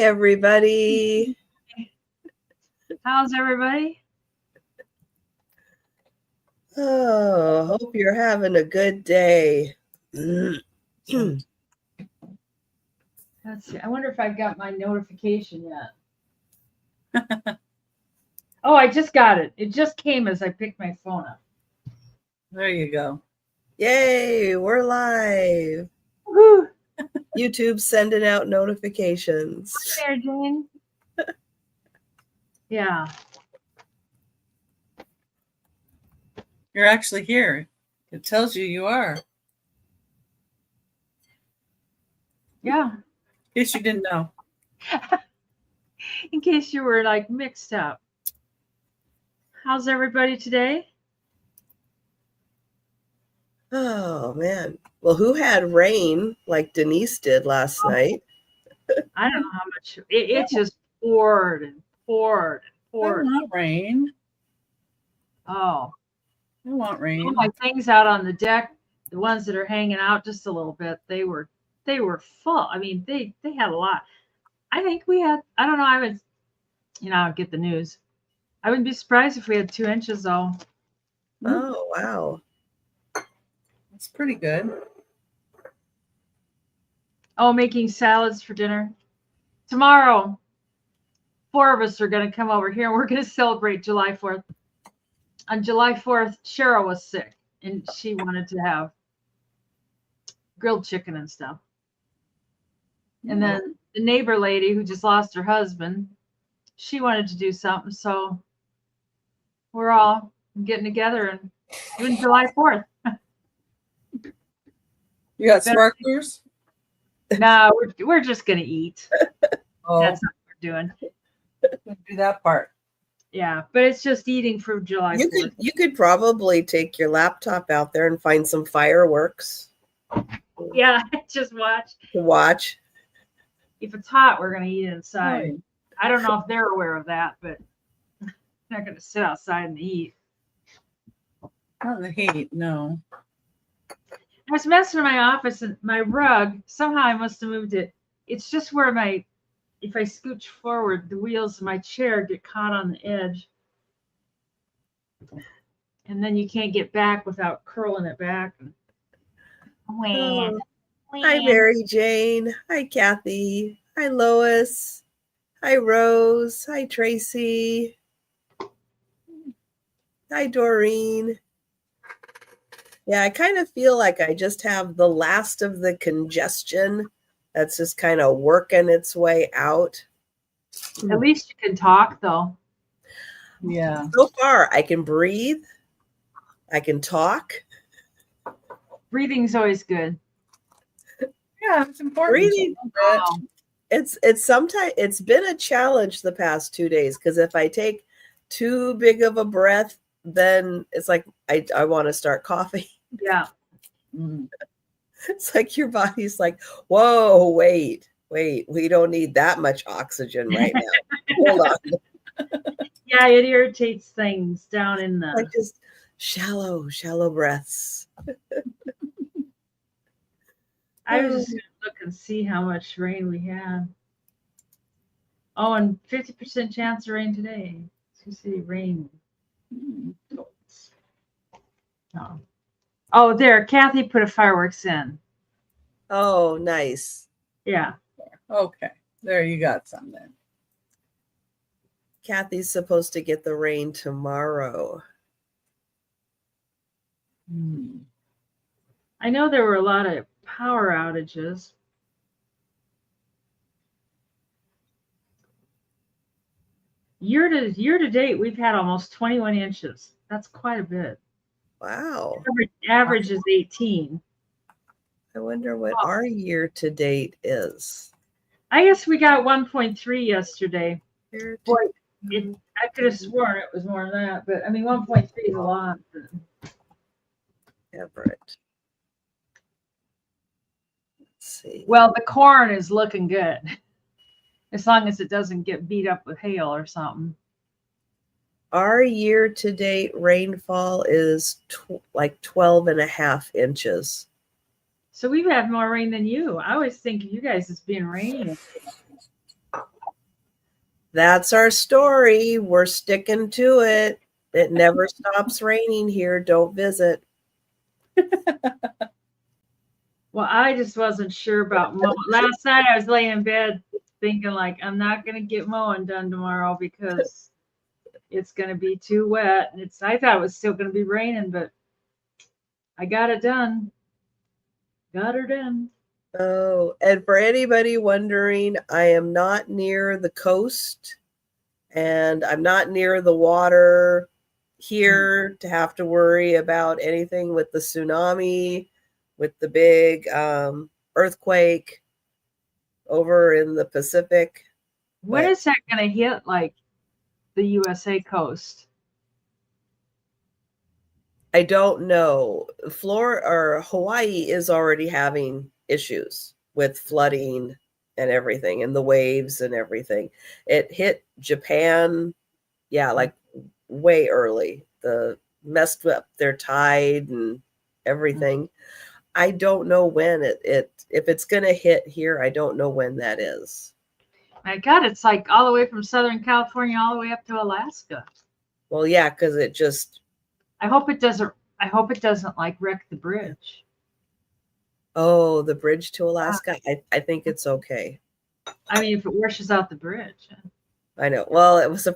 everybody. How's everybody? Oh, hope you're having a good day. Let's see. I wonder if I've got my notification yet. Oh, I just got it. It just came as I picked my phone up. There you go. Yay, we're live. Woo! YouTube's sending out notifications. There, Jane. Yeah. You're actually here. It tells you you are. Yeah. In case you didn't know. In case you were like mixed up. How's everybody today? Oh, man. Well, who had rain like Denise did last night? I don't know how much. It just poured and poured and I poured. want rain. Oh. I want rain. All my things out on the deck, the ones that are hanging out just a little bit, they were full. I mean, they had a lot. I think we had, I don't know, I would, I'll get the news. I wouldn't be surprised if we had 2 inches though. Oh, wow. That's pretty good. Oh, making salads for dinner. Tomorrow, 4 of us are going to come over here and we're going to celebrate July 4th. On July 4th, Cheryl was sick and she wanted to have grilled chicken and stuff. And then the neighbor lady who just lost her husband, she wanted to do something. So we're all getting together and doing July 4th. You got sparklers? No, we're just going to eat. Oh, That's what we're doing. do that part. Yeah, but it's just eating for July 4th. You could probably take your laptop out there and find some fireworks. Yeah, just watch. To watch. If it's hot, we're going to eat inside. Right. I don't know if they're aware of that, but I'm not going to sit outside in the heat. Not in the heat, no. I was messing in my office and my rug, somehow I must have moved it. It's just where if I scooch forward, the wheels of my chair get caught on the edge. And then you can't get back without curling it back. Oh. Hi, Mary Jane. Hi, Kathy. Hi, Lois. Hi, Rose. Hi, Tracy. Hi, Doreen. Yeah, I kind of feel like I just have the last of the congestion that's just kind of working its way out. At least you can talk, though. Yeah. So far, I can breathe. I can talk. Breathing's always good. Yeah, it's important. Breathing. It's sometimes it's been a challenge the past 2 days because if I take too big of a breath, then it's like I want to start coughing. Yeah. It's like your body's like, whoa, wait, we don't need that much oxygen right now. Hold on. Yeah, it irritates things down in the. Like just shallow breaths. I was just going to look and see how much rain we had. Oh, and 50% chance of rain today. Sioux City rain. Oh, there. Kathy put a fireworks in. Oh, nice. Yeah. Okay. There you got some then. Kathy's supposed to get the rain tomorrow. I know there were a lot of power outages. Year to date, we've had almost 21 inches. That's quite a bit. Wow. Average is 18. I wonder what our year to date is. I guess we got 1.3 yesterday. Boy, I could have sworn it was more than that, but I mean, 1.3 is a lot. Everett. Let's see. Well, the corn is looking good. As long as it doesn't get beat up with hail or something. Our year-to-date rainfall is like 12 and a half inches. So we've had more rain than you. I always think of you guys as being rainy. That's our story. We're sticking to it. It never stops raining here. Don't visit. Well, I just wasn't sure about mowing. Last night I was laying in bed thinking like I'm not gonna get mowing done tomorrow because it's gonna be too wet. And I thought it was still gonna be raining, but I got it done. Got her done. Oh, and for anybody wondering, I am not near the coast and I'm not near the water here to have to worry about anything with the tsunami, with the big earthquake over in the Pacific. When But is that gonna hit like the USA coast? I don't know. Florida or Hawaii is already having issues with flooding and everything and the waves and everything. It hit Japan, yeah, like way early. The messed up their tide and everything. I don't know when it if it's going to hit here. I don't know when that is. My God, it's like all the way from Southern California all the way up to Alaska. Well, yeah, because it just. I hope it doesn't. I hope it doesn't like wreck the bridge. Oh, the bridge to Alaska. I think it's okay. I mean, if it washes out the bridge. I know. Well, it was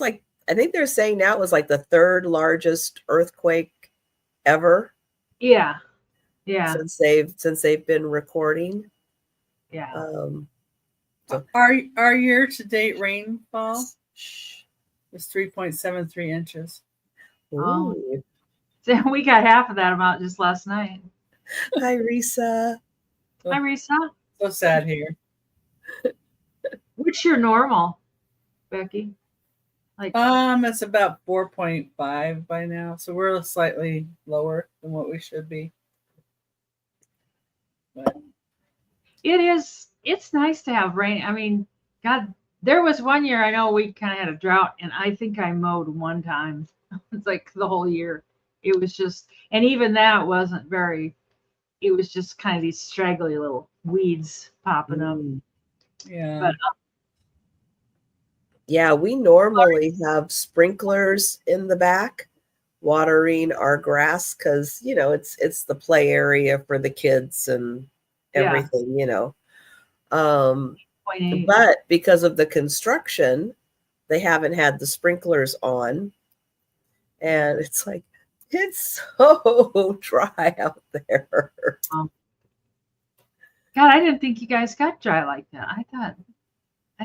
like, I think they're saying now it was like the third largest earthquake ever. Yeah. Yeah. Since they've been recording. Yeah. So Our year-to-date rainfall is 3.73 inches. Ooh. So we got half of that amount just last night. Hi, Risa. Hi, Risa. So sad here. What's your normal, Becky? Like, It's about 4.5 by now, so we're slightly lower than what we should be. But it's nice to have rain. I mean, God, there was one year I know we kind of had a drought, and I think I mowed one time. It's like the whole year. It was just, and even that wasn't very. It was just kind of these straggly little weeds popping up. yeah. But Yeah, we normally have sprinklers in the back watering our grass because it's the play area for the kids and everything, but because of the construction, they haven't had the sprinklers on, and it's like it's so dry out there. God, I didn't think you guys got dry like that. I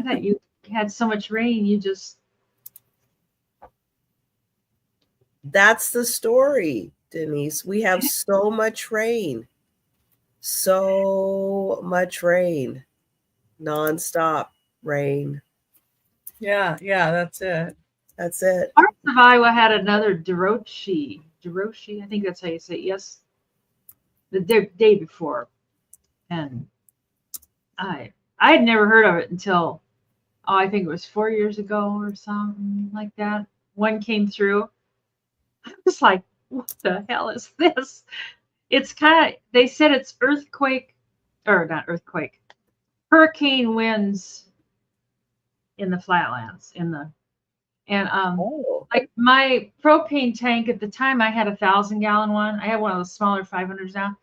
thought you had so much rain. You just. That's the story, Denise. We have so much rain. So much rain. Nonstop rain. Yeah, that's it. That's it. Parts of Iowa had another Deroshi. I think that's how you say it. Yes. The day before. And I had never heard of it until, I think it was 4 years ago or something like that. One came through. I was like, what the hell is this? It's kind of, they said it's hurricane winds in the flatlands, like my propane tank at the time, I had 1,000-gallon one. I have one of the smaller 500s now,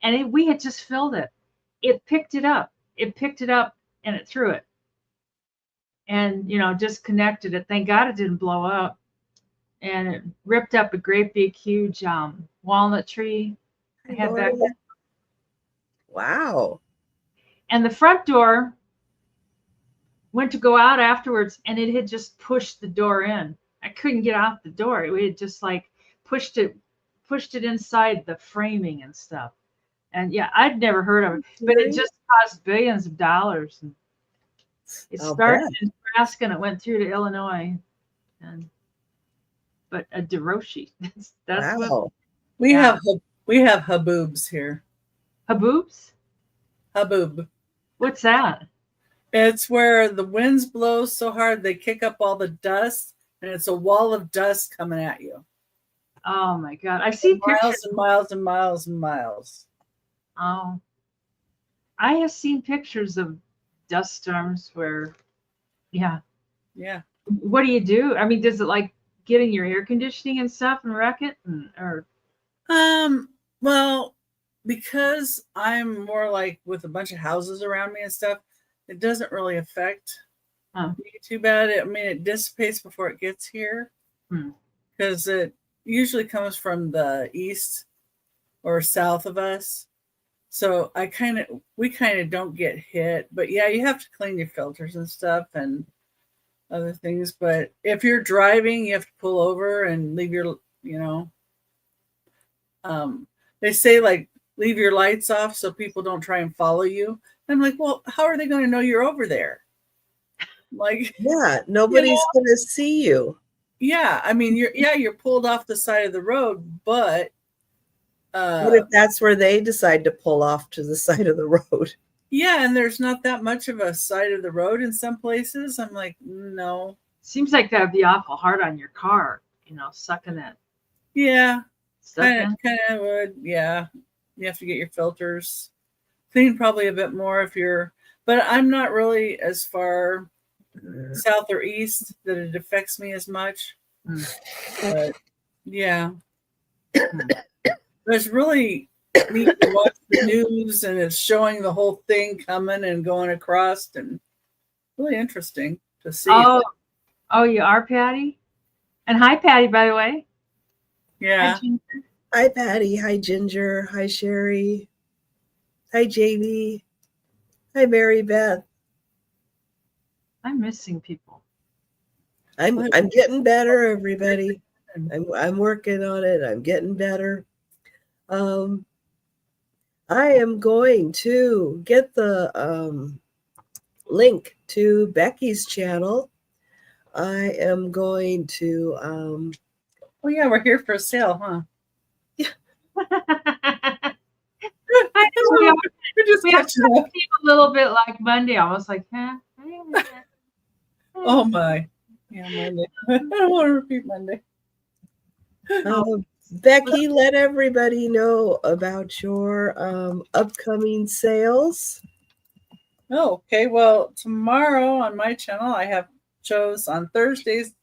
and we had just filled it. It picked it up and it threw it, and just connected it. Thank God it didn't blow up, and it ripped up a great big huge walnut tree I had back there. Wow. And the front door went to go out afterwards, and it had just pushed the door in. I couldn't get out the door. It had just like pushed it inside the framing and stuff. And yeah, I'd never heard of it, but it just cost billions of dollars. And it started in Nebraska and it went through to Illinois. But a Deroshi. That's wow. what we have haboobs here. Haboobs? Haboob. What's that? It's where the winds blow so hard they kick up all the dust, and it's a wall of dust coming at you. Oh my God. I've seen miles pictures. And miles and miles and miles. Oh. I have seen pictures of dust storms where Yeah. Yeah. What do you do? I mean, does it like get in your air conditioning and stuff and wreck it? Or Well, because I'm more like with a bunch of houses around me and stuff, it doesn't really affect me too bad. I mean, it dissipates before it gets here because it usually comes from the east or south of us. So we kind of don't get hit, but yeah, you have to clean your filters and stuff and other things. But if you're driving, you have to pull over and leave your, they say like leave your lights off so people don't try and follow you. I'm like, well, how are they going to know you're over there? Like, yeah, nobody's going to see you. Yeah, I mean, you're pulled off the side of the road, but what if that's where they decide to pull off to the side of the road? Yeah, and there's not that much of a side of the road in some places. I'm like, no. Seems like that'd be awful hard on your car, sucking that. Yeah, kind of would. Yeah, you have to get your filters cleaned probably a bit more but I'm not really as far south or east that it affects me as much. But yeah, there's really neat to watch the news and it's showing the whole thing coming and going across and really interesting to see. Oh, you are Patty? And hi, Patty, by the way. Yeah. Hi, Patty. Hi, Ginger. Hi, Sherry. Hi, JV. Hi, Mary Beth. I'm missing people. I'm getting better, everybody. I'm working on it. I'm getting better. I am going to get the link to Becky's channel. I am going to oh yeah, we're here for a sale, huh? Yeah. we have to a little bit like Monday. I was like, huh? Oh my. Yeah, Monday. I don't want to repeat Monday. Becky, let everybody know about your upcoming sales. Oh, okay. Well, tomorrow on my channel, I have shows on Thursdays,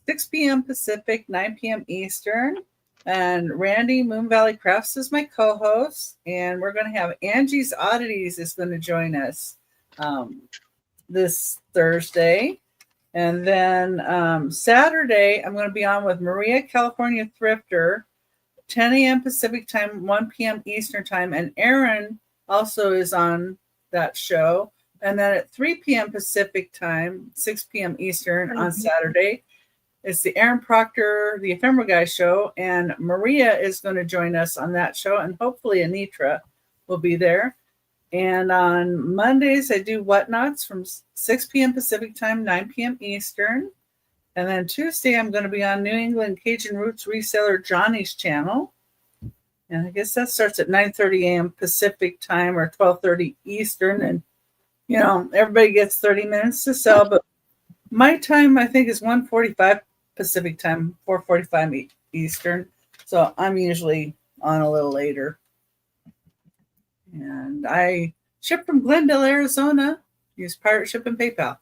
6 p.m. Pacific, 9 p.m. Eastern. And Randy Moon Valley Crafts is my co-host. And we're going to have Angie's Oddities is going to join us this Thursday. And then Saturday, I'm going to be on with Maria California Thrifter, 10 a.m. Pacific time, 1 p.m. Eastern time. And Erin also is on that show. And then at 3 p.m. Pacific time, 6 p.m. Eastern on Saturday, it's the Erin Proctor, the Ephemera Guy show. And Maria is going to join us on that show. And hopefully Anitra will be there. And on Mondays, I do Whatnots from 6 p.m. Pacific time, 9 p.m. Eastern. And then Tuesday, I'm going to be on New England Cajun Roots reseller Johnny's channel. And I guess that starts at 9:30 a.m. Pacific time or 12:30 Eastern. And, everybody gets 30 minutes to sell. But my time, I think, is 1:45 Pacific time, 4:45 Eastern. So I'm usually on a little later. And I ship from Glendale, Arizona. Use Pirate Ship and PayPal.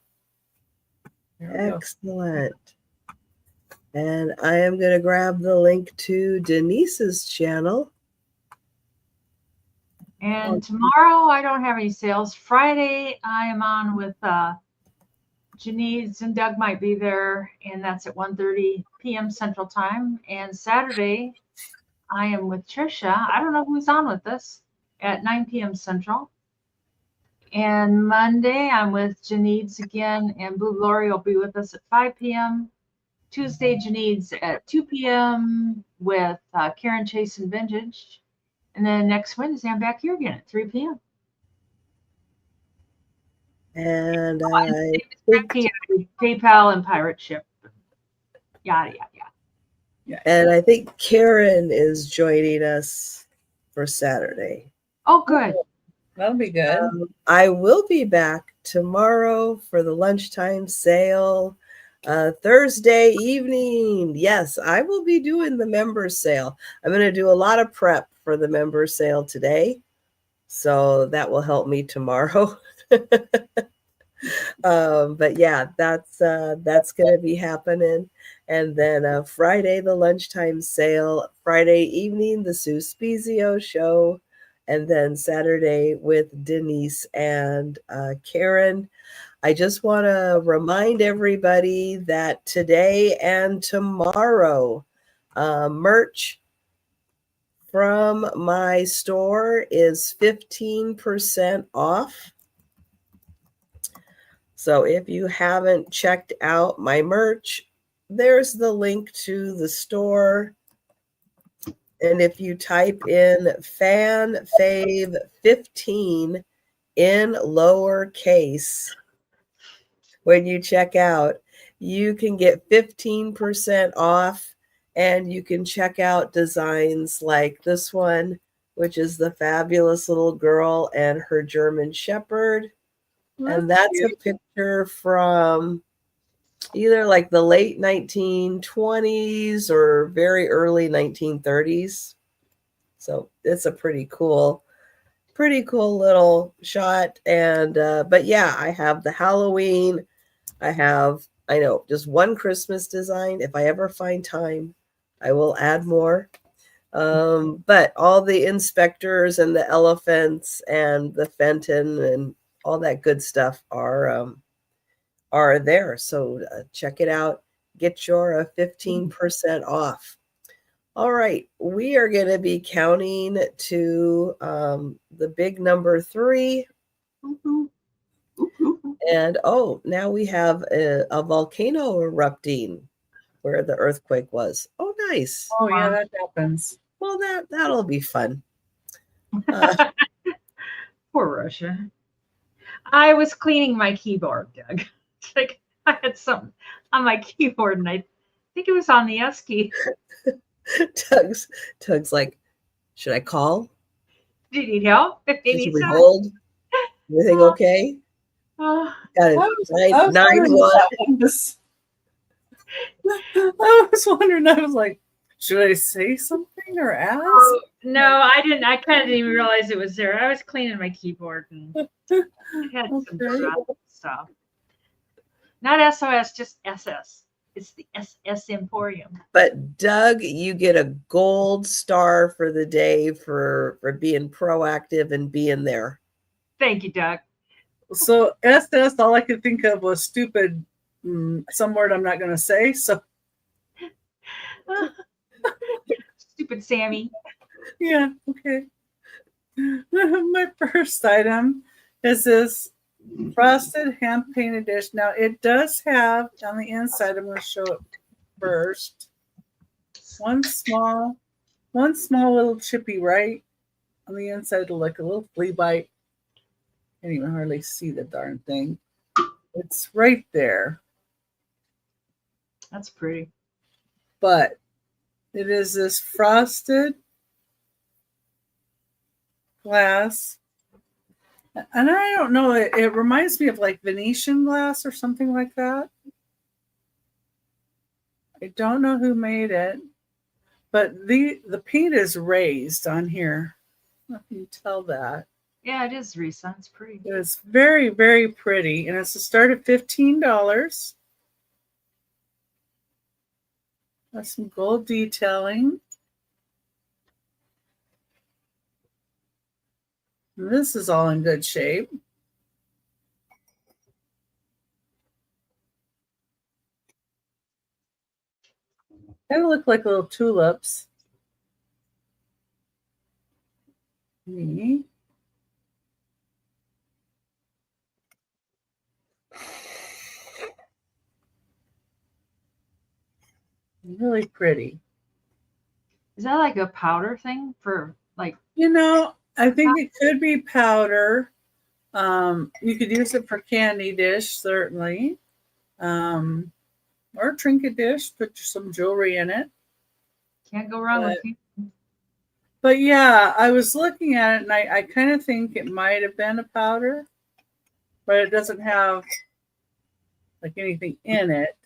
Excellent. And I am going to grab the link to Denise's channel. And tomorrow I don't have any sales. Friday I am on with Janice and Doug might be there, and that's at 1:30 p.m. Central Time. And Saturday I am with Trisha. I don't know who's on with us at 9 p.m. Central. And Monday I'm with Janice again, and Blue Glory will be with us at 5 p.m. Tuesday, Janice at 2 p.m. with Karen Chase and Vintage. And then next Wednesday, I'm back here again at 3 p.m. And PayPal and Pirate Ship. Yada, yada, yada. And I think Karen is joining us for Saturday. Oh, good. That'll be good. I will be back tomorrow for the lunchtime sale. Thursday evening. Yes, I will be doing the member sale. I'm going to do a lot of prep for the member sale today. So that will help me tomorrow. But yeah, that's going to be happening. And then Friday, the lunchtime sale. Friday evening, the Sue Spezio show. And then Saturday with Denise and Karen. I just want to remind everybody that today and tomorrow, merch from my store is 15% off. So if you haven't checked out my merch, there's the link to the store. And if you type in fan fave 15 in lowercase, when you check out, you can get 15% off, and you can check out designs like this one, which is the fabulous little girl and her German Shepherd. And that's a picture from either like the late 1920s or very early 1930s. So it's a pretty cool little shot. And but yeah, I have the Halloween. I know just one Christmas design. If I ever find time, I will add more. But all the inspectors and the elephants and the Fenton and all that good stuff are there. So check it out. Get your 15% off. All right, we are going to be counting to the big number 3. And now we have a volcano erupting where the earthquake was. Oh, nice. Oh yeah, that happens. Well, that'll be fun. Poor Russia. I was cleaning my keyboard, Doug. It's like I had something on my keyboard, and I think it was on the S key. Doug's like, should I call? Do you need help? Should we hold? Everything okay? Oh, Got it. I was wondering. I was like, should I say something or ask? Oh, no, I didn't. I kind of didn't even realize it was there. I was cleaning my keyboard and it had some stuff. Not SOS, just SS. It's the SS Emporium. But Doug, you get a gold star for the day for being proactive and being there. Thank you, Doug. So SS, all I could think of was stupid, some word I'm not going to say. So stupid Sammy. Yeah, okay. My first item is this frosted hand painted dish. Now it does have on the inside, I'm going to show it first, one small little chippy right on the inside, like a little flea bite. Can't even hardly see the darn thing. It's right there. That's pretty. But it is this frosted glass. And I don't know, it reminds me of like Venetian glass or something like that. I don't know who made it, but the paint is raised on here. I don't know if you can tell that. Yeah, it is Resin. It's pretty. It's very, very pretty, and it's a start at $15. That's some gold detailing. And this is all in good shape. They look like little tulips. Really pretty. Is that like a powder thing for like? You know, I think it could be powder. You could use it for candy dish, certainly. Or trinket dish, put some jewelry in it. Can't go wrong with it. But yeah, I was looking at it and I kind of think it might have been a powder, but it doesn't have like anything in it.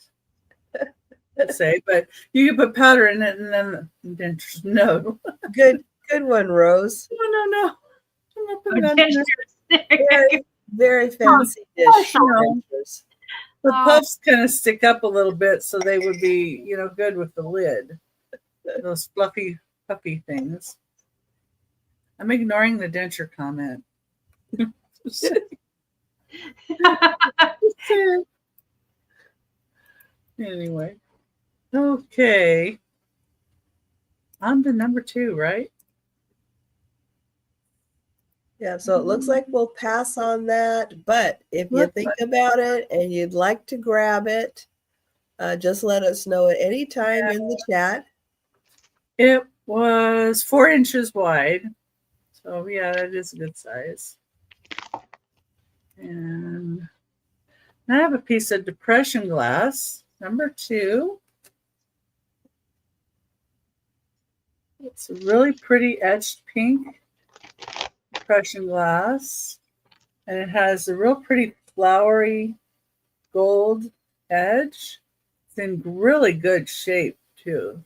Let's say, but you can put powder in it and then dentures. No. Good one, Rose. No. I'm not putting that in there. very fancy dish. No. adventures. The Oh. puffs kind of stick up a little bit, so they would be, good with the lid. Those fluffy, puffy things. I'm ignoring the denture comment. Anyway. Okay. On to number 2, right? Yeah, so it looks like we'll pass on that. But if you think about it and you'd like to grab it, just let us know at any time in the chat. It was 4 inches wide. So, yeah, that is a good size. And I have a piece of depression glass, number 2. It's a really pretty etched pink depression glass. And it has a real pretty flowery gold edge. It's in really good shape, too.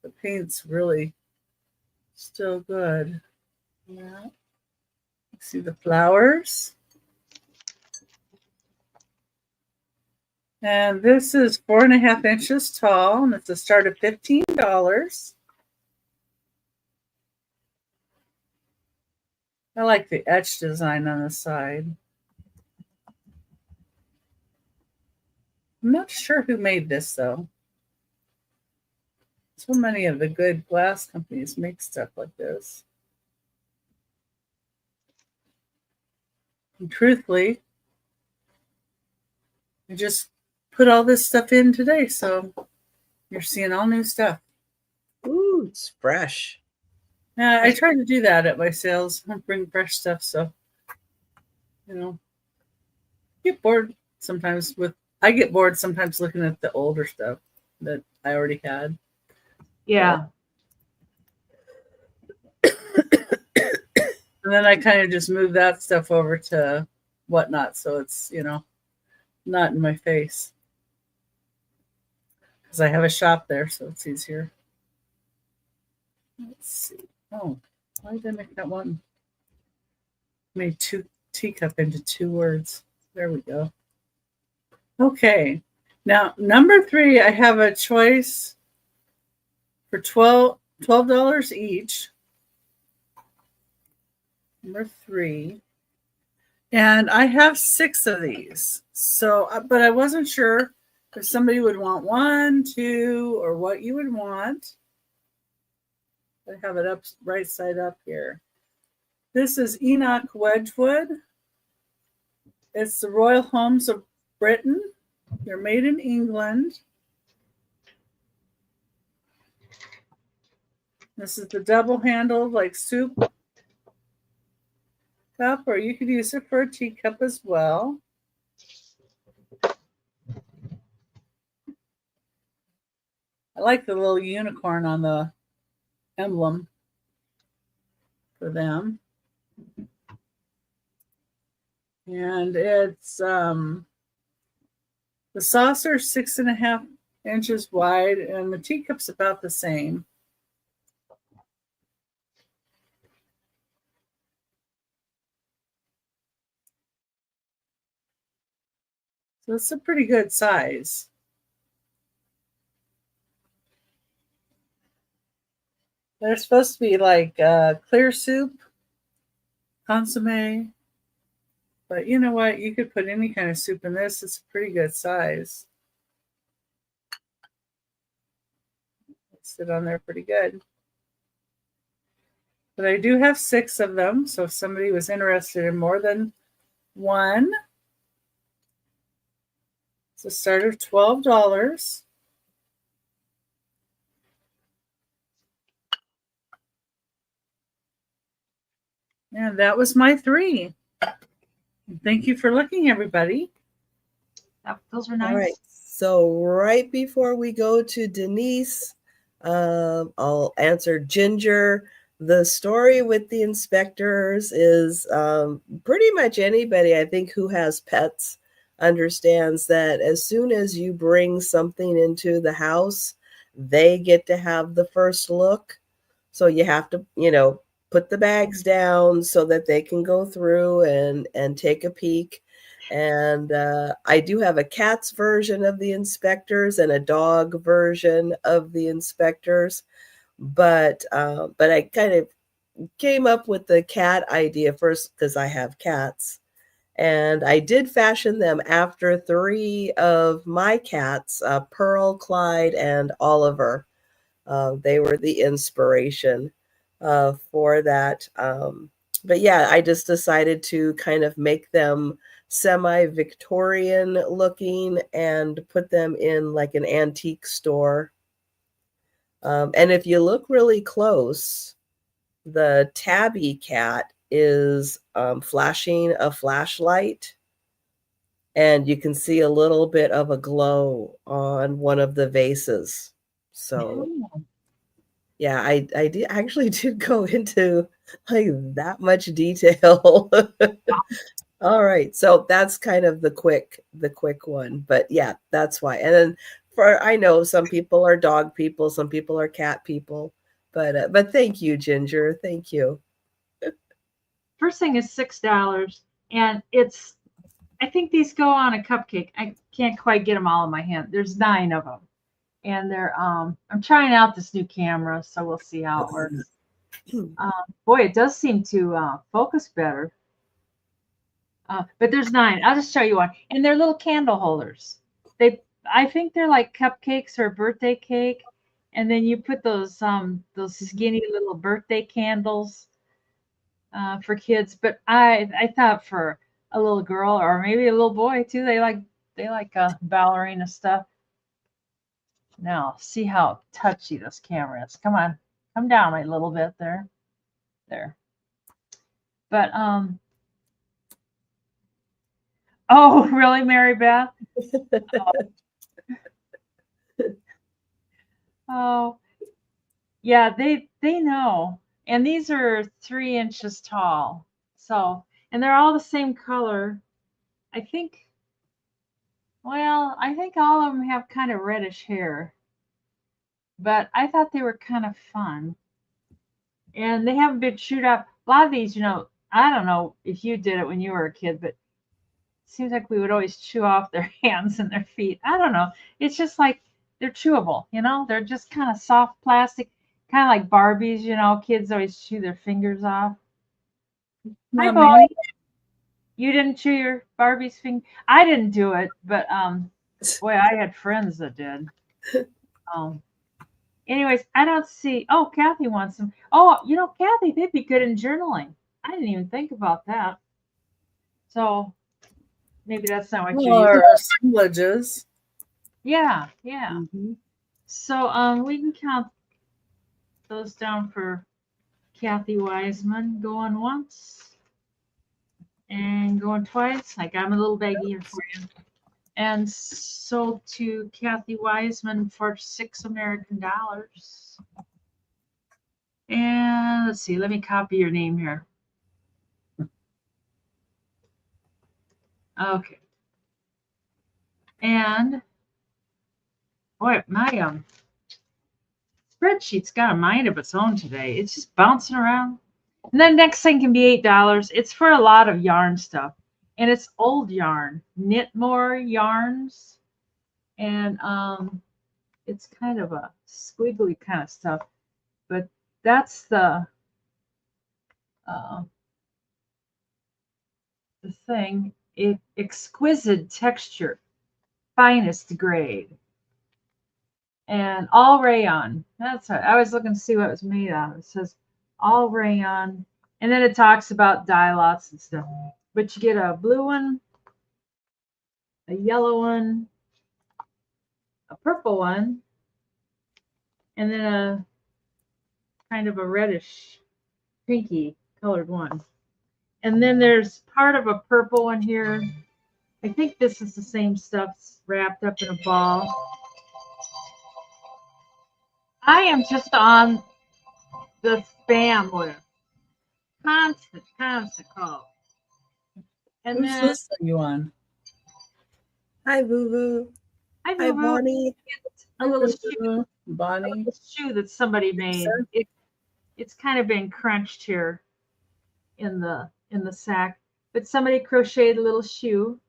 The paint's really still good. Yeah. See the flowers. And this is 4.5 inches tall, and it's a start of $15. I like the etch design on the side. I'm not sure who made this, though. So many of the good glass companies make stuff like this. And truthfully, I just put all this stuff in today, so you're seeing all new stuff. Ooh, it's fresh. Yeah, I try to do that at my sales. I bring fresh stuff, so get bored sometimes I get bored sometimes looking at the older stuff that I already had. Yeah. And then I kind of just move that stuff over to whatnot, so it's not in my face, because I have a shop there, so it's easier. Let's see. Oh, why did I make that one? Made teacup into 2 words. There we go. Okay. Now, number 3, I have a choice for $12 each. Number 3. And I have 6 of these. So, but I wasn't sure if somebody would want 1, 2, or what you would want. I have it up right side up here. This is Enoch Wedgwood. It's the Royal Homes of Britain. They're made in England. This is the double-handled, like soup cup, or you could use it for a teacup as well. I like the little unicorn on the emblem for them. And it's the saucer 6.5 inches wide, and the teacup's about the same. So it's a pretty good size. They're supposed to be like clear soup, consomme. But you know what? You could put any kind of soup in this. It's a pretty good size. Sit on there pretty good. But I do have 6 of them. So if somebody was interested in more than one, it's a start of $12. And that was my 3. Thank you for looking, everybody. Those are nice. All right. So right before we go to Denise, I'll answer Ginger. The story with the inspectors is pretty much anybody, I think, who has pets understands that as soon as you bring something into the house, they get to have the first look. So you have to, put the bags down so that they can go through and take a peek. And I do have a cat's version of the inspectors and a dog version of the inspectors, but I kind of came up with the cat idea first because I have cats. And I did fashion them after 3 of my cats, Pearl, Clyde, and Oliver. They were the inspiration for that. But yeah, I just decided to kind of make them semi-Victorian looking and put them in like an antique store. And if you look really close, the tabby cat is flashing a flashlight, and you can see a little bit of a glow on one of the vases. So yeah, I did actually did go into like that much detail. All right, so that's kind of the quick one, but yeah, that's why. And then I know some people are dog people, some people are cat people, but thank you, Ginger, thank you. First thing is $6, and I think these go on a cupcake. I can't quite get them all in my hand. There's 9 of them, and they're I'm trying out this new camera, so we'll see how it works. Boy, it does seem to focus better. But there's 9. I'll just show you one, and they're little candle holders. I think they're like cupcakes or a birthday cake, and then you put those skinny little birthday candles for kids. But I thought for a little girl or maybe a little boy too, they like ballerina stuff. Now see how touchy this camera is. Come on, come down a little bit there. But oh, really, Mary Beth? Oh, yeah, they know. And these are 3 inches tall. So, and they're all the same color. I think all of them have kind of reddish hair. But I thought they were kind of fun. And they haven't been chewed up. A lot of these, I don't know if you did it when you were a kid, but it seems like we would always chew off their hands and their feet. I don't know. It's just like they're chewable, They're just kind of soft plastic, kind of like Barbies, kids always chew their fingers off. Hi, boy. You didn't chew your Barbie's finger? I didn't do it, but boy, I had friends that did. Anyways, I don't see. Oh, Kathy wants them. Oh, Kathy, they'd be good in journaling. I didn't even think about that. So maybe that's not what you Or assemblages. Yeah. Mm-hmm. So we can count those down for Kathy Wiseman. Going once and going twice. I got a little baggie here for you. And sold to Kathy Wiseman for $6 American. And let's see, let me copy your name here. Okay. And boy, my spreadsheet's got a mind of its own today. It's just bouncing around. And then next thing can be $8. It's for a lot of yarn stuff. And it's old yarn, Knitmore yarns. And it's kind of a squiggly kind of stuff. But that's the thing. Exquisite texture, finest grade. And all rayon. That's right. I was looking to see what it was made of. It says all rayon. And then it talks about dye lots and stuff. But you get a blue one, a yellow one, a purple one, and then a kind of a reddish, pinky colored one. And then there's part of a purple one here. I think this is the same stuff wrapped up in a ball. I am just on the spam list. Constant call. And Whose list are you on? Hi, Boo Boo. Hi, Bonnie. A little shoe. Bonnie. A little shoe that somebody made. it's kind of been crunched here in the sack. But somebody crocheted a little shoe.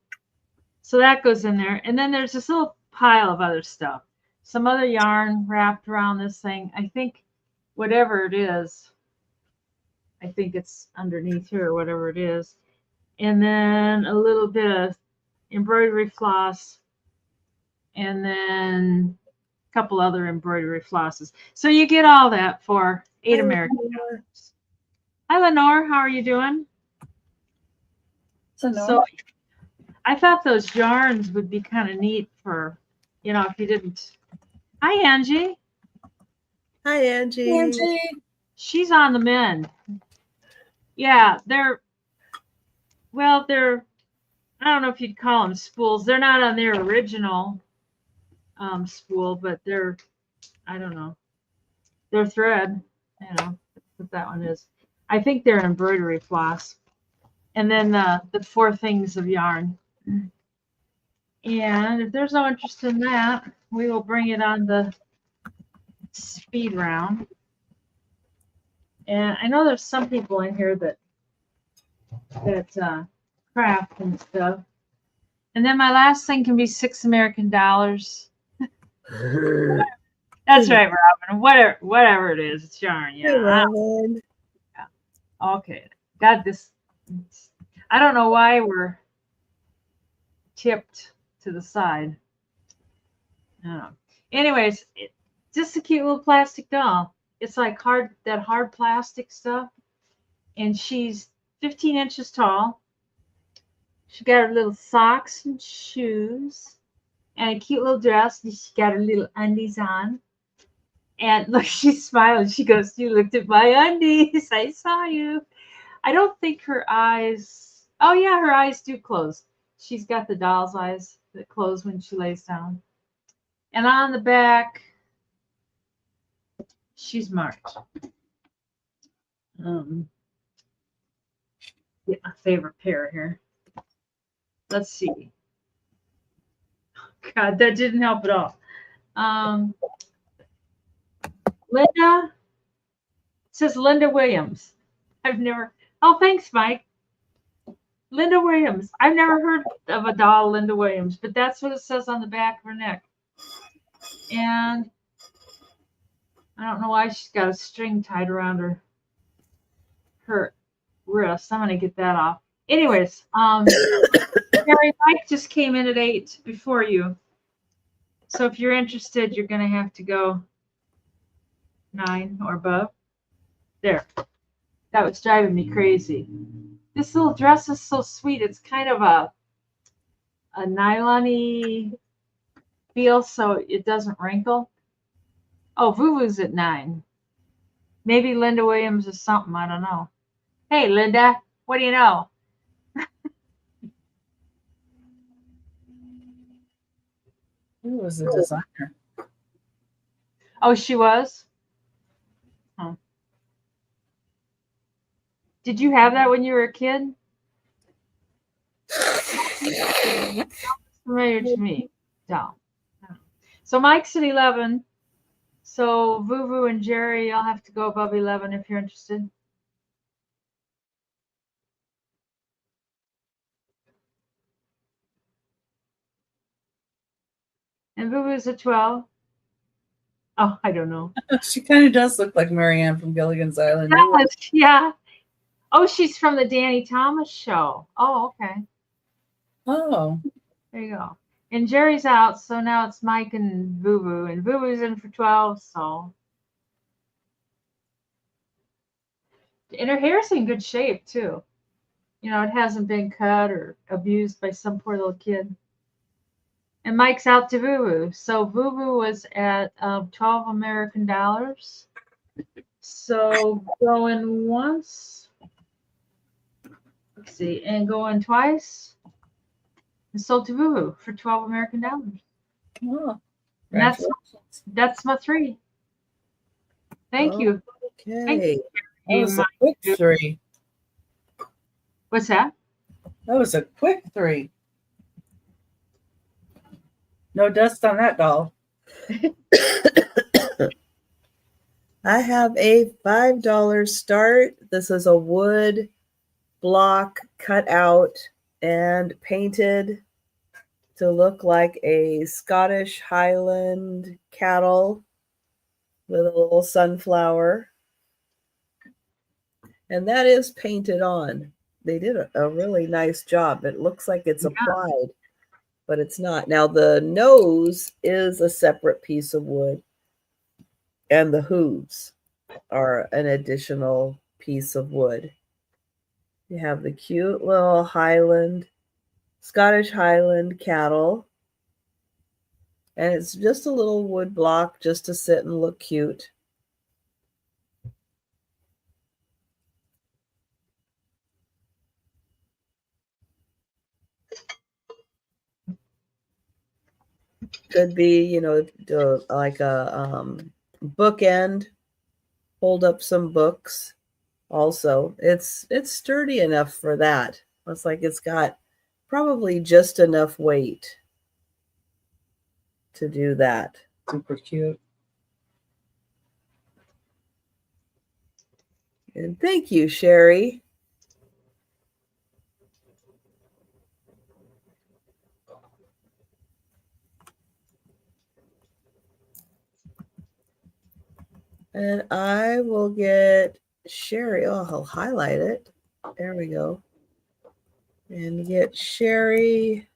So that goes in there. And then there's this little pile of other stuff. Some other yarn wrapped around this thing. I think whatever it is, I think it's underneath here or whatever it is. And then a little bit of embroidery floss. And then a couple other embroidery flosses. So you get all that for $8 American dollars. Hi, Lenore. How are you doing? So I thought those yarns would be kind of neat for, if you didn't. Hi, Angie. Hi, Angie. Angie. She's on the mend. Yeah, they're, I don't know if you'd call them spools. They're not on their original spool, but they're, I don't know. They're thread, that's what that one is. I think they're embroidery floss. And then the 4 things of yarn. And if there's no interest in that, we will bring it on the speed round. And I know there's some people in here that craft and stuff. And then my last thing can be $6 American dollars. That's right, Robin. Whatever it is, it's yarn. Yeah. Hey, Robin. Okay. Got this. I don't know why we're tipped to the side. I don't know. Anyways, just a cute little plastic doll. It's like hard plastic stuff. And she's 15 inches tall. She got her little socks and shoes and a cute little dress. And she got her little undies on. And look, she's smiling. She goes, "You looked at my undies. I saw you." I don't think her eyes. Oh, yeah, her eyes do close. She's got the doll's eyes that close when she lays down. And on the back, she's marked. Get my favorite pair here. Let's see. God, that didn't help at all. Linda, it says Linda Williams. I've never. Oh, thanks, Mike. Linda Williams. I've never heard of a doll, Linda Williams, but that's what it says on the back of her neck. And I don't know why she's got a string tied around her wrist. I'm gonna get that off. Anyways, Mary, Mike just came in at 8 before you. So if you're interested, you're gonna have to go 9 or above. There. That was driving me crazy. This little dress is so sweet. It's kind of a nylon-y feel, so it doesn't wrinkle. Oh, Vuvu's at 9. Maybe Linda Williams is something. I don't know. Hey, Linda, what do you know? Who was the designer? Oh, she was? Oh. Did you have that when you were a kid? Familiar to me. Doll. So Mike's at 11. So Vuvu and Jerry, y'all have to go above 11 if you're interested. And Vuvu's at 12. Oh, I don't know. She kind of does look like Marianne from Gilligan's Island. Yeah. Oh, she's from the Danny Thomas show. Oh, okay. Oh. There you go. And Jerry's out, so now it's Mike and Vuvu. And Vuvu's in for 12, so. And her hair's in good shape, too. You know, it hasn't been cut or abused by some poor little kid. And Mike's out to Vuvu. So Vuvu was at 12 American dollars. So going once. Let's see. And going twice. And sold to Vuvu for 12 American dollars. Oh, that's my 3. Thank you. Okay. Thank you. That was a quick 3. What's that? That was a quick 3. No dust on that doll. I have a $5 start. This is a wood block cut out and painted to look like a Scottish Highland cattle with a little sunflower. And that is painted on. They did a really nice job. It looks like it's applied, but it's not. Now the nose is a separate piece of wood, and the hooves are an additional piece of wood. You have the cute little Highland, Scottish Highland cattle. And it's just a little wood block just to sit and look cute. Could be, you know, like a bookend, hold up some books. Also, it's sturdy enough for that. Looks like it's got probably just enough weight to do that. Super cute. And thank you, Sherry. And I will get Sherry. Oh, I'll highlight it. There we go. And get Sherry.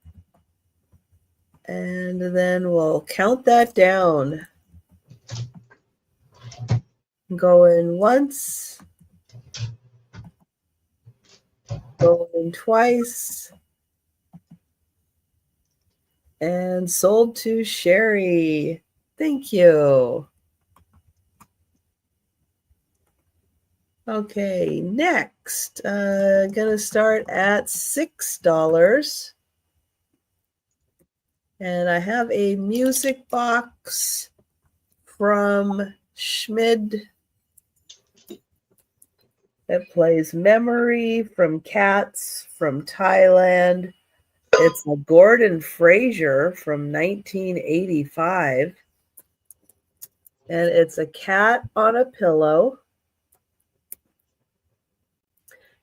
And then we'll count that down. Go in once. Go in twice. And sold to Sherry. Thank you. Okay, next, gonna start at $6. And I have a music box from Schmid that plays Memory from Cats from Thailand. It's a Gordon Fraser from 1985. And it's a cat on a pillow.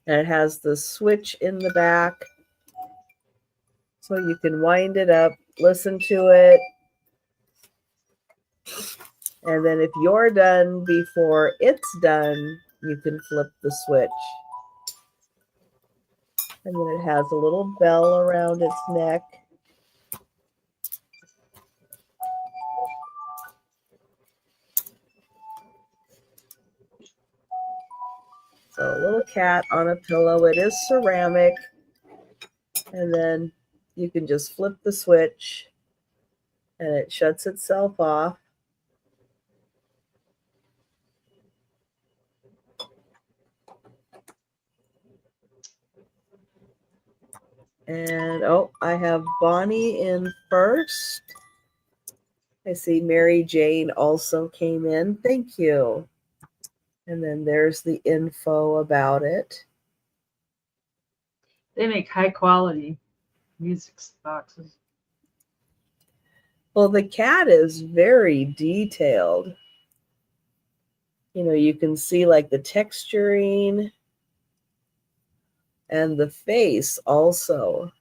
And it has the switch in the back. So you can wind it up, listen to it. And then if you're done before it's done, you can flip the switch. And then it has a little bell around its neck. So a little cat on a pillow. It is ceramic. And then you can just flip the switch and it shuts itself off. And oh, I have Bonnie in first. I see Mary Jane also came in. Thank you. And then there's the info about it. They make high quality music boxes. Well, the cat is very detailed. You know, you can see like the texturing and the face also.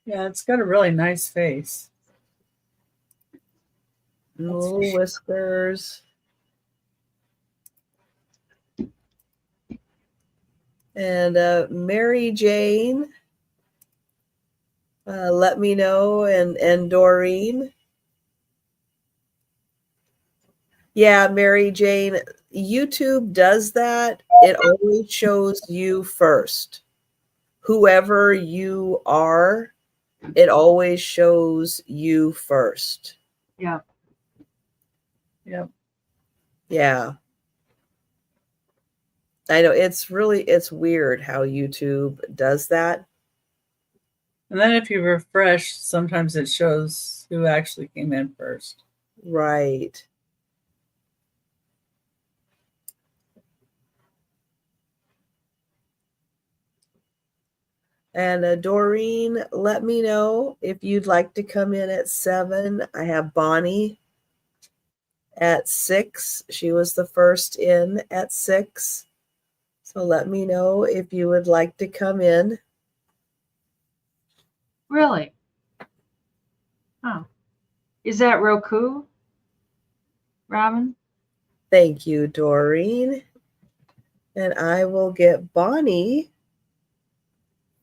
Yeah, it's got a really nice face. Little whiskers. And Mary Jane, let me know, and Doreen. Yeah, Mary Jane, YouTube does that. It always shows you first. Whoever you are, it always shows you first. Yeah. Yep. Yeah. I know it's weird how YouTube does that. And then if you refresh, sometimes it shows who actually came in first. Right. And Doreen, let me know if you'd like to come in at 7. I have Bonnie at 6. She was the first in at 6. So let me know if you would like to come in. Really? Oh. Is that Roku, Robin? Thank you, Doreen. And I will get Bonnie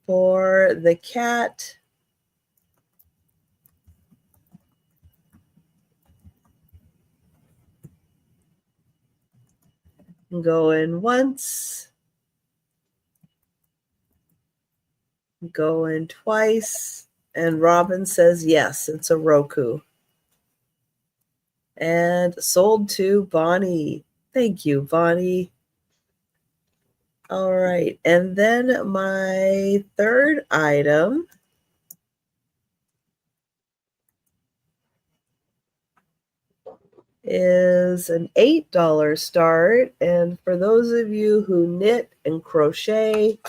for the cat. Going once. Going twice. And Robin says yes, it's a Roku. And sold to Bonnie. Thank you, Bonnie. All right. And then my third item is an $8 start. And for those of you who knit and crochet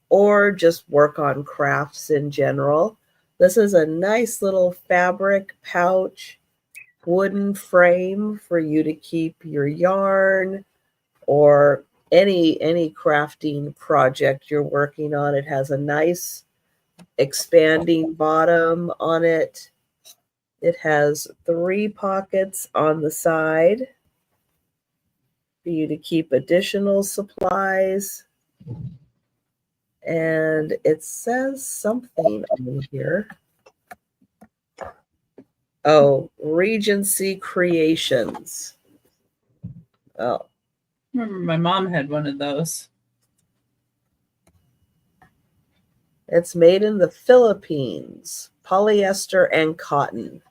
or just work on crafts in general, this is a nice little fabric pouch, wooden frame for you to keep your yarn or any crafting project you're working on. It has a nice expanding bottom on it. It has 3 pockets on the side for you to keep additional supplies. And it says something on here. Oh, Regency Creations. Oh. Remember my mom had one of those. It's made in the Philippines, polyester and cotton.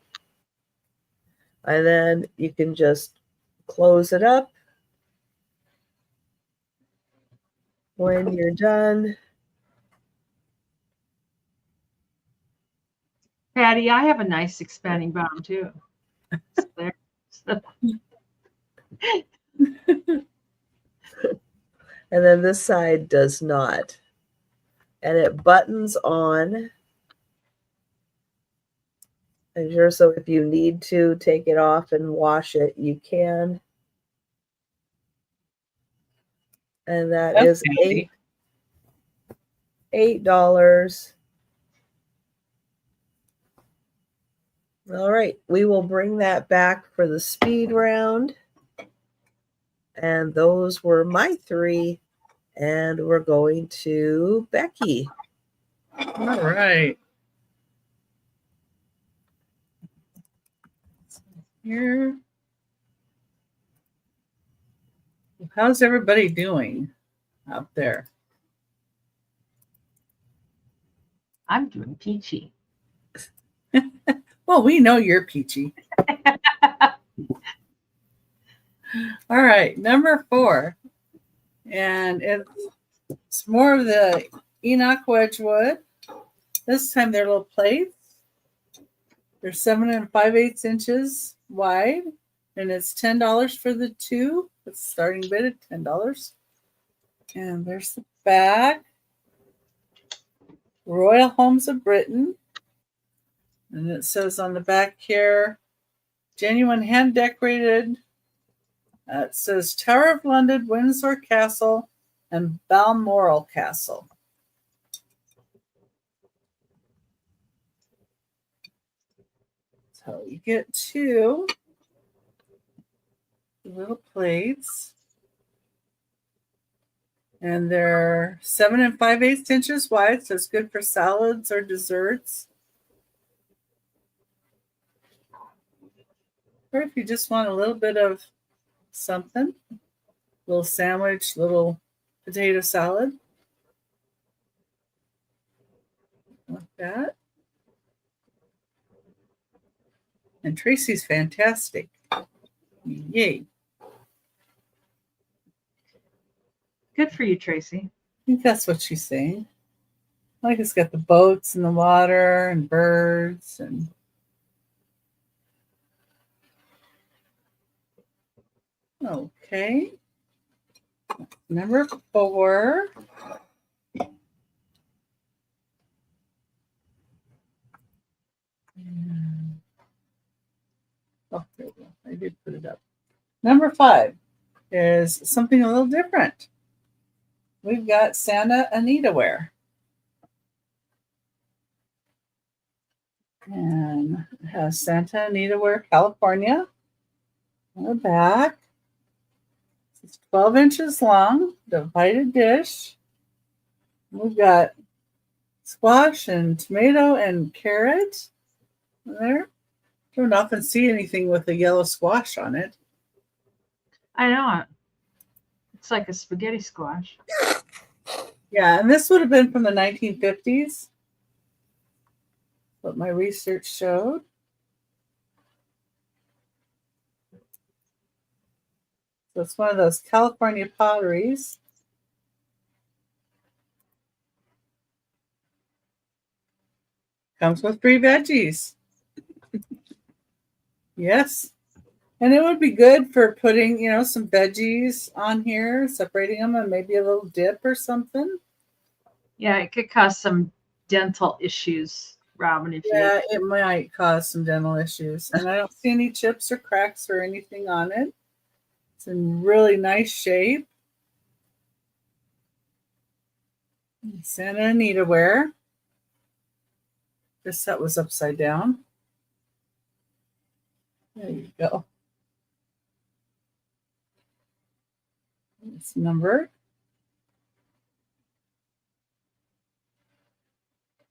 And then you can just close it up when you're done. Patty, I have a nice expanding bottom too. There. And then this side does not. And it buttons on. And sure, so if you need to take it off and wash it, you can. And that's $8. All right, we will bring that back for the speed round. And those were my 3. And we're going to Becky. All right. Here. How's everybody doing out there? I'm doing peachy. Well, we know you're peachy. All right, number 4. And it's more of the Enoch Wedgwood. This time they're little plates. They're 7 5/8 inches wide. And it's $10 for the 2. It's starting bid at $10. And there's the back. Royal Homes of Britain. And it says on the back here, genuine hand decorated. It says Tower of London, Windsor Castle, and Balmoral Castle. So you get 2 little plates. And they're 7 5/8 inches wide, so it's good for salads or desserts. Or if you just want a little bit of something, little sandwich, little potato salad. Like that. And Tracy's fantastic. Yay. Good for you, Tracy. I think that's what she's saying. Like it's got the boats and the water and birds and okay. Number 4. Oh, there we go. I did put it up. Number 5 is something a little different. We've got Santa Anita ware. And it has Santa Anita ware, California on the back. It's 12 inches long, divided dish. We've got squash and tomato and carrot there. Don't often see anything with a yellow squash on it. I know it. It's like a spaghetti squash. Yeah, and this would have been from the 1950s. What my research showed. So it's one of those California potteries. Comes with 3 veggies. Yes. And it would be good for putting, some veggies on here, separating them, and maybe a little dip or something. Yeah, it could cause some dental issues, Robin. Yeah, it might cause some dental issues. And I don't see any chips or cracks or anything on it. It's in really nice shape. Santa Anita ware. This set was upside down. There you go. It's numbered.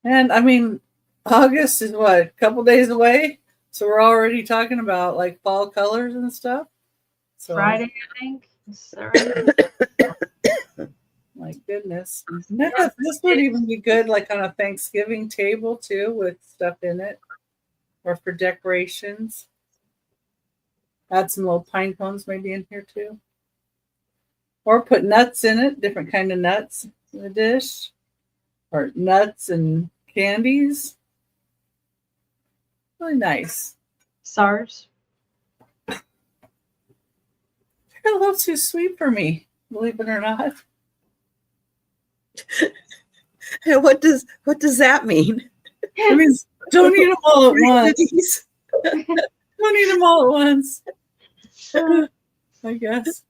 And I mean, August is what, a couple days away? So we're already talking about like fall colors and stuff. So Friday, I think. Is that right? My goodness. This would even be good like on a Thanksgiving table too, with stuff in it. Or for decorations. Add some little pine cones maybe in here too. Or put nuts in it, different kind of nuts in the dish. Or nuts and candies. Really nice. SARS. They're a little too sweet for me, believe it or not. What does that mean? It means don't eat them all at once. Don't eat them all at once. I guess.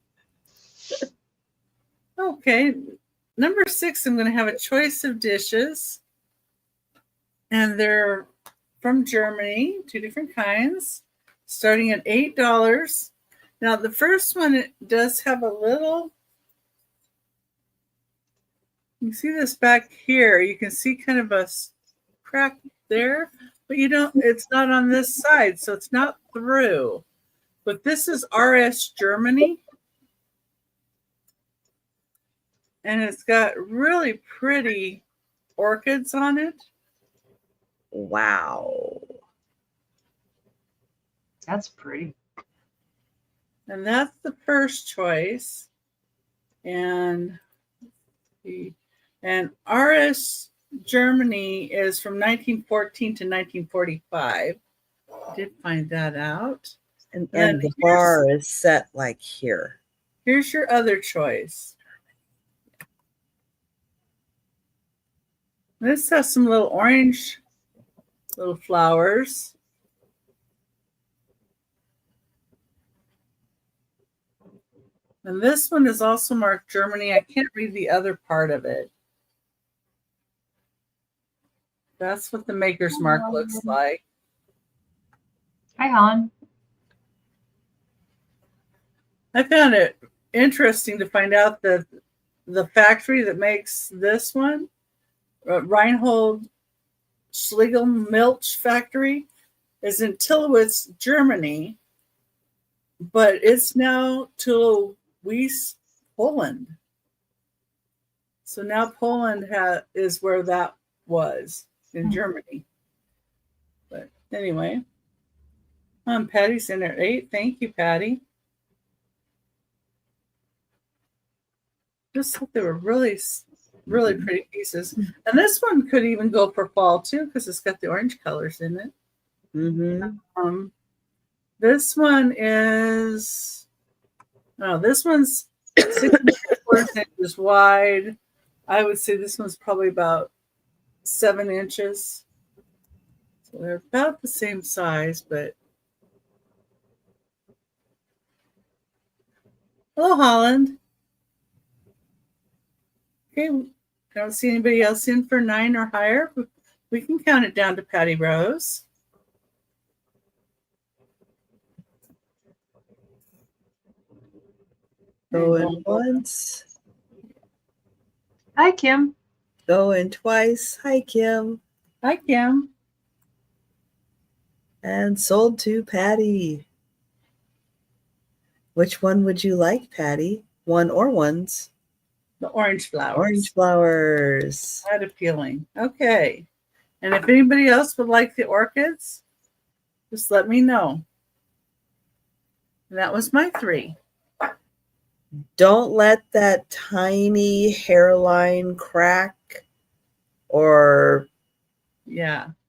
Okay. Number 6, I'm going to have a choice of dishes. And they're from Germany, 2 different kinds, starting at $8. Now, the first one, it does have a little, you see this back here, you can see kind of a crack there, but it's not on this side, so it's not through. But this is RS Germany. And it's got really pretty orchids on it. Wow. That's pretty. And that's the first choice. And RS Germany is from 1914 to 1945. I did find that out. And the bar is set like here. Here's your other choice. This has some little orange little flowers. And this one is also marked Germany. I can't read the other part of it. That's what the maker's mark looks like. Hi, Helen. I found it interesting to find out that the factory that makes this one, Reinhold Schlegel Milch Factory, is in Tillowitz, Germany, but it's now Tillowitz, Poland. So now Poland is where that was, in Germany. But anyway, Patty's in at 8. Thank you, Patty. Just thought they were really, really pretty pieces. And this one could even go for fall too, because it's got the orange colors in it. Mm-hmm. This one is, this one's 6.25 inches wide. I would say this one's probably about 7 inches. So they're about the same size, but Hello, Holland. Okay, I don't see anybody else in for 9 or higher. We can count it down to Patty Rose. Going once. Hi, Kim. Going twice. Hi, Kim. Hi, Kim. And sold to Patty. Which one would you like, Patty? One or ones? The orange flowers. Orange flowers. That appealing. Okay. And if anybody else would like the orchids, just let me know. And that was my 3. Don't let that tiny hairline crack or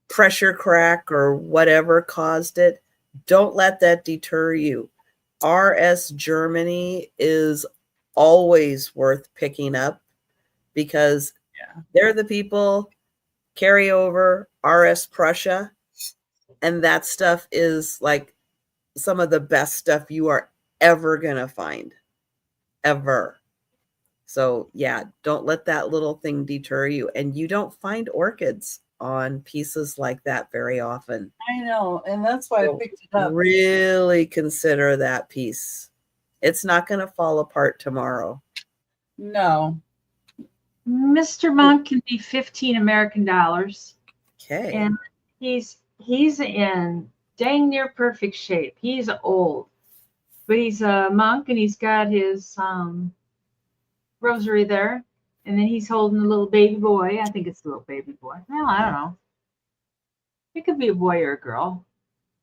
pressure crack or whatever caused it. Don't let that deter you. RS Germany is always worth picking up because they're the people carry over RS Prussia, and that stuff is like some of the best stuff you are ever gonna find. Ever. So yeah, don't let that little thing deter you. And you don't find orchids on pieces like that very often. I know, and that's why I picked it up. Really consider that piece. It's not going to fall apart tomorrow. No. Mr. Monk can be 15 American dollars. Okay. And he's in dang near perfect shape. He's old, but he's a monk and he's got his rosary there. And then he's holding a little baby boy. I think it's a little baby boy. Well, I don't know. It could be a boy or a girl.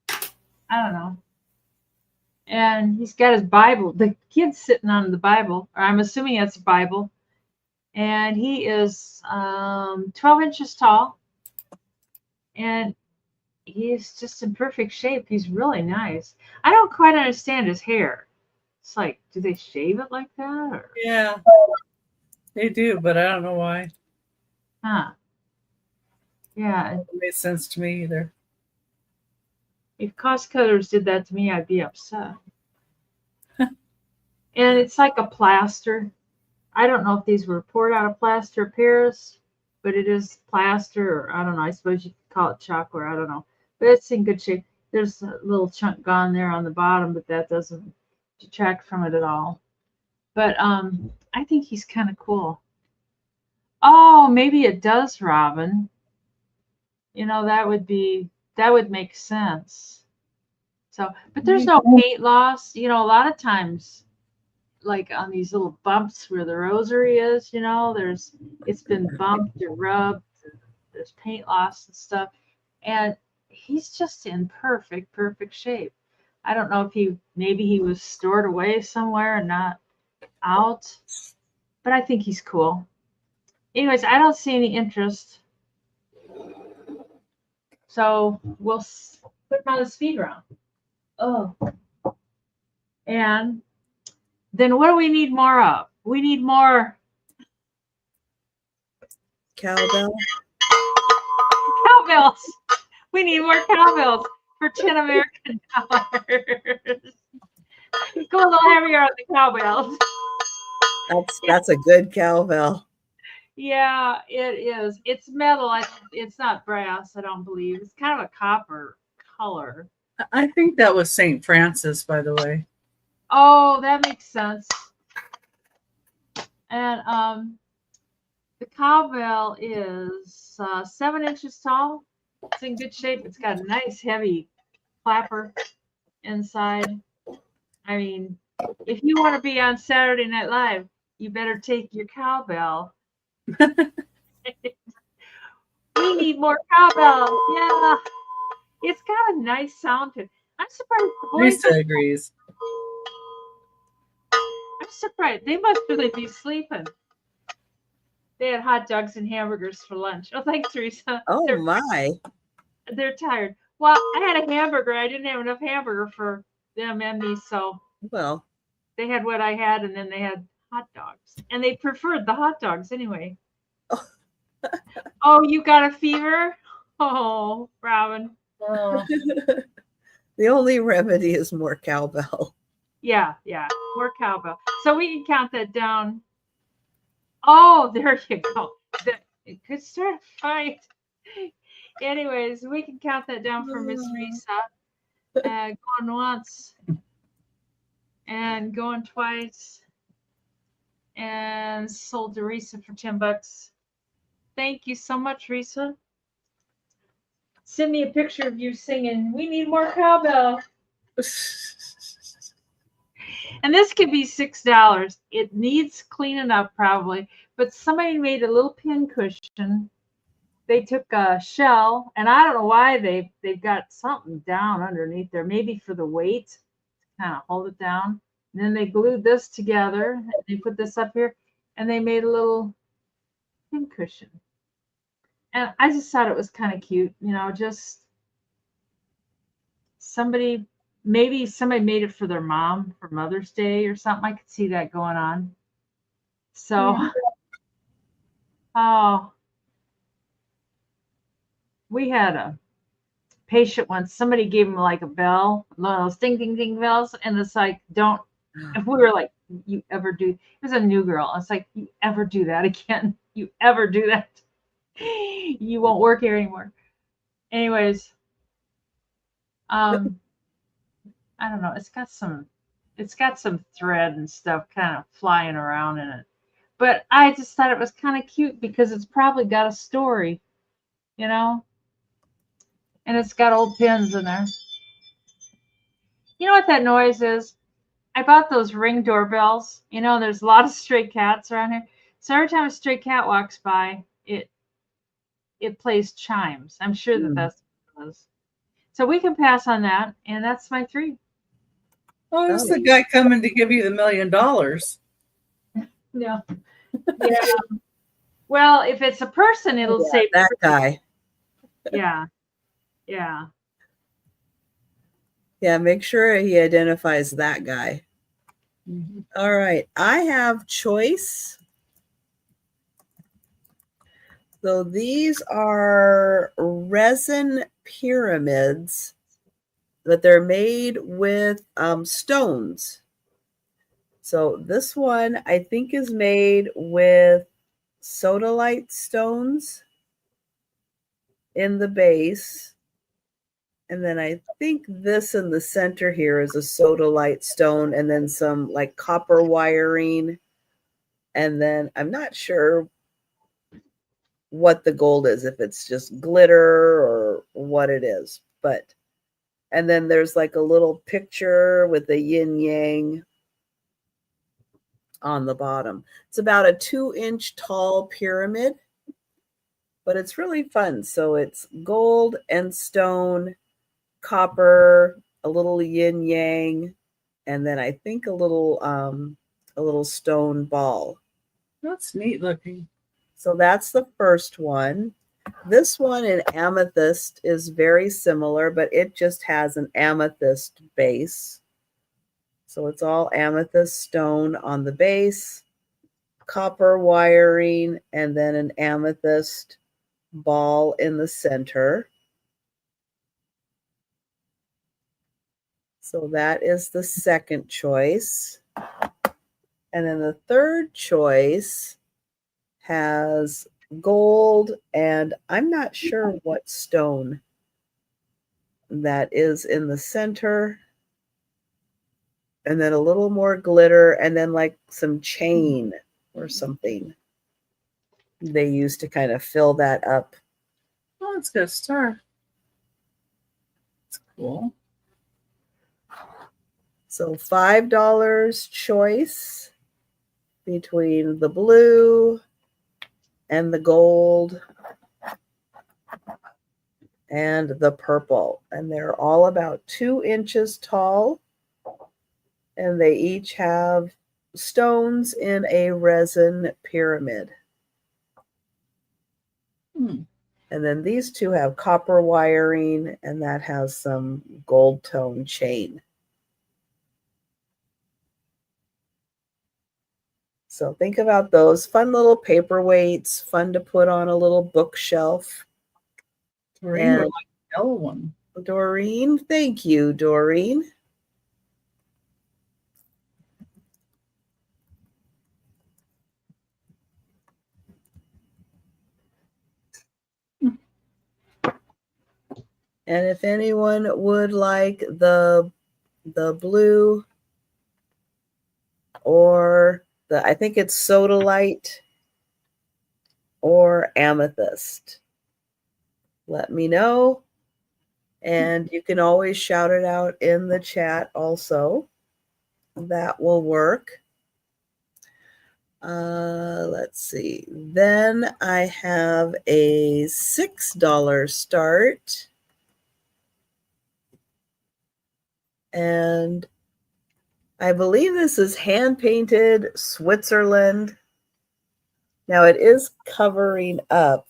I don't know. And he's got his Bible. The kid's sitting on the Bible, or I'm assuming that's a Bible. And he is 12 inches tall. And he's just in perfect shape. He's really nice. I don't quite understand his hair. It's like, do they shave it like that? Or? Yeah, they do, but I don't know why. Huh. Yeah. It made sense to me either. If cost cutters did that to me, I'd be upset. And it's like a plaster. I don't know if these were poured out of plaster of Paris, but it is plaster, or I don't know. I suppose you could call it chalkware. I don't know. But it's in good shape. There's a little chunk gone there on the bottom, but that doesn't detract from it at all. But I think he's kind of cool. Oh, maybe it does, Robin. You know, that would make sense. So, but there's no paint loss. You know, a lot of times, like on these little bumps where the rosary is, you know, it's been bumped or rubbed. There's paint loss and stuff. And he's just in perfect shape. I don't know if maybe he was stored away somewhere and not out, but I think he's cool. Anyways, I don't see any interest. So we'll put him on the speed round. Oh. And then what do we need more of? We need more Cowbell. Cowbells. We need more cowbells for 10 American dollars. Go a little heavier on the cowbells. That's a good cowbell. Yeah, it is. It's metal. It's not brass, I don't believe. It's kind of a copper color. I think that was St. Francis, by the way. Oh, that makes sense. And the cowbell is 7 inches tall. It's in good shape. It's got a nice heavy clapper inside. I mean, if you want to be on Saturday Night Live, you better take your cowbell. We need more cowbell. Yeah. It's got a nice sound to it. I'm surprised the boys. Lisa agrees. I'm surprised. They must really be sleeping. They had hot dogs and hamburgers for lunch. Oh, thanks, Teresa. Oh, my. They're tired. Well, I had a hamburger. I didn't have enough hamburger for them and me, so well, they had what I had, and then they had hot dogs. And they preferred the hot dogs anyway. Oh, you got a fever? Oh, Robin. Oh. The only remedy is more cowbell. Yeah, more cowbell. So we can count that down. Oh, there you go. It could start a fight. Anyways, we can count that down for Miss Risa. Going once and going twice, and sold to Risa for $10. Thank you so much, Risa. Send me a picture of you singing, "We need more cowbell." And this could be $6. It needs cleaning up probably, but somebody made a little pin cushion. They took a shell, and I don't know why they've got something down underneath there, maybe for the weight, kind of hold it down. And then they glued this together. And they put this up here, and they made a little pin cushion. And I just thought it was kind of cute, you know, just maybe somebody made it for their mom for Mother's Day or something. I could see that going on. So, oh, we had a patient once. Somebody gave him like a bell, one of those ding, ding, ding bells. And it's like, don't, if we were like, you ever do, it was a new girl. It's like, you ever do that again? You ever do that? You won't work here anymore. Anyways, I don't know. It's got some thread and stuff kind of flying around in it. But I just thought it was kind of cute because it's probably got a story, you know? And it's got old pins in there. You know what that noise is? I bought those Ring doorbells. You know, there's a lot of stray cats around here. So every time a stray cat walks by, it plays chimes. I'm sure that's what it is. So we can pass on that, and that's my 3. Oh, it's the guy coming to give you the $1 million. No. Yeah. Well, if it's a person, it'll say that guy. Yeah. Yeah. Yeah, make sure he identifies that guy. Mm-hmm. All right. I have choice. So these are resin pyramids, but they're made with stones. So this one I think is made with sodalite stones in the base. And then I think this in the center here is a sodalite stone, and then some like copper wiring. And then I'm not sure what the gold is, if it's just glitter or what it is. But, and then there's like a little picture with the yin yang on the bottom. It's about a 2-inch tall pyramid, but it's really fun. So it's gold and stone, copper, a little yin yang, and then I think a little stone ball. That's neat looking. So that's the first one. This one in amethyst is very similar, but it just has an amethyst base. So it's all amethyst stone on the base, copper wiring, and then an amethyst ball in the center. So that is the second choice. And then the third choice has gold, and I'm not sure what stone that is in the center. And then a little more glitter, and then like some chain or something they use to kind of fill that up. Oh, it's got a star. It's cool. So $5 choice between the blue and the gold and the purple. And they're all about 2 inches tall. And they each have stones in a resin pyramid. And then these two have copper wiring, and that has some gold tone chain. So think about those fun little paperweights, fun to put on a little bookshelf. Doreen would like the yellow one. Doreen, thank you, Doreen. And if anyone would like the blue or I think it's sodalite or amethyst, let me know. And you can always shout it out in the chat also. That will work. Let's see. Then I have a $6 start. And I believe this is hand-painted Switzerland. Now it is covering up.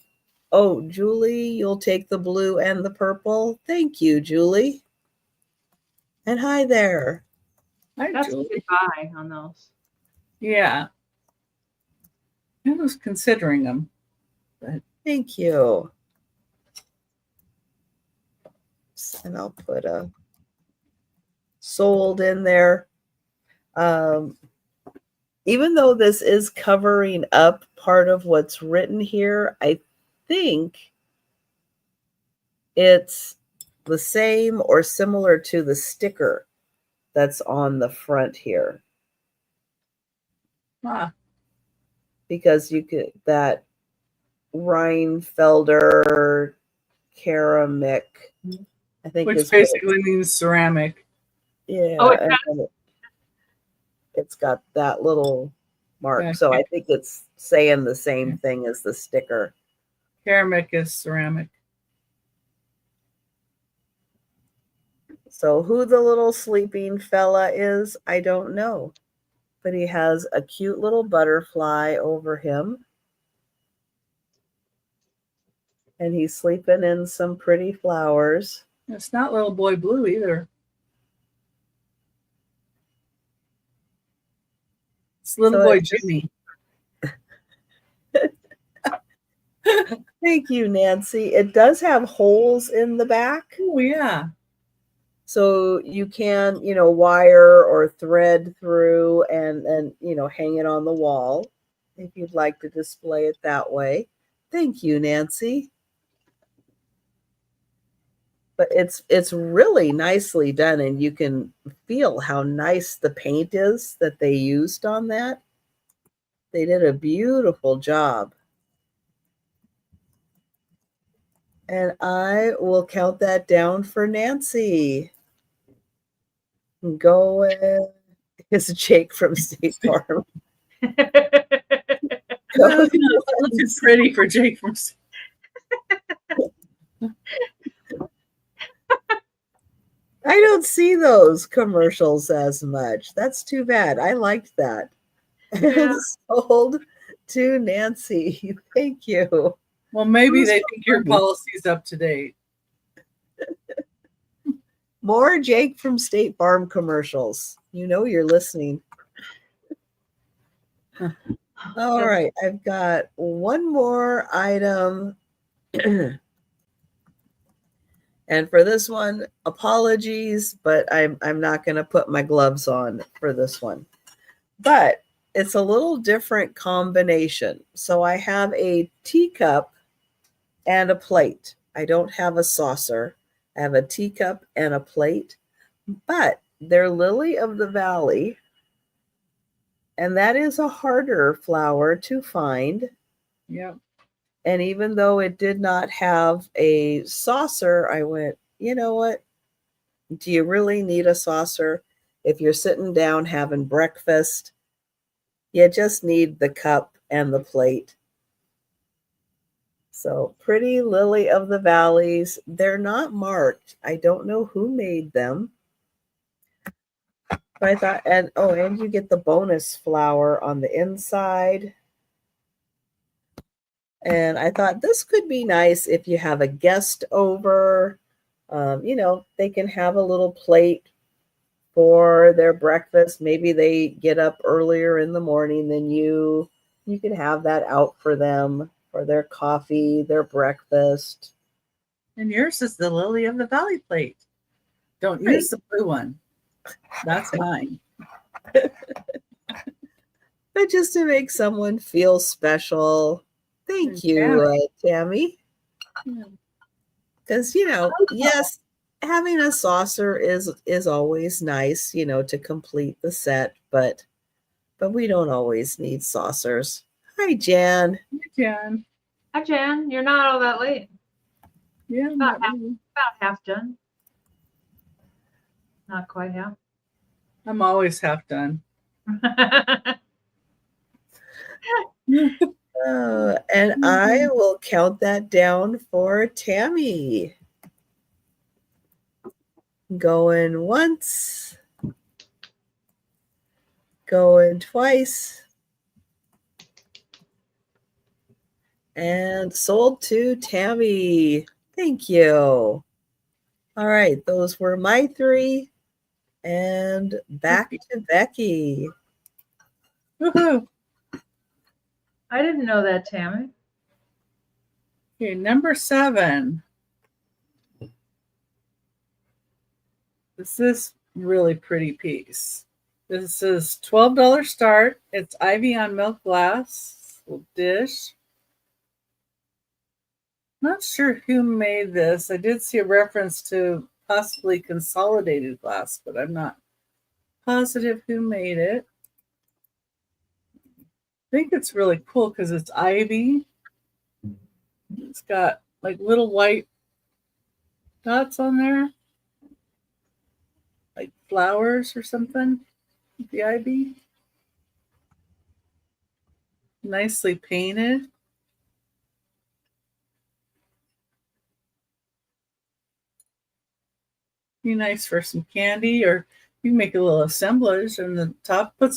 Oh, Julie, you'll take the blue and the purple. Thank you, Julie. And hi there. Hi, That's Julie. a good buy on those. Yeah. I was considering them. But Thank you. And I'll put a sold in there. Even though this is covering up part of what's written here, I think it's the same or similar to the sticker that's on the front here. Because you could, that Rheinfelder ceramic, I think, which basically means ceramic. Yeah. Oh, it's got that little mark. Yeah. So I think it's saying the same thing as the sticker. Ceramic is ceramic. So who the little sleeping fella is, I don't know. But he has a cute little butterfly over him. And he's sleeping in some pretty flowers. It's not Little Boy Blue either. It's Little Boy Jimmy. Thank you, Nancy. It does have holes in the back. Oh, yeah. So you can, wire or thread through and hang it on the wall if you'd like to display it that way. Thank you, Nancy. But it's really nicely done, and you can feel how nice the paint is that they used on that. They did a beautiful job. And I will count that down for Nancy. Going is Jake from State Farm. Looking pretty for Jake from State I don't see those commercials as much. That's too bad. I liked that. Yeah. Sold to Nancy. Thank you. Well, maybe they think your policy's up to date. More Jake from State Farm commercials. You're listening. All right. I've got one more item. And for this one, apologies, but I'm not going to put my gloves on for this one. But it's a little different combination. So I have a teacup and a plate. I don't have a saucer. I have a teacup and a plate, but they're lily of the valley. And that is a harder flower to find. Yep. And even though it did not have a saucer, I went, you know what? Do you really need a saucer? If you're sitting down having breakfast, you just need the cup and the plate. So pretty lily of the valleys. They're not marked. I don't know who made them. But I thought, and you get the bonus flower on the inside. And I thought this could be nice if you have a guest over. They can have a little plate for their breakfast. Maybe they get up earlier in the morning than you. You can have that out for them for their coffee, their breakfast. And yours is the Lily of the Valley plate. Don't use the blue one. That's mine. But just to make someone feel special. Thank you, Tammy. Because, yes, having a saucer is always nice, to complete the set, but we don't always need saucers. Hi, Jan. Jan. Hi, Jan. You're not all that late. Yeah, About half done. Not quite half. I'm always half done. And I will count that down for Tammy. Going once. Going twice. And sold to Tammy. Thank you. All right, those were my 3. And back to Becky. Woohoo! I didn't know that, Tammy. Okay, number 7. This is really pretty piece. This is $12 start. It's ivy on milk glass, little dish. Not sure who made this. I did see a reference to possibly consolidated glass, but I'm not positive who made it. I think it's really cool because it's ivy. It's got like little white dots on there, like flowers or something. The ivy. Nicely painted. Be nice for some candy, or you can make a little assemblage on the top. Put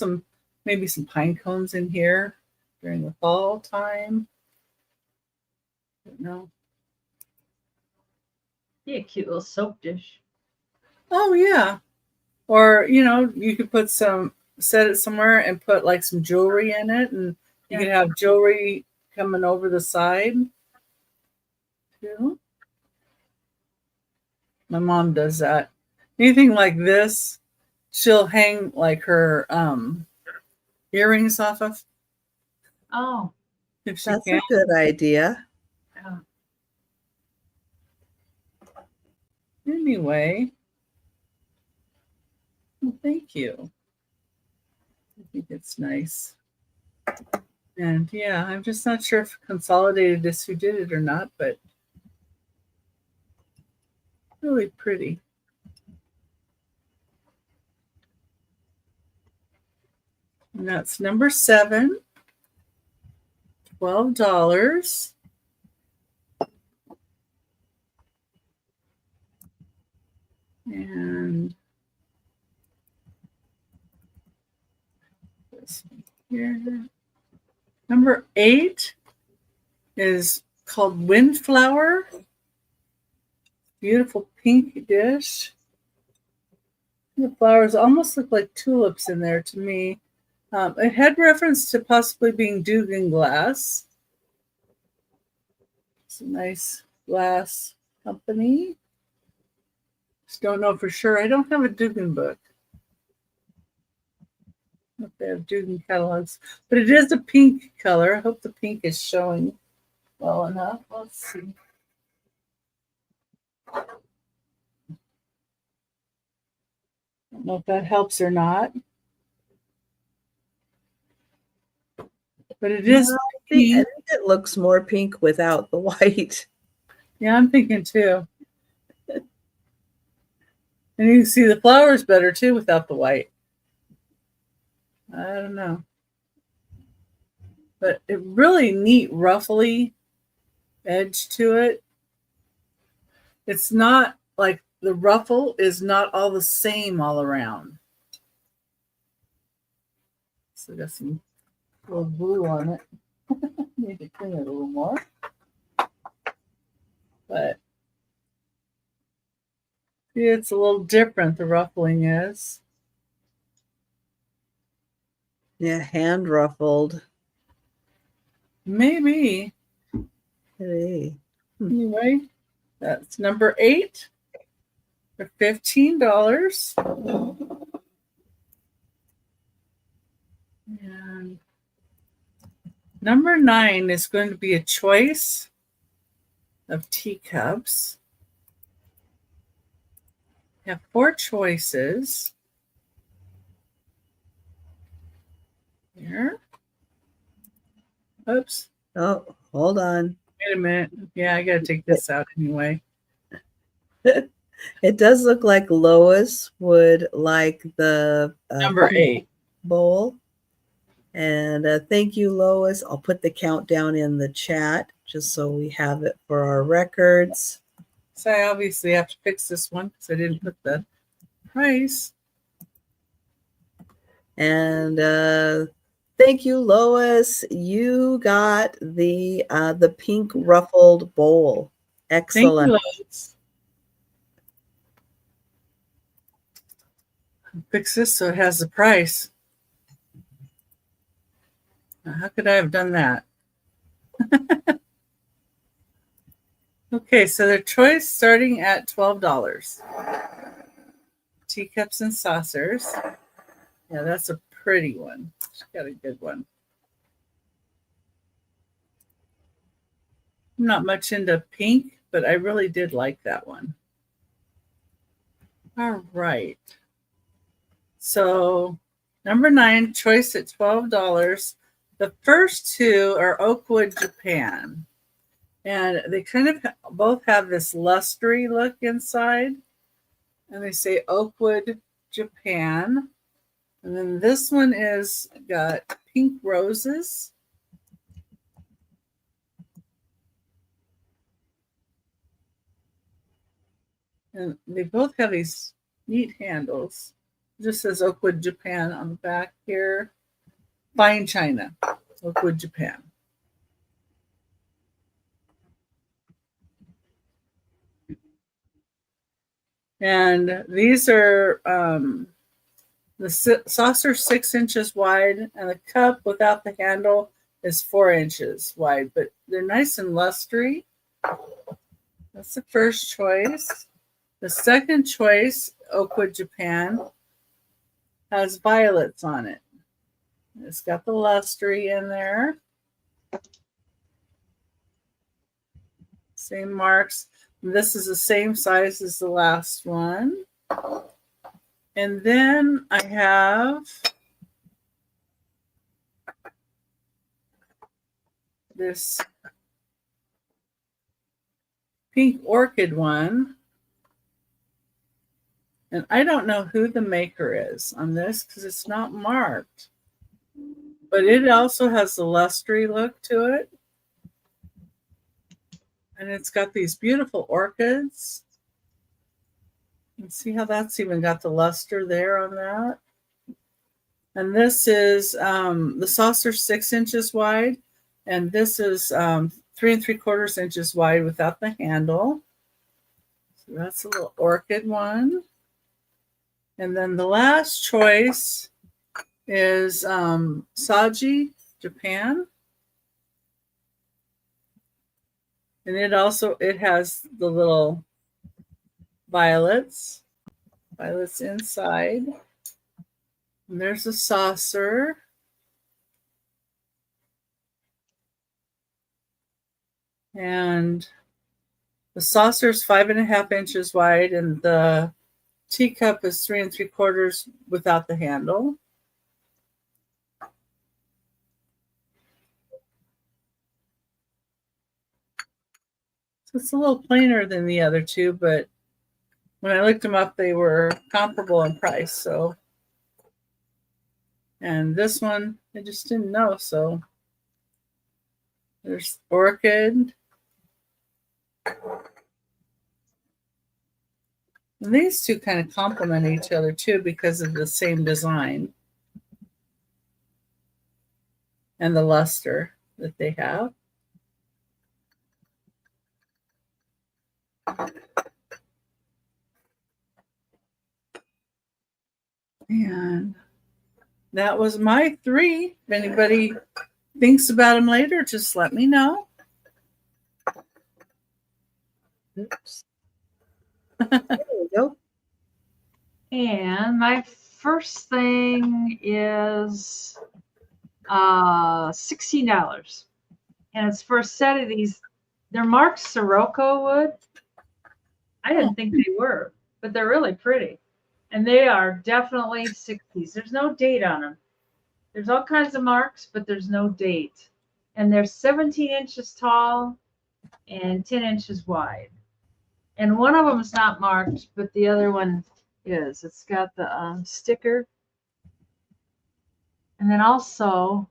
maybe some pine cones in here during the fall time. No. Be a cute little soap dish. Oh yeah. Or you could set it somewhere and put like some jewelry in it, and you could have jewelry coming over the side too. My mom does that. Anything like this, she'll hang like her earrings off of. Oh, If she That's can. a good idea. yeah. Anyway, well, thank you. I think it's nice. And yeah, I'm just not sure if Consolidated is who did it or not, but really pretty. And that's number 7, $12. And this one here. Number 8 is called Windflower. Beautiful pink dish. The flowers almost look like tulips in there to me. It had reference to possibly being Dugan glass. It's a nice glass company. Just don't know for sure. I don't have a Dugan book. If they have Dugan catalogs, but it is a pink color. I hope the pink is showing well enough. Let's see. I don't know if that helps or not. But it is I think it looks more pink without the white. Yeah, I'm thinking too. And you can see the flowers better too without the white. I don't know. But it really neat ruffly edge to it. It's not like the ruffle is not all the same all around. So I got some little glue on it. Need to clean it a little more. But see, it's a little different, the ruffling is. Yeah, hand ruffled. Maybe. Hey. Anyway, that's number 8 for $15. And number 9 is going to be a choice of teacups. have 4 choices here. Oops. Oh, hold on. Wait a minute. Yeah, I got to take this out anyway. It does look like Lois would like the Number 8 bowl. And thank you, Lois. I'll put the countdown in the chat just so we have it for our records. So I obviously have to fix this one because I didn't put the price. And thank you, Lois. You got the pink ruffled bowl. Excellent. Thank you, Lois. Fix this so it has the price. Now, how could I have done that? Okay, so the choice starting at $12. Teacups and saucers. Yeah, that's a pretty one. She's got a good one. I'm not much into pink, but I really did like that one. All right. So number 9, choice at $12. The first 2 are Oakwood, Japan. And they kind of both have this lustery look inside. And they say Oakwood, Japan. And then this one is got pink roses. And they both have these neat handles. It just says Oakwood, Japan on the back here. Fine china, Oakwood, Japan. And these are the saucer 6 inches wide, and the cup without the handle is 4 inches wide, but they're nice and lustery. That's the first choice. The second choice, Oakwood, Japan, has violets on it. It's got the lustery in there. Same marks. This is the same size as the last one. And then I have this pink orchid one. And I don't know who the maker is on this because it's not marked. But it also has the lustery look to it. And it's got these beautiful orchids. You can see how that's even got the luster there on that. And this is the saucer 6 inches wide. And this is 3 3/4 inches wide without the handle. So that's a little orchid one. And then the last choice is Saji, Japan. And it has the little violets inside. And there's a saucer. And the saucer is 5.5 inches wide, and the teacup is 3 3/4 without the handle. So it's a little plainer than the other two, but when I looked them up, they were comparable in price. So, and this one, I just didn't know. So there's orchid. And these two kind of complement each other too because of the same design and the luster that they have. And that was my 3. If anybody thinks about them later, just let me know. Oops. There we go. And my first thing is $16. And it's for a set of these. They're marked Sirocco wood. I didn't think they were. but they're really pretty. And they are definitely 60s. There's no date on them. There's all kinds of marks, but there's no date. And they're 17 inches tall and 10 inches wide. And one of them is not marked, but the other one is. It's got the sticker. And then also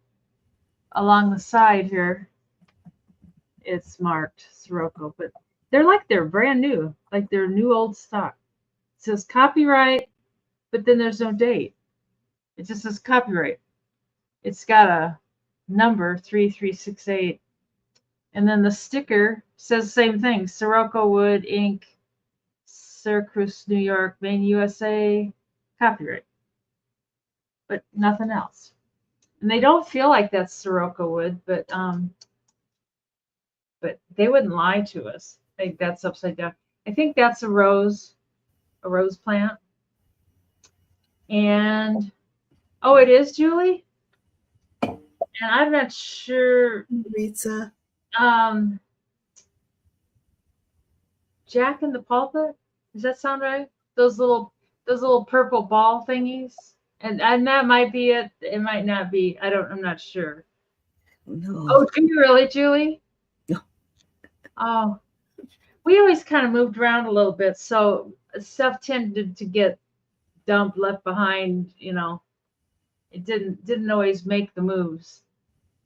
along the side here, it's marked Sirocco. But they're brand new, like they're new old stock. It says copyright, but then there's no date. It just says copyright. It's got a number 3368. And then the sticker says the same thing. Sirocco Wood, Inc., Syracuse, New York, Maine, USA, copyright. But nothing else. And they don't feel like that's Sirocco wood, but they wouldn't lie to us. I think that's upside down. I think that's a rose plant. And oh, it is, Julie? And I'm not sure. Pizza. Jack in the Pulpit? Does that sound right? Those little purple ball thingies? And that might be it. It might not be. I'm not sure. No. Oh, do you really, Julie? No. Oh. We always kind of moved around a little bit, so stuff tended to get dumped, left behind, you know. It didn't always make the moves.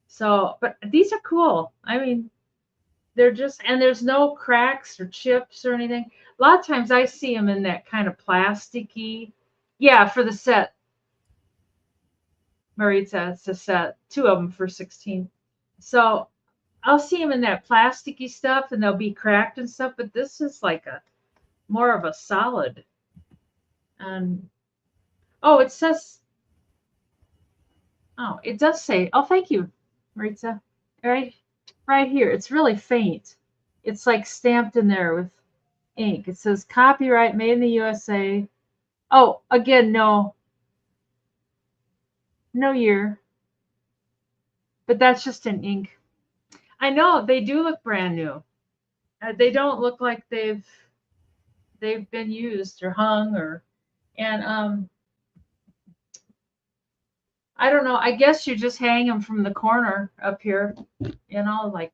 So, but these are cool. I mean, they're just, and there's no cracks or chips or anything. A lot of times I see them in that kind of plasticky. Yeah, for the set. Maritza, it's a set. 2 of them for 16. So I'll see them in that plasticky stuff and they'll be cracked and stuff, but this is like more of a solid. And oh, it says, oh, it does say, oh, thank you, Maritza. Right here. It's really faint. It's like stamped in there with ink. It says copyright made in the USA. Oh, again, no year. But that's just in ink. I know they do look brand new. They don't look like they've been used or hung and I don't know. I guess you just hang them from the corner up here, you know, like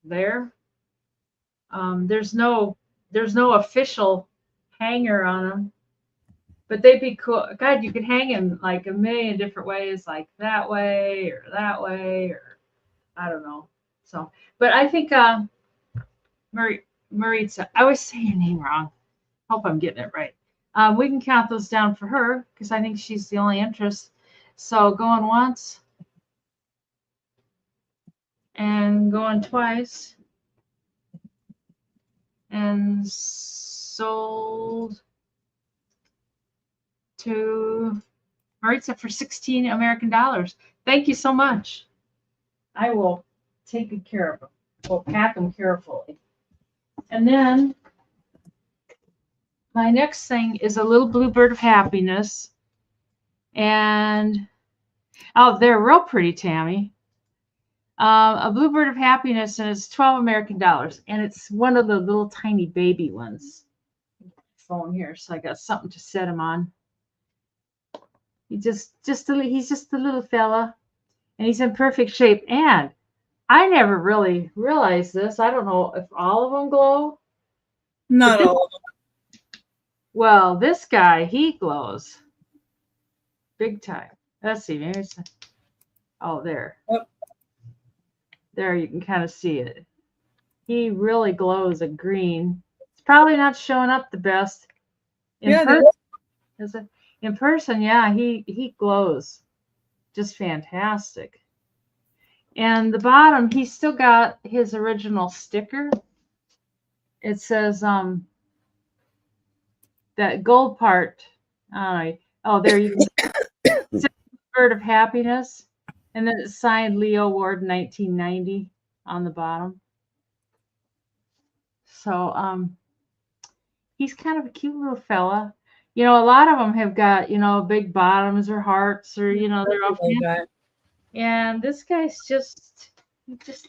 there. There's no official hanger on them, but they'd be cool. God, you could hang them like a million different ways, like that way, or I don't know. So, but I think Maritza, I always say your name wrong. Hope I'm getting it right. We can count those down for her because I think she's the only interest. So going once and going twice and sold to Maritza for $16 American. Thank you so much. I will take good care of them. We'll pack them carefully. And then my next thing is a little bluebird of happiness. And, oh, they're real pretty, Tammy. A bluebird of happiness, and it's $12 American. And it's one of the little tiny baby ones. Phone here, so I got something to set him on. He's just a little fella, and he's in perfect shape. And I never really realized this. I don't know if all of them glow. Not all of them. Well, this guy, he glows big time. Let's see. Maybe it's, oh, there. Yep. There, you can kind of see it. He really glows a green. It's probably not showing up the best. In person, yeah, he glows just fantastic. And the bottom, he's still got his original sticker. It says that gold part. Oh, there you go. It says Bird of Happiness. And then it's signed Leo Ward 1990 on the bottom. So he's kind of a cute little fella. You know, a lot of them have got, you know, big bottoms or hearts or, you know, they're all fancy. And this guy's just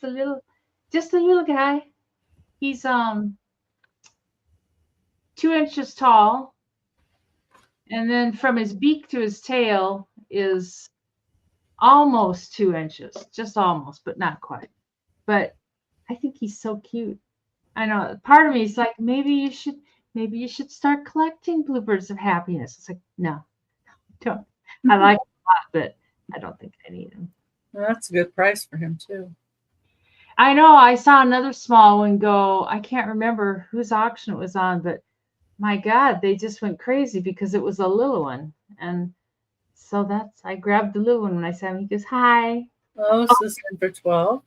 a little guy. He's 2 inches tall And then from his beak to his tail is almost 2 inches, just almost, but not quite. But I think he's so cute. I know part of me is like, maybe you should start collecting bluebirds of happiness. It's like, no, don't. I like them a lot, but I don't think I need them. Well, that's a good price for him too. I know I saw another small one go. I can't remember whose auction it was on, but my God, they just went crazy because it was a little one. And so I grabbed the little one when I saw him. He goes, hi. Lois is in for 12.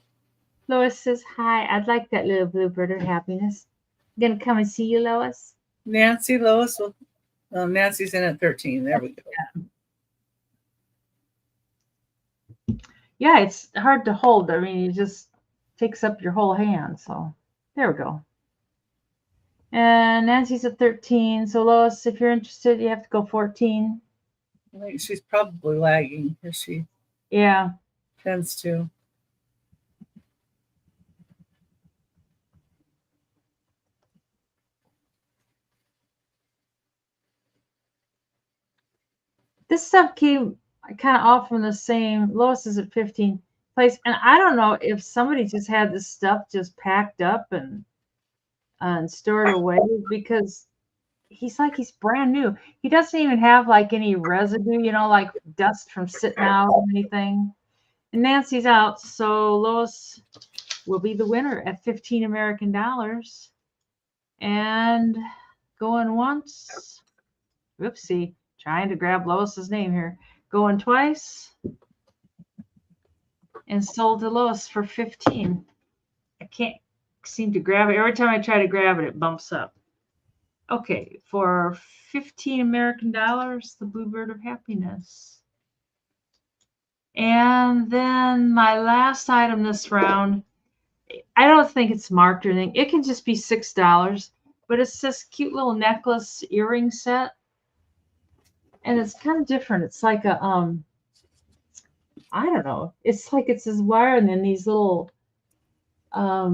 Lois says, hi. I'd like that little bluebird of happiness. I'm going to come and see you, Lois. Lois will. Nancy's in at 13. There we go. Yeah, it's hard to hold. I mean, it just takes up your whole hand. So there we go. And Nancy's at 13. So Lois, if you're interested, you have to go 14. I think she's probably lagging because she tends to. This stuff came kind of all from the same. Lois is at 15 place. And I don't know if somebody just had this stuff just packed up and stored away, because he's brand new. He doesn't even have like any residue, like dust from sitting out or anything. And Nancy's out, so Lois will be the winner at 15 American dollars. And going once, whoopsie, trying to grab Lois's name here. Going twice, and sold to Lois for 15. I can't seem to grab it. Every time I try to grab it, it bumps up. Okay, for 15 American dollars, the Bluebird of Happiness. And then my last item this round, I don't think it's marked or anything. It can just be $6, but it's this cute little necklace earring set. And it's kind of different. It's like a, I don't know. It's like it's this wire and then these little, I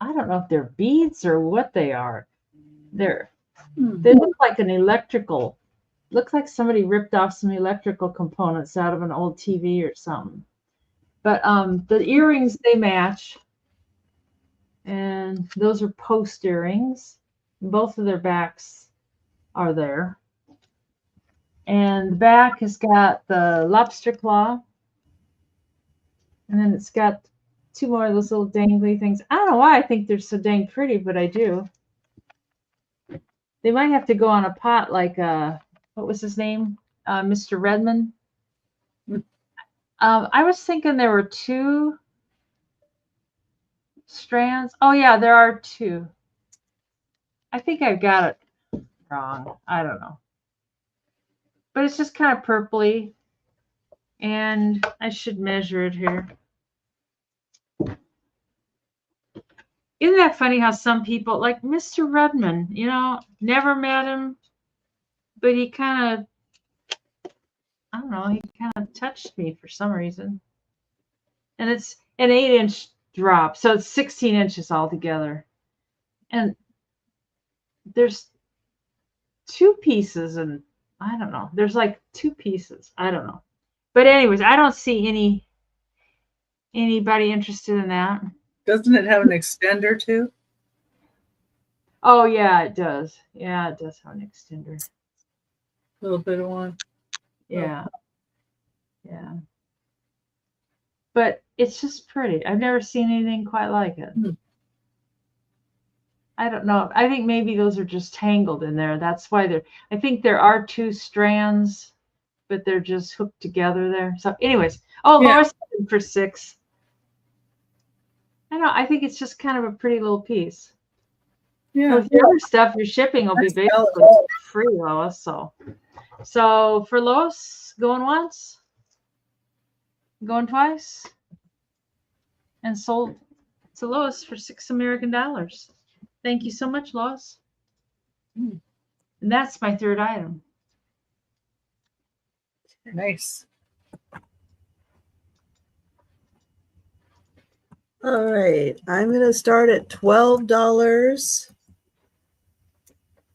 don't know if they're beads or what they are. They look like an electrical. Looks like somebody ripped off some electrical components out of an old TV or something. But the earrings, they match. And those are post earrings. Both of their backs are there. And the back has got the lobster claw. And then it's got 2 more of those little dangly things. I don't know why I think they're so dang pretty, but I do. They might have to go on a pot like, what was his name? Mr. Redmond. I was thinking there were 2 strands. Oh, yeah, there are 2. I think I got it wrong. I don't know. But it's just kind of purpley. And I should measure it here. Isn't that funny how some people, like Mr. Redmond, never met him, but he kind of, I don't know, he kind of touched me for some reason. And it's an 8-inch drop, so it's 16 inches altogether. And there's 2 pieces, and I don't know. There's like 2 pieces. I don't know. But anyways, I don't see anybody interested in that. Doesn't it have an extender too? Oh, yeah, it does. Yeah, it does have an extender. A little bit of one. Yeah. Yeah. But it's just pretty. I've never seen anything quite like it. I don't know. I think maybe those are just tangled in there. That's why I think there are 2 strands, but they're just hooked together there. So anyways, Laura's for 6. I don't know. I think it's just kind of a pretty little piece. Yeah. With the other stuff, your shipping will be basically free, Lois. So for Lois, going once, going twice, and sold to Lois for $6 American dollars. Thank you so much, Lois. And that's my 3rd item. Nice. All right, I'm going to start at $12.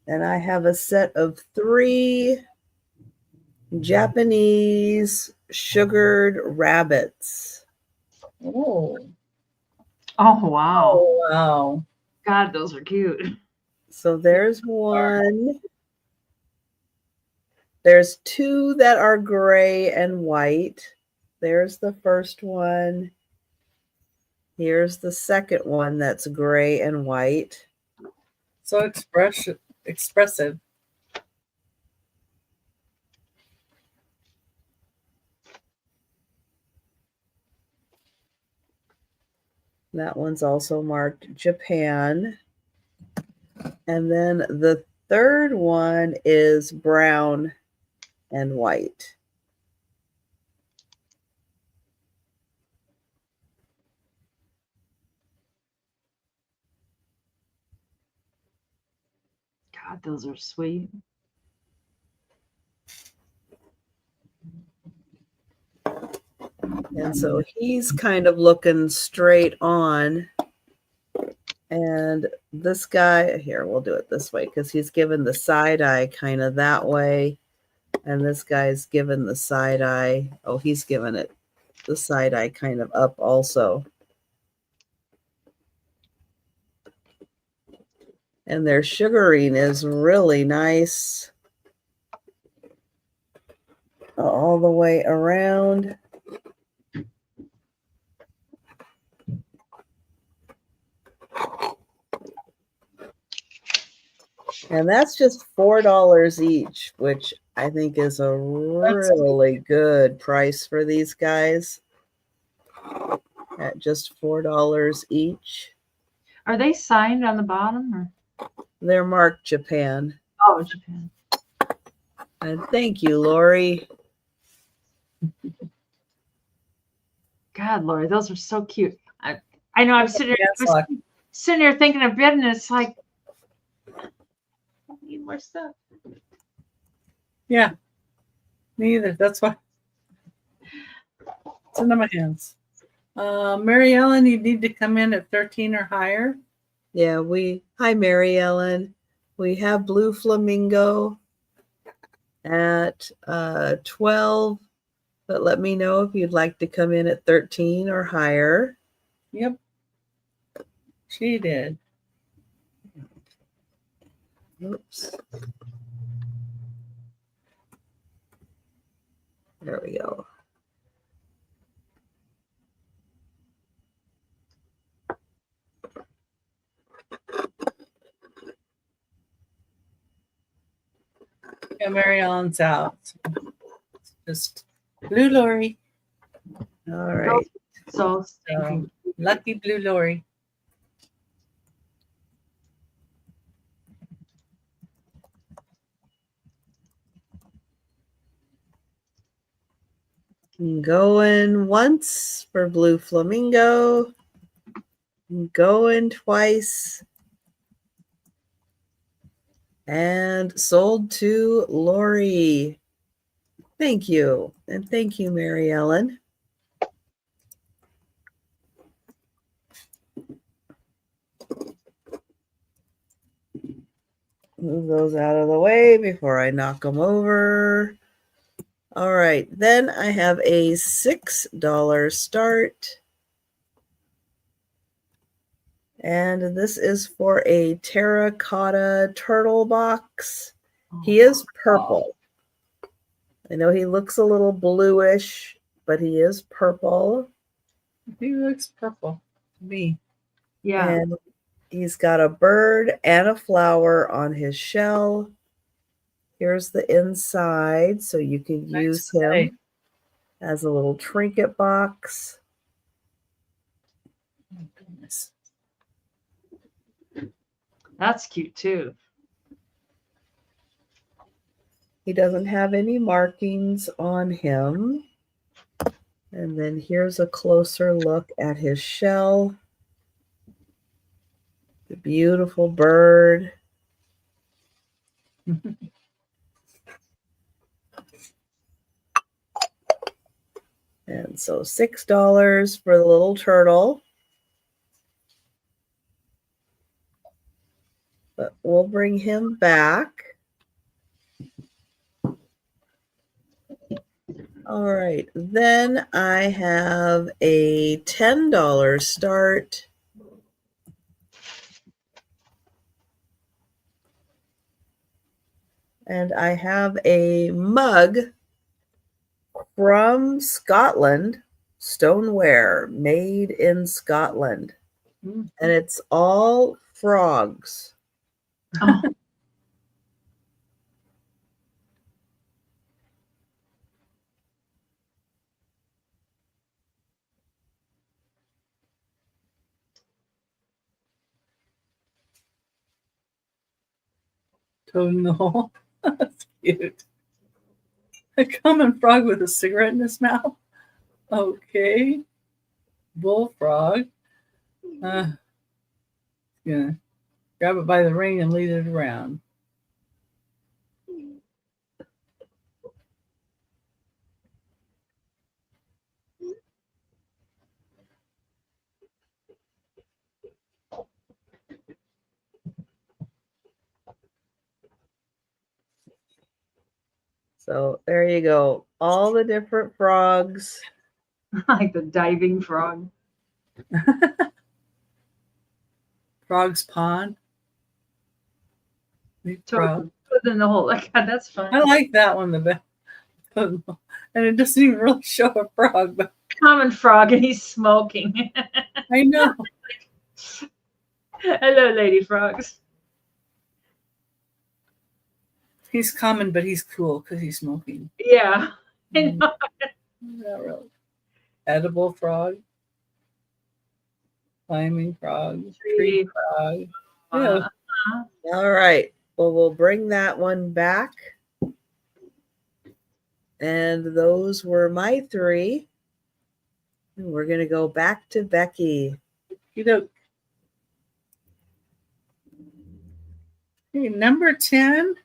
And I have a set of 3 Japanese sugared rabbits. Oh. Oh, wow. Oh, wow. God, those are cute. So there's one. There's two that are gray and white. There's the first one. Here's the second one that's gray and white. So expressive. That one's also marked Japan. And then the third one is brown and white. God, those are sweet. And so he's kind of looking straight on. And this guy, here, we'll do it this way because he's given the side eye kind of that way. And this guy's given the side eye. Oh, he's given it the side eye kind of up also. And their sugaring is really nice all the way around. And that's just $4 each, which I think is a really good price for these guys at just $4 each. Are they signed on the bottom? Or? They're marked Japan. Oh, Japan. And thank you, Lori. God, Lori, those are so cute. I know I'm sitting here thinking of bed, and it's like, I need more stuff. Yeah, me either. That's why it's in my hands. Mary Ellen, you need to come in at 13 or higher. Yeah, hi, Mary Ellen. We have Blue Flamingo at 12, but let me know if you'd like to come in at 13 or higher. Yep, she did. Oops. There we go. Yeah, Mary Ellen's out. Just Blue Lori. All right. So lucky Blue Lori. Going once for Blue Flamingo. Going twice. And sold to Lori. Thank you. And thank you, Mary Ellen. Move those out of the way before I knock them over. All right. Then I have a $6 start. And this is for a terracotta turtle box. He is purple. I know he looks a little bluish, but he is purple. He looks purple to me. Yeah. And he's got a bird and a flower on his shell. Here's the inside, so you can use him as a little trinket box. Oh, goodness. That's cute too. He doesn't have any markings on him. And then here's a closer look at his shell. The beautiful bird. And so $6 for the little turtle. But we'll bring him back. All right. Then I have a $10 start. And I have a mug from Scotland, stoneware, made in Scotland. Mm. And it's all frogs. Oh, Toad in the hole. That's cute. A common frog with a cigarette in his mouth. Okay. Bullfrog. Yeah. Grab it by the ring and lead it around. So there you go. All the different frogs. like the diving frog. Frog's Pond. Big frog. Toad in the hole. God, that's fun. I like that one the best. And it doesn't even really show a frog, but Common frog, and he's smoking. I know. Hello, lady frogs. He's common, but he's cool because he's smoking. Yeah. I know. Not really. Edible frog. Climbing frog. Tree frog. Yeah. All right. Well, we'll bring that one back. And those were my three. And we're going to go back to Becky. Okay, number 10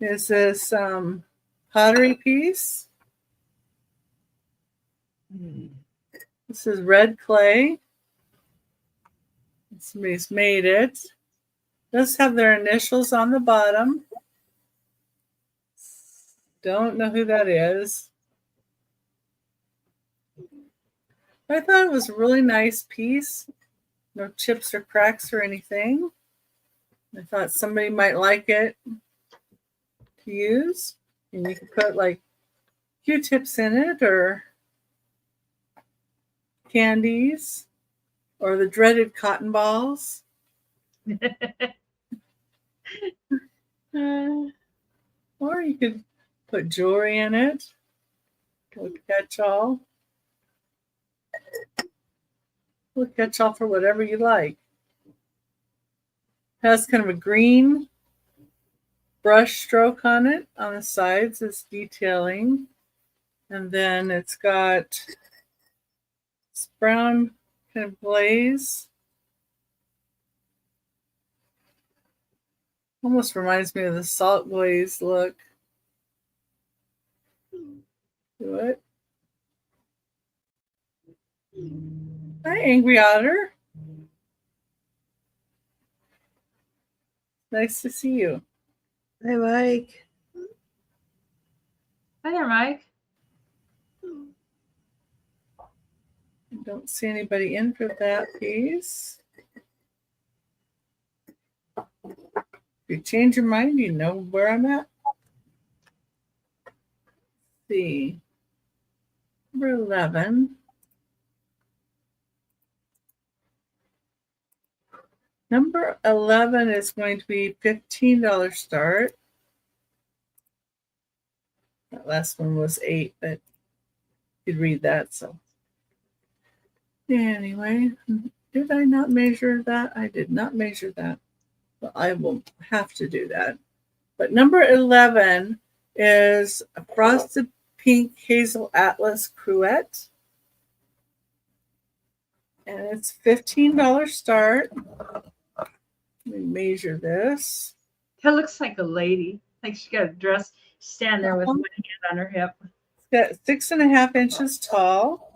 is this pottery piece. This is red clay. Somebody's made it. Does have their initials on the bottom. Don't know who that is. I thought it was a really nice piece. No chips or cracks or anything. I thought somebody might like it to use. And you could put like Q-tips in it or candies or the dreaded cotton balls. Or you could put jewelry in it. Look catch-all. Look catch-all for whatever you like. Has kind of a green brush stroke on it. On the sides is detailing. And then it's got this brown kind of glaze. Almost reminds me of the salt glaze look. Do it. Hi, Angry Otter. Nice to see you. Hi, Mike. Hi there, Mike. I don't see anybody in for that piece. If you change your mind, you know where I'm at. Let's see. Number 11. Number 11 is going to be $15 start. That last one was 8, but you could read that. So anyway, did I not measure that? I did not measure that. Well, I will have to do that. But number 11 is a frosted pink hazel atlas cruet. And it's $15 start. Let me measure this. That looks like a lady. Like she got a dress, stand there with one hand on her hip. It's got 6.5 inches tall.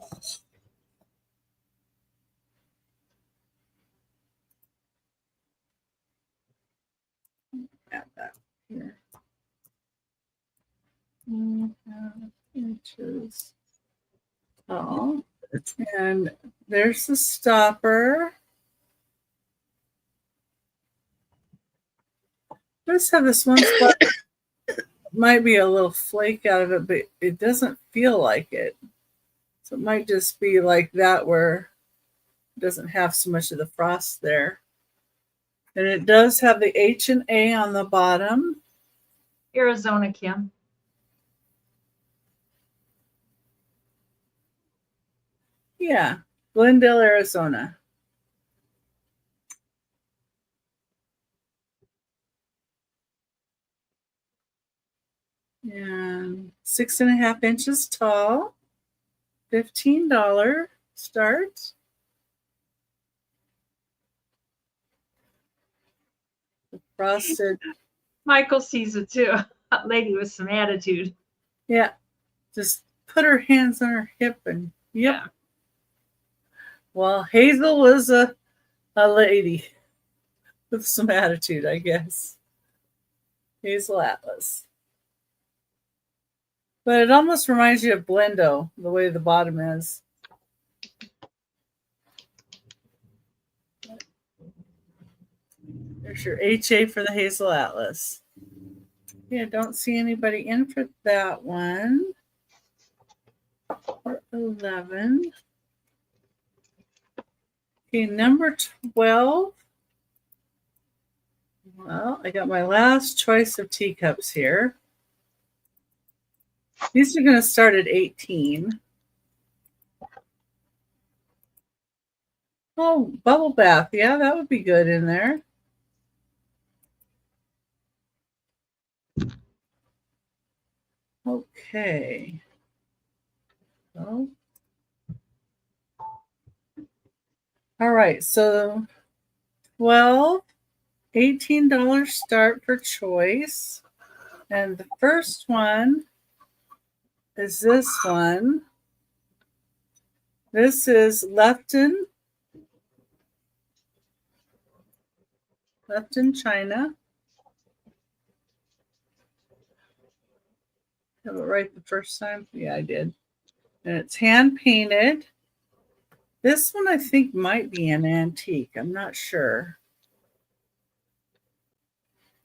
Add that here. inches tall. And there's the stopper. I just have this one spot. Might be a little flake out of it, but it doesn't feel like it. So it might just be like that where it doesn't have so much of the frost there. And it does have the H and A on the bottom. Arizona, Kim. Yeah, Glendale, Arizona. And 6.5 inches tall. $15 start. The frosted. Michael sees it too. A lady with some attitude. Yeah, just put her hands on her hip and yep. Yeah. Well, Hazel was a lady with some attitude, I guess. Hazel Atlas. But it almost reminds you of Blendo, the way the bottom is. There's your HA for the Hazel Atlas. Yeah, don't see anybody in for that one. For 11. Okay, number 12. Well, I got my last choice of teacups here. These are going to start at 18. Oh, bubble bath. Yeah, that would be good in there. Okay. Oh. All right, so 12, $18 start for choice. And the first one is this one. This is Lefton China. Have it right the first time? Yeah, I did. And it's hand painted. This one I think might be an antique. I'm not sure.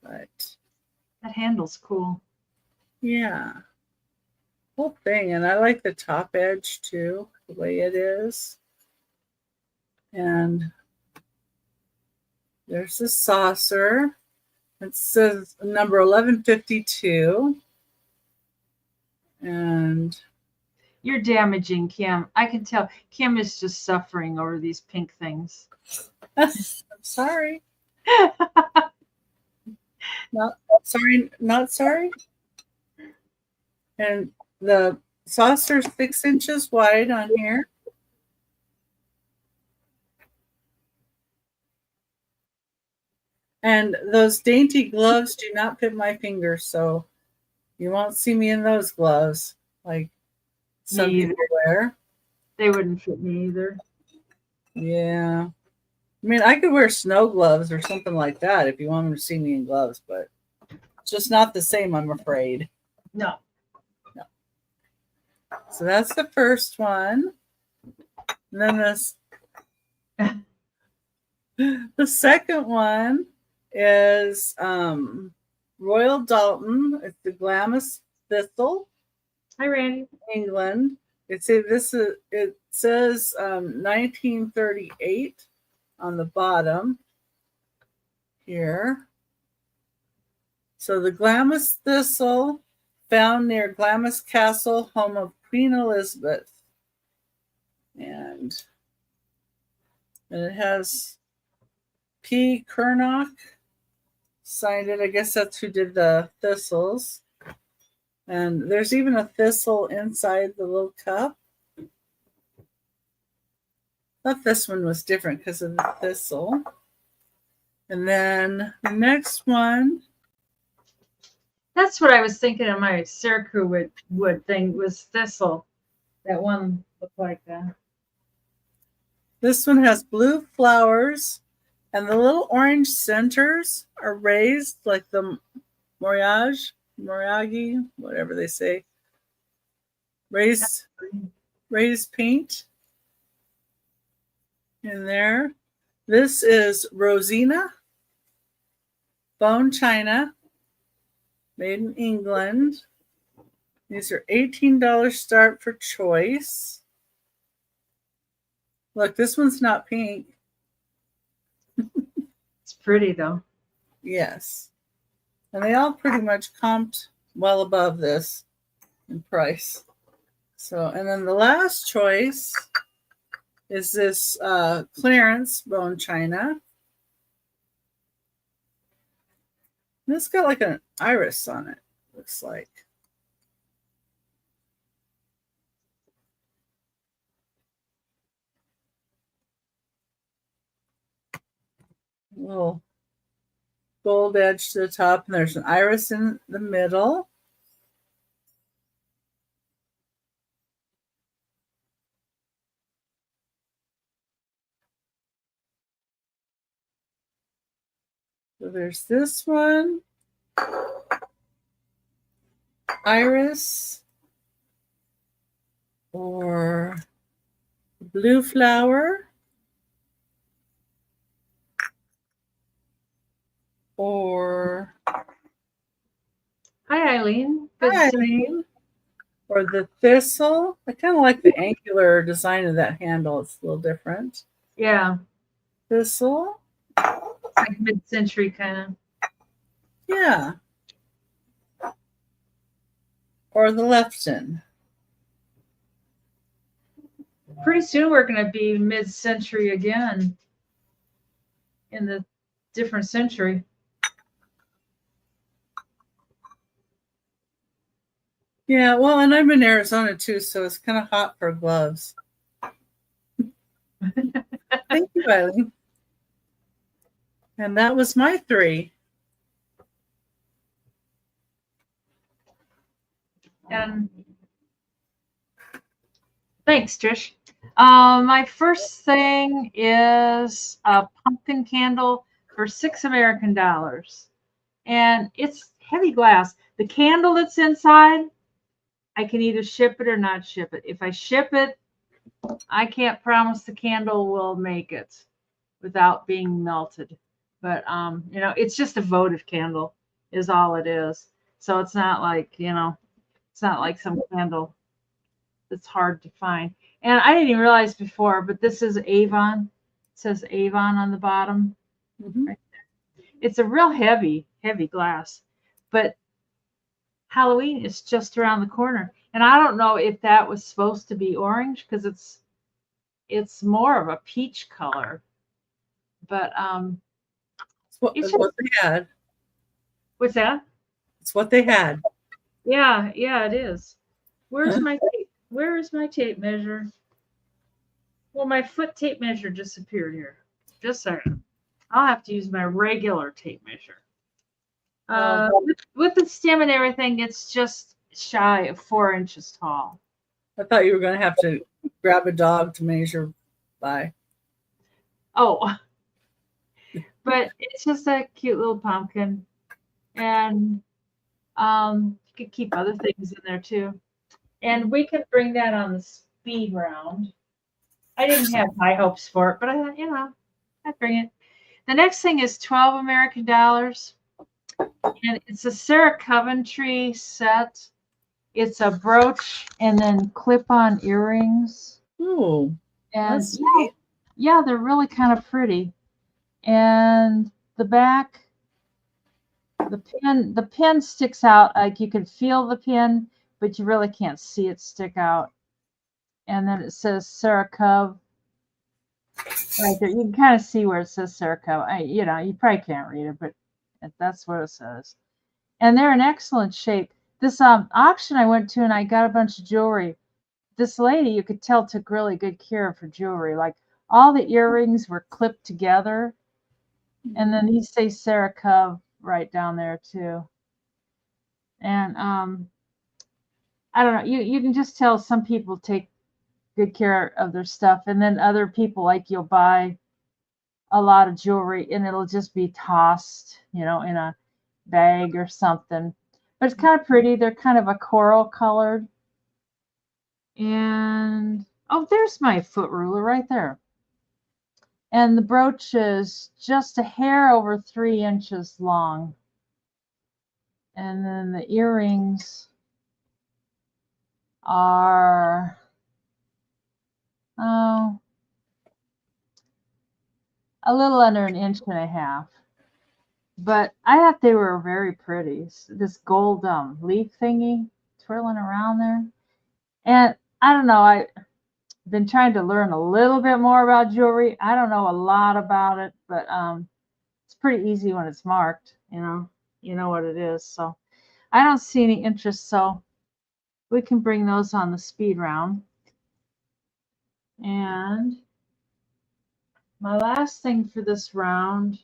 But That handle's cool. yeah. Whole thing. And I like the top edge too, the way it is. And there's the saucer. It says number 1152. And You're damaging Kim. I can tell. Kim is just suffering over these pink things. I'm sorry. Not sorry. And the saucer's 6 inches wide on here. And those dainty gloves do not fit my fingers, so you won't see me in those gloves like some people wear. They wouldn't fit me either. Yeah. I mean, I could wear snow gloves or something like that if you want them to see me in gloves, but it's just not the same, I'm afraid. No. So that's the first one. And then the second one is Royal Dalton. It's the Glamis Thistle. Hi, Randy. England. It says 1938 on the bottom here. So the Glamis Thistle, found near Glamis Castle, home of Queen Elizabeth. And it has P. Kernock signed it. I guess that's who did the thistles. And there's even a thistle inside the little cup. Thought this one was different because of the thistle. And then the next one. That's what I was thinking of my Syracuse wood thing was thistle. That one looked like that. This one has blue flowers, and the little orange centers are raised like the moriage, whatever they say. raised paint in there. This is Rosina bone china, made in England. These are $18 start for choice. Look, this one's not pink. It's pretty though. Yes. And they all pretty much comped well above this in price. So, and then the last choice is this clearance bone china. This got like an iris on it, looks like. A little gold edge to the top, and there's an iris in the middle. So there's this one, iris, or blue flower, or Hi, Eileen. Good Hi, to see you. Eileen. Or the thistle. I kind of like the angular design of that handle. It's a little different. Yeah, Thistle. like mid-century kind of. Yeah. Or the Lefton. Pretty soon we're going to be mid-century again in the different century. Yeah, well, and I'm in Arizona too, so it's kind of hot for gloves. Thank you, Eileen. And that was my 3. And thanks, Trish. My first thing is a pumpkin candle for $6 American. And it's heavy glass. The candle that's inside, I can either ship it or not ship it. If I ship it, I can't promise the candle will make it without being melted. But you know, it's just a votive candle is all it is. So it's not like, you know, it's not like some candle that's hard to find. And I didn't even realize before, but this is Avon. It says Avon on the bottom. Mm-hmm. Right there. It's a real heavy glass. But Halloween is just around the corner. And I don't know if that was supposed to be orange because it's more of a peach color. But It's what they had. What's that? It's what they had. Yeah, it is. Where's my tape? Where is my tape measure? Well, my foot tape measure disappeared here. Just a second. I'll have to use my regular tape measure. With the stem and everything, it's just shy of 4 inches tall. I thought you were going to have to grab a dog to measure by. Oh, but it's just a cute little pumpkin. And you could keep other things in there too. And we could bring that on the speed round. I didn't have high hopes for it, but I thought, you know, I'd bring it. The next thing is $12 American. And it's a Sarah Coventry set. It's a brooch and then clip-on earrings. Ooh, And that's neat. yeah, they're really kind of pretty. And the back, the pin sticks out. Like you can feel the pin, but you really can't see it stick out. And then it says Sarah Cove right there. You can kind of see where it says Sarah Cove. You know, you probably can't read it, but that's what it says. And they're in excellent shape. This auction I went to and I got a bunch of jewelry. This lady, you could tell, took really good care of her jewelry. Like all the earrings were clipped together. And then these say Sarah Cove right down there too. And I don't know, you can just tell some people take good care of their stuff, and then other people, like, you'll buy a lot of jewelry and it'll just be tossed, you know, in a bag or something. But it's kind of pretty. They're kind of a coral colored. And oh, there's my foot ruler right there. And the brooch is just a hair over 3 inches long. And then the earrings are, oh, a little under 1.5 inches. But I thought they were very pretty. This gold leaf thingy twirling around there. And I don't know, I've been trying to learn a little bit more about jewelry. I don't know a lot about it, but it's pretty easy when it's marked, you know what it is. So I don't see any interest, so we can bring those on the speed round. And my last thing for this round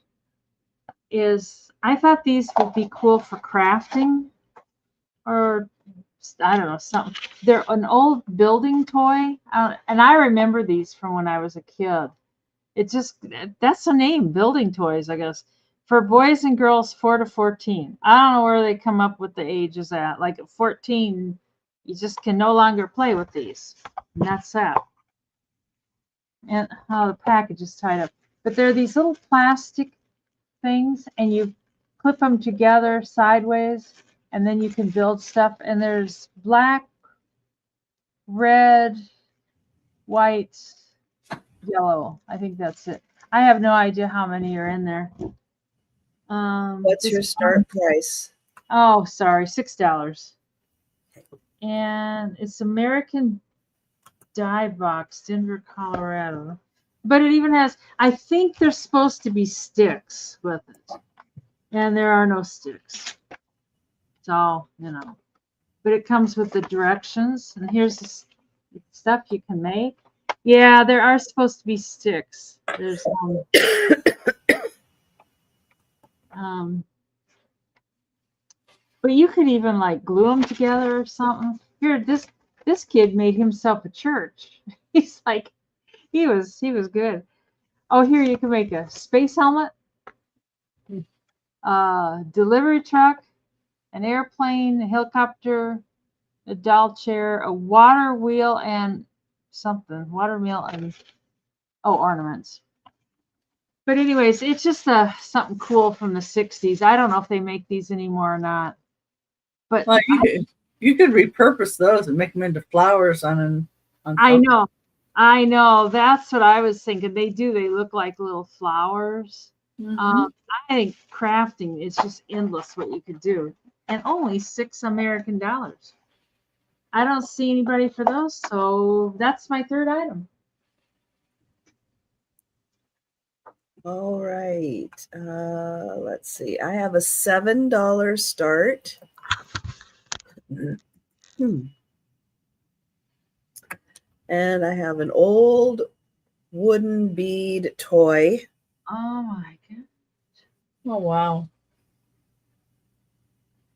is I thought these would be cool for crafting, or I don't know, something. They're an old building toy, and I remember these from when I was a kid. It just, that's the name, building toys, I guess, for boys and girls 4 to 14. I don't know where they come up with the ages at. Like at 14, you just can no longer play with these. And that's that. And the package is tied up. But they're these little plastic things, and you clip them together sideways, and then you can build stuff. And there's black, red, white, yellow. I think that's it. I have no idea how many are in there. What's your start price? Oh, sorry, $6. And it's American Die Box, Denver, Colorado. But it even has, I think there's supposed to be sticks with it. And there are no sticks. So, But it comes with the directions. And here's the stuff you can make. Yeah, there are supposed to be sticks. There's but you could even like glue them together or something. Here, this kid made himself a church. He's like, he was good. Oh, here you can make a space helmet, delivery truck, an airplane, a helicopter, a doll chair, a water wheel, and something, water wheel, and ornaments. But anyways, it's just something cool from the 60s. I don't know if they make these anymore or not. But well, you could repurpose those and make them into flowers on I know. That's what I was thinking. They do. They look like little flowers. I think crafting is just endless what you could do. And only $6 American. I don't see anybody for those, so that's my third item. All right. Let's see. I have a $7 start. And I have an old wooden bead toy. Oh my god. Oh wow.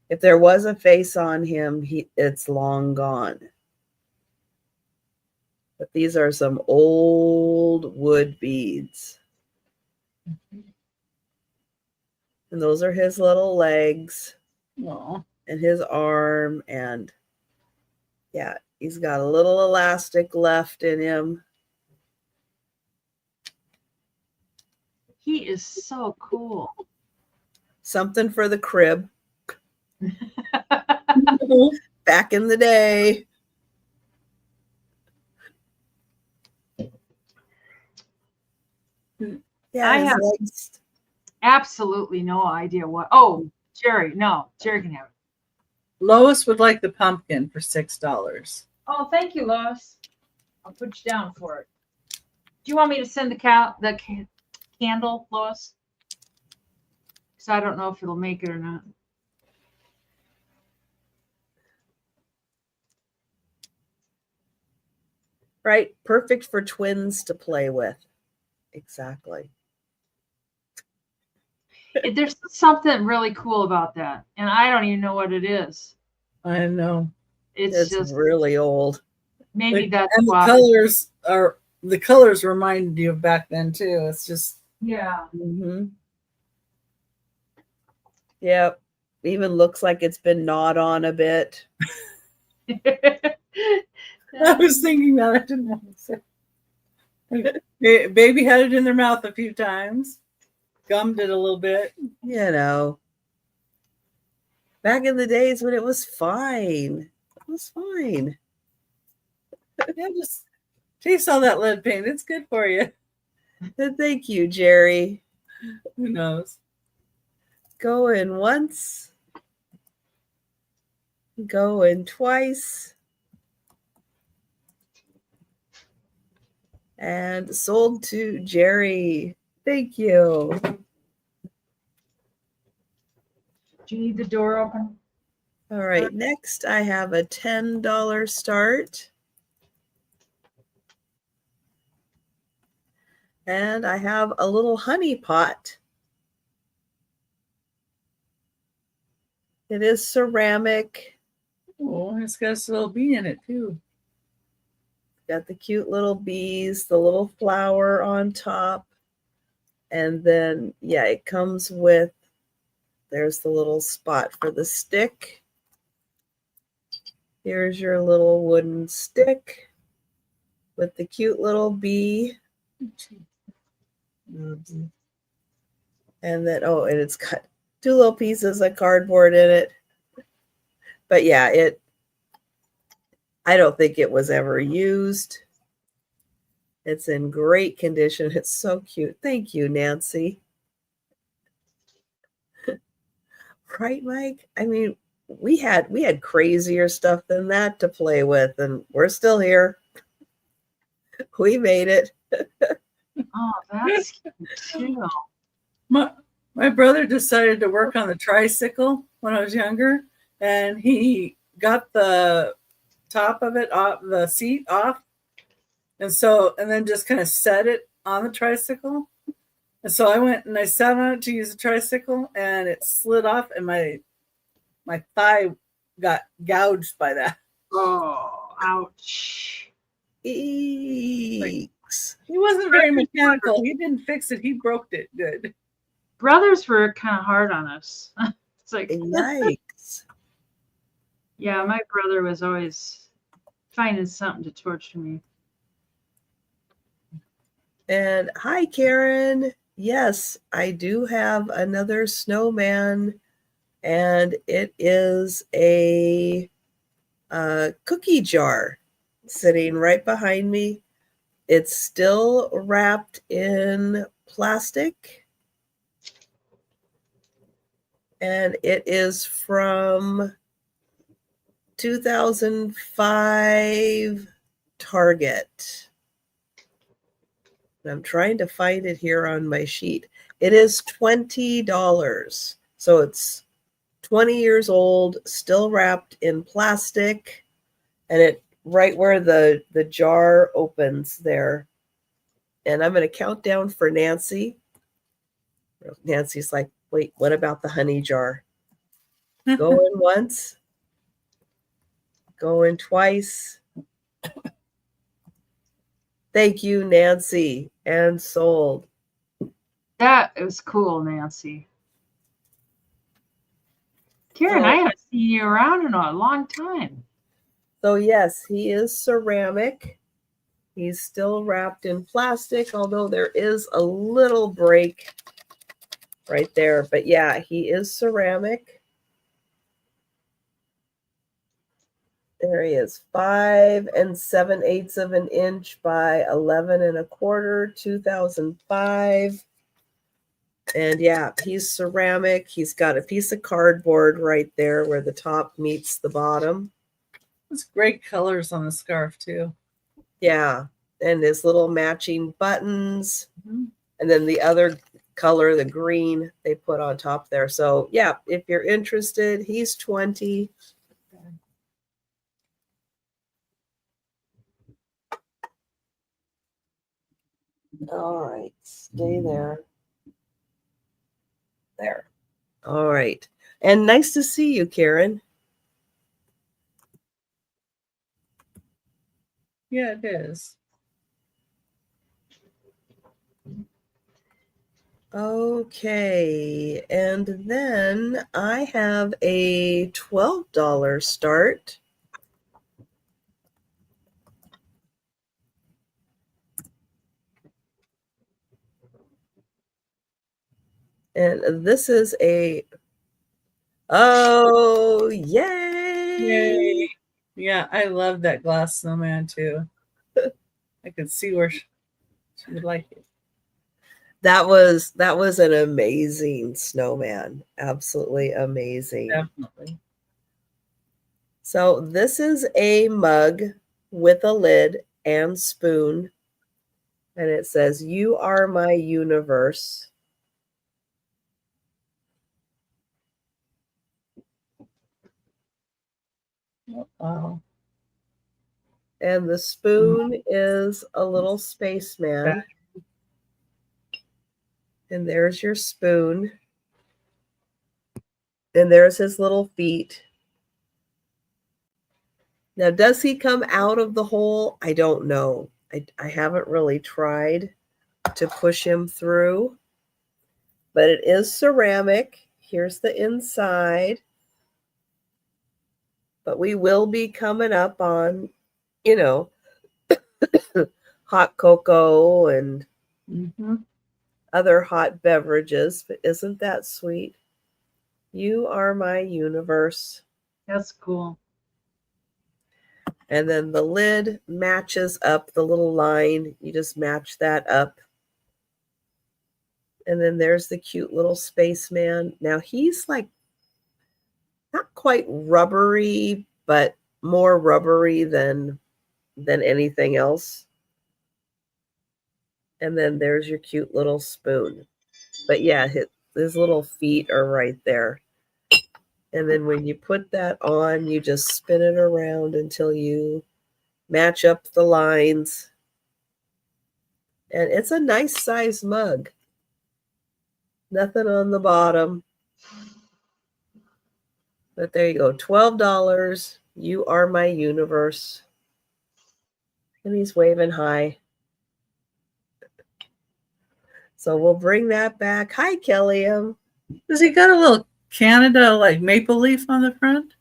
If there was a face on him, it's long gone. But these are some old wood beads. And those are his little legs. Aww. And his arm, and yeah, he's got a little elastic left in him. He is so cool. Something for the crib. Back in the day. Yeah, I have absolutely no idea what. Oh, Jerry can have it. Lois would like the pumpkin for $6. Oh, thank you, Lois. I'll put you down for it. Do you want me to send the candle, Lois? Because I don't know if it'll make it or not. Right, perfect for twins to play with. Exactly. There's something really cool about that, and I don't even know what it is. I know. It's just really old. Maybe that's and why. The colors reminded you of back then too. It's just Yep. Even looks like it's been gnawed on a bit. I was thinking that. I didn't want to say. Baby had it in their mouth a few times. Gummed it a little bit. You know, back in the days when it was fine. It was fine. Yeah, just taste all that lead paint. It's good for you. Thank you, Jerry. Who knows? Going once. Going twice. And sold to Jerry. Thank you. Do you need the door open? All right, next I have a $10 start. And I have a little honey pot. It is ceramic. Oh, it's got a little bee in it too. Got the cute little bees, the little flower on top. And then, yeah, it comes with, there's the little spot for the stick. Here's your little wooden stick with the cute little bee. Mm-hmm. And then, oh, and it's got 2 little pieces of cardboard in it. But yeah, I don't think it was ever used. It's in great condition. It's so cute. Thank you, Nancy. Right, Mike? I mean, we had crazier stuff than that to play with, and we're still here. We made it. Oh, that's cute too. My brother decided to work on the tricycle when I was younger, and he got the top of it off, the seat off, and then just kind of set it on the tricycle. And so I went and I sat on it to use the tricycle, and it slid off, and my thigh got gouged by that. Oh, ouch. Eeks. He wasn't very mechanical. He didn't fix it. He broke it good. Brothers were kind of hard on us. It's like, Yikes. yeah, my brother was always finding something to torture me. And hi, Karen. Yes, I do have another snowman, and it is a cookie jar sitting right behind me. It's still wrapped in plastic, and it is from 2005 Target. I'm trying to find it here on my sheet. It is $20. So it's 20 years old, still wrapped in plastic, and it right where the jar opens there. And I'm going to count down for Nancy. Nancy's like, wait, what about the honey jar? Going once, going twice. Thank you, Nancy, and sold. That was cool, Nancy. Karen, I haven't seen you around in a long time. So yes, he is ceramic. He's still wrapped in plastic, although there is a little break right there. But yeah, he is ceramic. There he is, 5 7/8 of an inch by 11 1/4, 2005. And yeah, he's ceramic. He's got a piece of cardboard right there where the top meets the bottom. It's great colors on the scarf too. Yeah, and his little matching buttons. Mm-hmm. And then the other color, the green, they put on top there. So yeah, if you're interested, he's 20. All right, stay there. There. All right. And nice to see you, Karen. Yeah, it is. Okay. And then I have a $12 start. And this is a, oh, yay! Yay. Yeah, I love that glass snowman too. I could see where she would like it. That was an amazing snowman. Absolutely amazing. Definitely. So this is a mug with a lid and spoon. And it says, "You are my universe." Oh, wow. And the spoon is a little spaceman. And there's your spoon. And there's his little feet. Now, does he come out of the hole? I don't know. I haven't really tried to push him through. But it is ceramic. Here's the inside. But we will be coming up on, you know, hot cocoa and other hot beverages. But isn't that sweet? You are my universe. That's cool. And then the lid matches up the little line. You just match that up. And then there's the cute little spaceman. Now he's like not quite rubbery, but more rubbery than anything else. And then there's your cute little spoon. But yeah, his little feet are right there. And then when you put that on, you just spin it around until you match up the lines. And it's a nice size mug. Nothing on the bottom. But there you go, $12. You are my universe. And he's waving hi. So we'll bring that back. Hi, Kellyum. Does he got a little Canada like maple leaf on the front?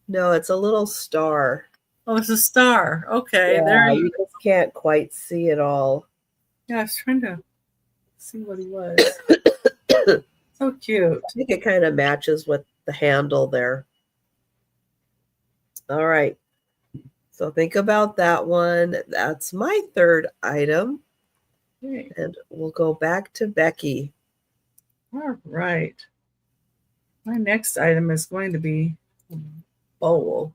No, it's a little star. Oh, it's a star. Okay, Yeah, there you just can't quite see it all. Yeah, I was trying to see what he was. So cute. I think it kind of matches with the handle there. All right. So think about that one. That's my third item. Okay. And we'll go back to Becky. All right. My next item is going to be a bowl.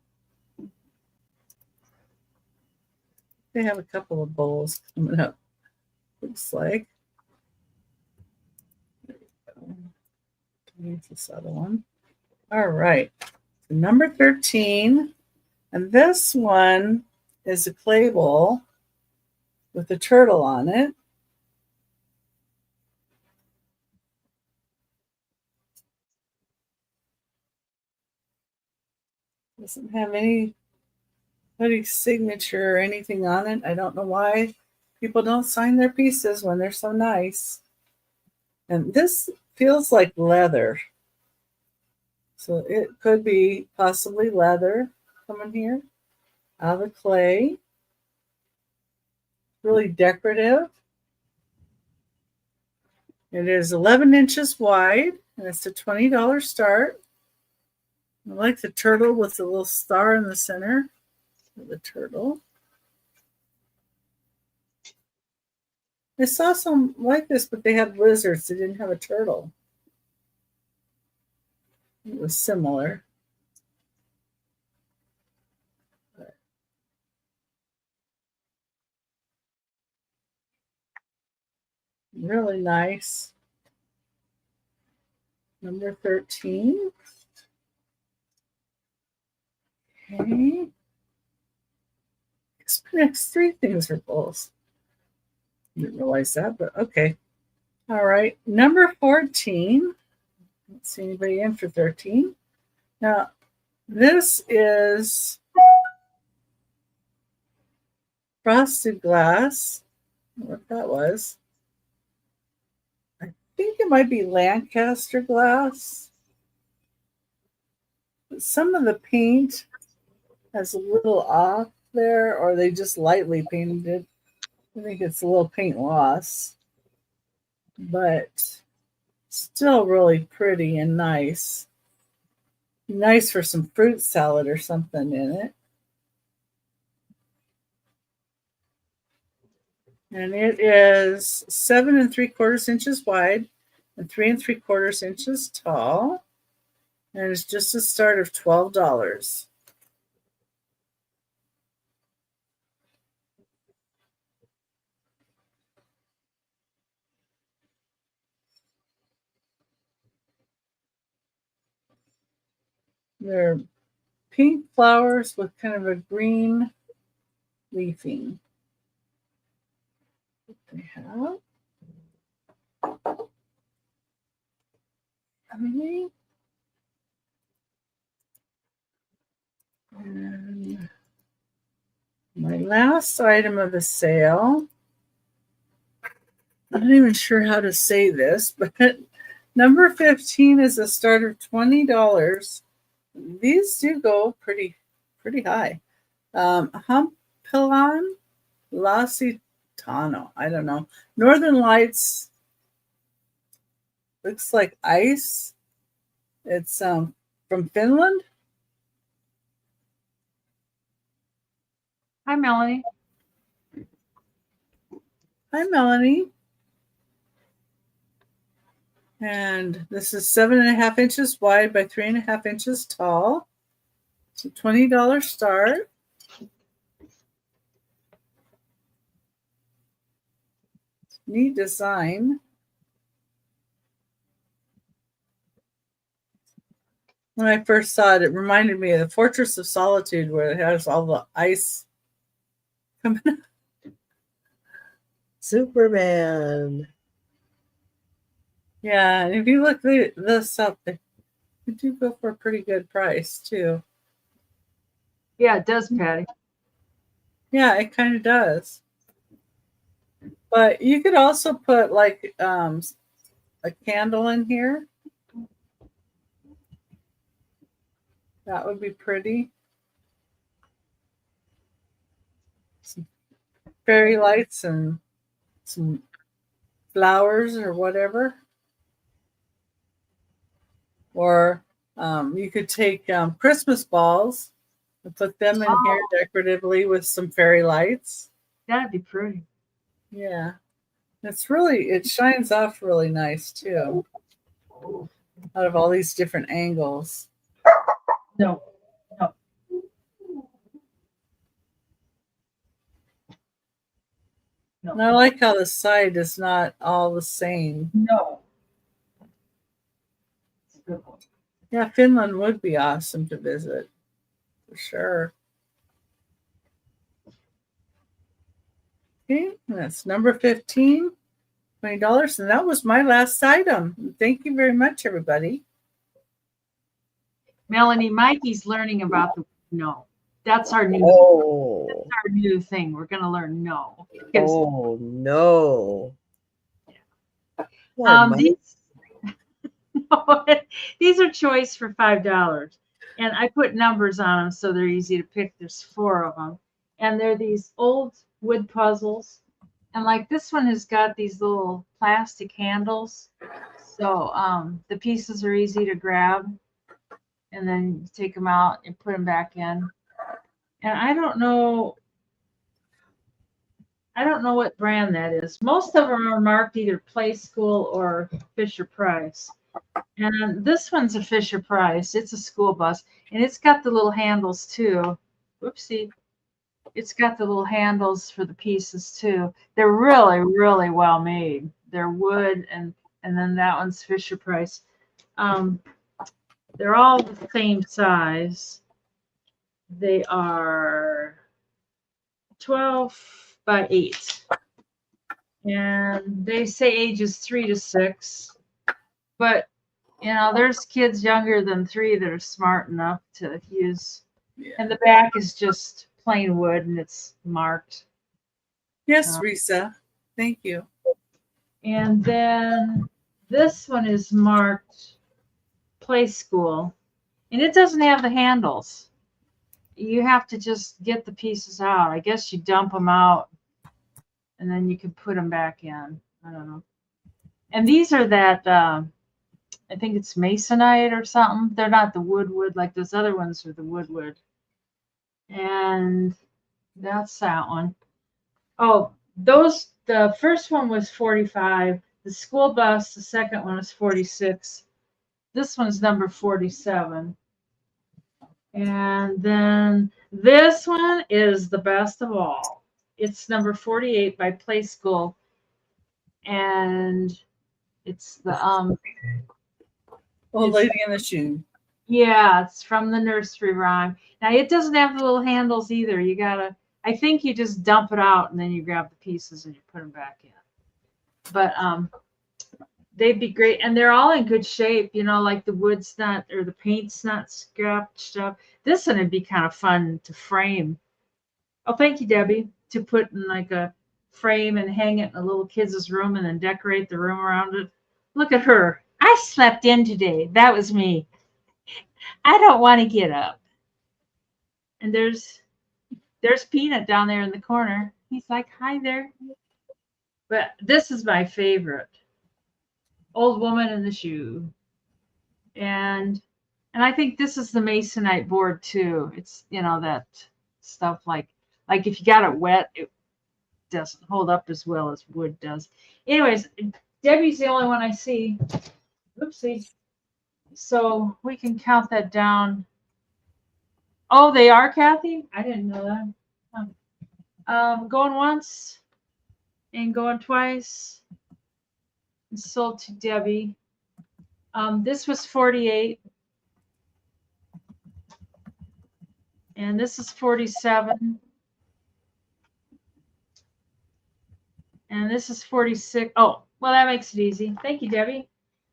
They have a couple of bowls coming up. Looks like. Here's this other one. All right. So number 13. And this one is a clay bowl with a turtle on it. Doesn't have anybody's signature or anything on it. I don't know why people don't sign their pieces when they're so nice. And this feels like leather. So it could be possibly leather coming here out of the clay. Really decorative. It is 11 inches wide, and it's a $20 start. I like the turtle with the little star in the center of the turtle. I saw some like this, but they had lizards. They didn't have a turtle. It was similar. Really nice. Number 13. Okay. Next 3 things are bowls. Didn't realize that, but okay. All right. Number 14. Don't see anybody in for 13. Now, this is frosted glass. I don't know what that was. I think it might be Lancaster glass. But some of the paint has a little off there, or they just lightly painted it. I think it's a little paint loss. But Still really pretty and nice. Nice for some fruit salad or something in it. And it is 7 3/4 inches wide and 3 3/4 inches tall. And it's just a start of $12. They're pink flowers with kind of a green leafing. They have. And my last item of the sale, I'm not even sure how to say this, but number 15 is a start of $20. These do go pretty high. Humpilon Lasitano. I don't know. Northern Lights. Looks like ice. It's from Finland. Hi, Melanie. Hi, Melanie. And this is 7 1/2 inches wide by 3 1/2 inches tall. It's a $20 start. Neat design. When I first saw it, it reminded me of the Fortress of Solitude, where it has all the ice coming out. Superman. Yeah, and if you look this up, they do go for a pretty good price too. Yeah, it does, Patty. Yeah, it kind of does. But you could also put like a candle in here. That would be pretty. Some fairy lights and some flowers or whatever. Or you could take Christmas balls and put them in here decoratively with some fairy lights. That'd be pretty. Yeah. It shines off really nice too. Out of all these different angles. No. And I like how the side is not all the same. No. It's a good one. Yeah, Finland would be awesome to visit. For sure. Okay, that's number 15, $20. And that was my last item. Thank you very much, everybody. Melanie, Mikey's learning about the no. That's our new thing. We're gonna learn no. Oh no. These are choice for $5. And I put numbers on them so they're easy to pick. There's 4 of them. And they're these old wood puzzles. And like this one has got these little plastic handles. So the pieces are easy to grab. And then you take them out and put them back in. And I don't know what brand that is. Most of them are marked either Play School or Fisher Price. And this one's a Fisher Price. It's a school bus. And it's got the little handles too. Whoopsie. It's got the little handles for the pieces too. They're really, really well made. They're wood, and then that one's Fisher Price. They're all the same size. They are 12 by 8. And they say ages 3 to 6. But, there's kids younger than 3 that are smart enough to use. Yeah. And the back is just plain wood, and it's marked. Yes, Risa. Thank you. And then this one is marked Play School. And it doesn't have the handles. You have to just get the pieces out. I guess you dump them out, and then you can put them back in. I don't know. And these are that I think it's masonite or something. They're not the wood like those other ones are the wood. And that's that one. Oh, the first one was 45. The school bus, the second one is 46. This one's number 47. And then this one is the best of all. It's number 48 by Play School. And it's the Old Lady in the Shoe. Yeah, it's from the nursery rhyme. Now it doesn't have the little handles either. You gotta, I think you just dump it out and then you grab the pieces and you put them back in. But they'd be great, and they're all in good shape. You know, like the wood's not, or the paint's not scratched up. This one would be kind of fun to frame. Oh, thank you, Debbie. To put in like a frame and hang it in a little kid's room and then decorate the room around it. Look at her. I slept in today. That was me. I don't want to get up. And there's Peanut down there in the corner. He's like, hi there. But this is my favorite. Old Woman in the Shoe. And I think this is the masonite board too. It's, you know, that stuff like if you got it wet, it doesn't hold up as well as wood does. Anyways, Debbie's the only one I see. Oopsie. So we can count that down. Oh, they are, Kathy? I didn't know that. Going once and going twice. And sold to Debbie. This was 48. And this is 47. And this is 46. Oh, well, that makes it easy. Thank you, Debbie.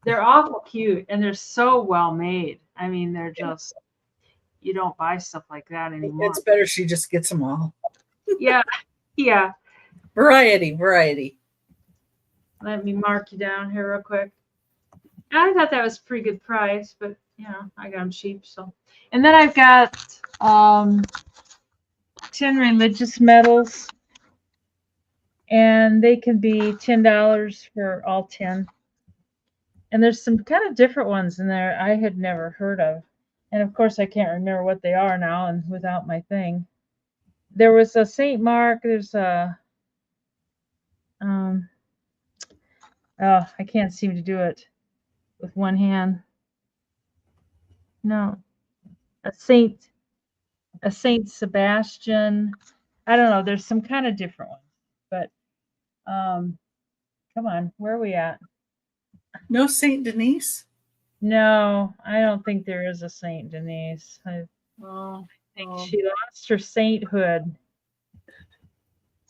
They're awful cute, and they're so well made. I mean, they're just, you don't buy stuff like that anymore. It's better she just gets them all. Yeah, yeah. Variety. Let me mark you down here real quick. I thought that was a pretty good price, but, you know, I got them cheap. So, and then I've got 10 religious medals, and they can be $10 for all 10. And there's some kind of different ones in there I had never heard of. And of course, I can't remember what they are now and without my thing. There was a St. Mark. There's a, oh, I can't seem to do it with one hand. No, a Saint Sebastian. I don't know. There's some kind of different ones, but come on, where are we at? No Saint Denise? No, I don't think there is a Saint Denise. I think she lost her sainthood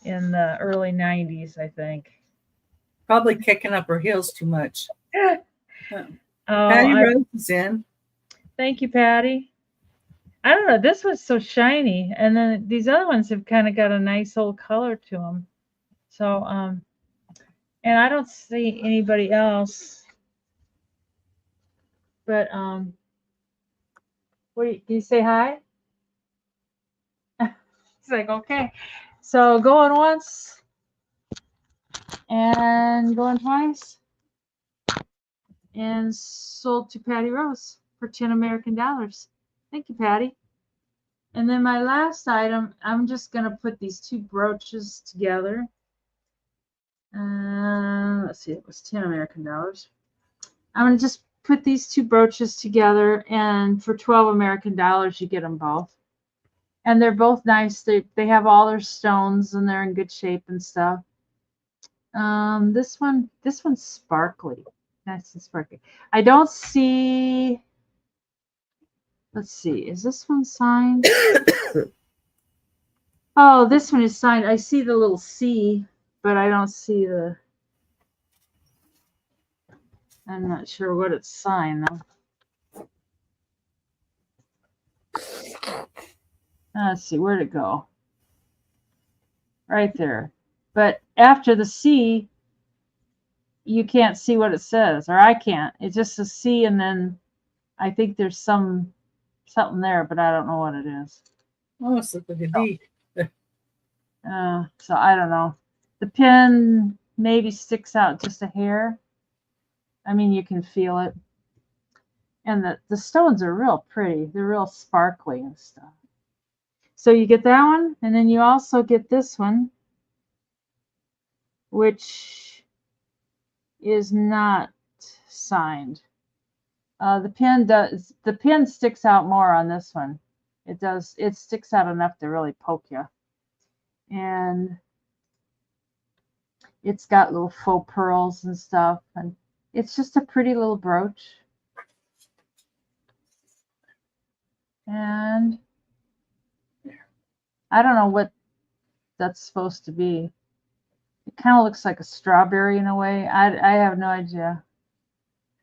in the early 90s, I think. Probably kicking up her heels too much. Patty Rose is in. Thank you, Patty. I don't know. This was so shiny, and then these other ones have kind of got a nice old color to them. So, and I don't see anybody else. But what do you say hi? He's like, okay. So going once and going twice, and sold to Patty Rose for $10 American. Thank you, Patty. And then my last item, I'm just gonna put these two brooches together. Let's see, it was $10 American. I'm gonna just put these two brooches together, and for $12 American, you get them both. And they're both nice. They have all their stones, and they're in good shape and stuff. This one's sparkly. Nice and sparkly. I don't see. Let's see. Is this one signed? Oh, this one is signed. I see the little C, but I don't see the. I'm not sure what it's signed though. Let's see, where'd it go? Right there. But after the C, you can't see what it says, or I can't. It's just a C, and then I think there's something there, but I don't know what it is. Oh, it's like a D. So I don't know. The pin maybe sticks out just a hair. I mean, you can feel it. And the stones are real pretty. They're real sparkly and stuff. So you get that one, and then you also get this one, which is not signed. The pin sticks out more on this one. It does. It sticks out enough to really poke you. And it's got little faux pearls and stuff, and it's just a pretty little brooch. And I don't know what that's supposed to be. It kind of looks like a strawberry in a way. I have no idea.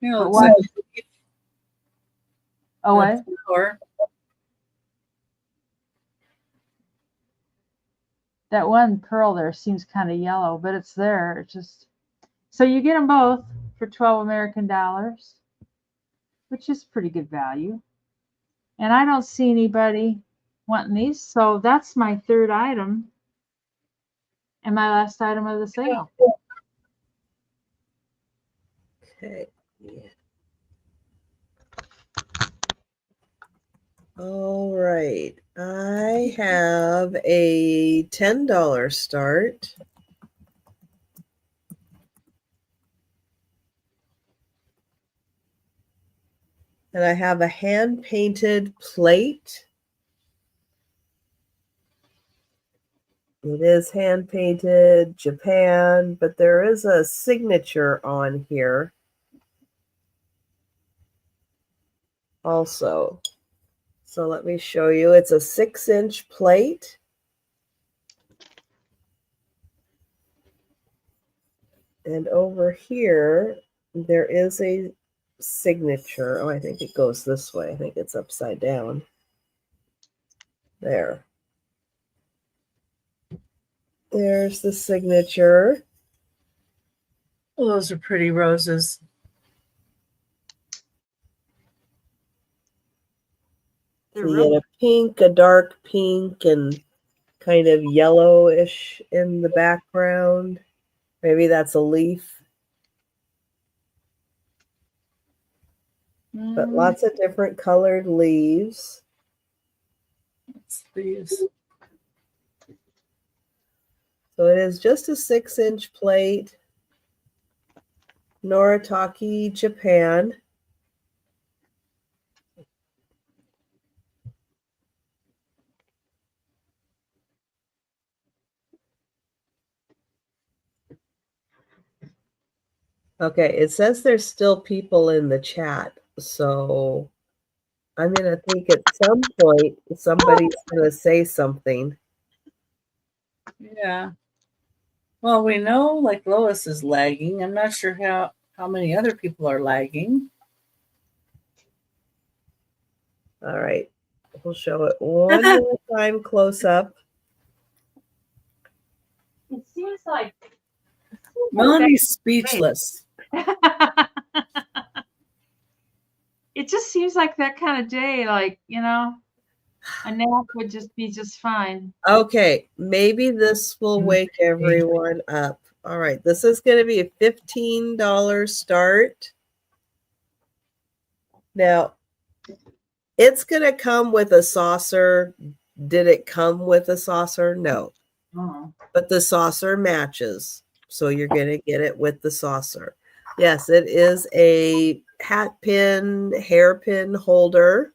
You know, But what? Oh, what? Or That one pearl there seems kind of yellow, but it's there. It's just so you get them both for 12 American dollars, which is pretty good value. And I don't see anybody wanting these, so that's my third item and my last item of the sale. Okay. Yeah. All right. I have a $10 start. And I have a hand-painted plate. It is hand-painted, Japan, but there is a signature on here also. So let me show you. It's a 6-inch plate. And over here, there is a signature. Oh, I think it goes this way. I think it's upside down. There. There's the signature. oh, those are pretty roses. They're You real. get a pink, a dark pink, and kind of yellowish in the background. Maybe that's a leaf. But lots of different colored leaves. It's these. So it is just a 6-inch plate. Noritake, Japan. Okay, it says there's still people in the chat, so I'm going to think at some point somebody's going to say something. Yeah. Well, we know like Lois is lagging. I'm not sure how many other people are lagging. All right, we'll show it one more time close up. It seems like Melanie's speechless. it just seems like that kind of day, like, you know, a nap would just be just fine. Okay, maybe this will wake everyone up. All right, this is going to be a $15 start. Now, it's going to come with a saucer. Did it come with a saucer? No. But the saucer matches. So you're going to get it with the saucer. Yes, it is a hat pin, hairpin holder.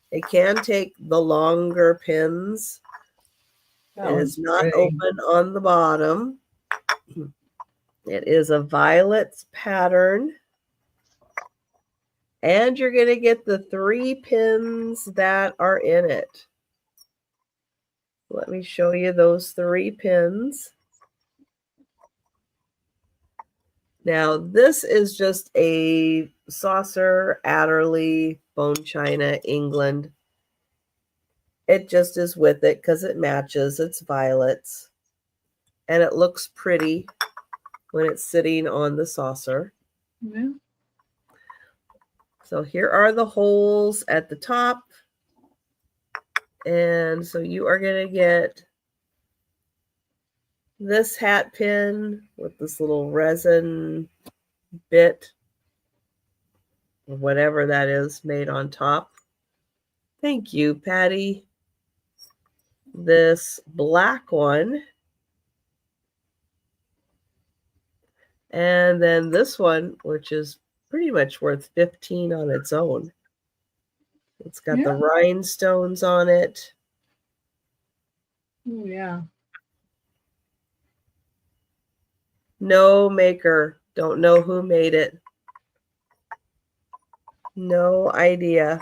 It can take the longer pins. It is not open on the bottom. It is a violet pattern. And you're going to get the 3 pins that are in it. Let me show you those 3 pins. Now, this is just a saucer, Adderley, bone china, England. It just is with it because it matches. It's violets. And it looks pretty when it's sitting on the saucer. Yeah. So here are the holes at the top. And so you are going to get this hat pin with this little resin bit. whatever that is made on top. Thank you, Patty. This black one. And then this one, which is pretty much worth 15 on its own. It's got the rhinestones on it. Oh, yeah. No maker. Don't know who made it. No idea.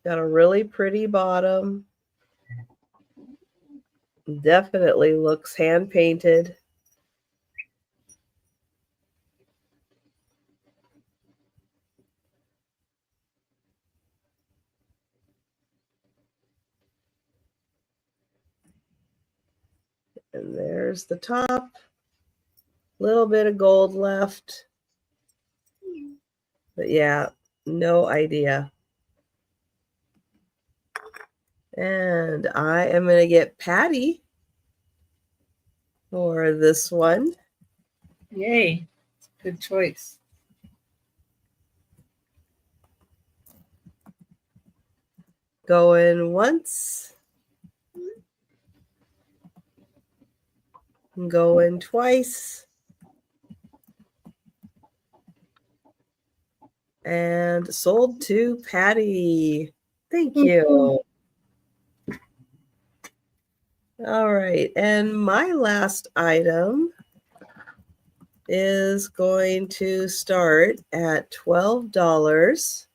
Got a really pretty bottom. Definitely looks hand painted. And there's the top. Little bit of gold left. But yeah, no idea. And I am going to get Patty for this one. Yay. Good choice. Going once. Going twice. And sold to Patty. Thank you. All right. And my last item is going to start at $12.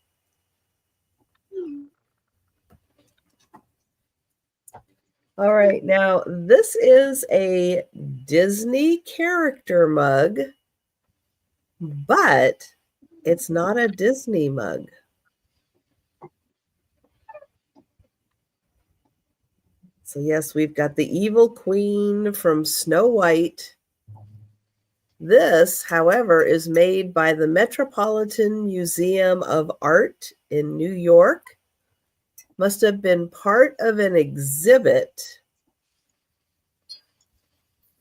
All right. Now, this is a Disney character mug, but it's not a Disney mug. So yes, we've got the Evil Queen from Snow White. This, however, is made by the Metropolitan Museum of Art in New York. Must have been part of an exhibit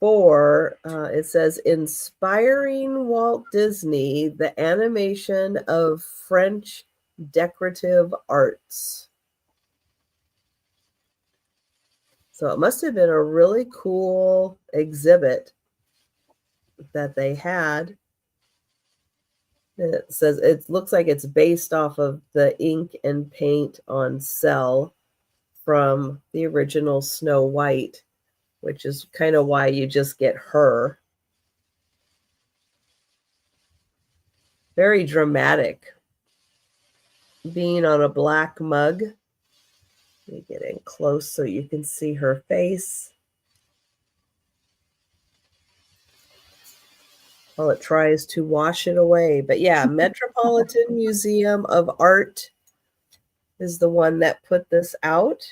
for, it says, Inspiring Walt Disney, the Animation of French Decorative Arts. So it must have been a really cool exhibit that they had. It says it looks like it's based off of the ink and paint on cell from the original Snow White, which is kind of why you just get her. Very dramatic. Being on a black mug. Let me get in close so you can see her face. While it tries to wash it away. But yeah, Metropolitan Museum of Art is the one that put this out.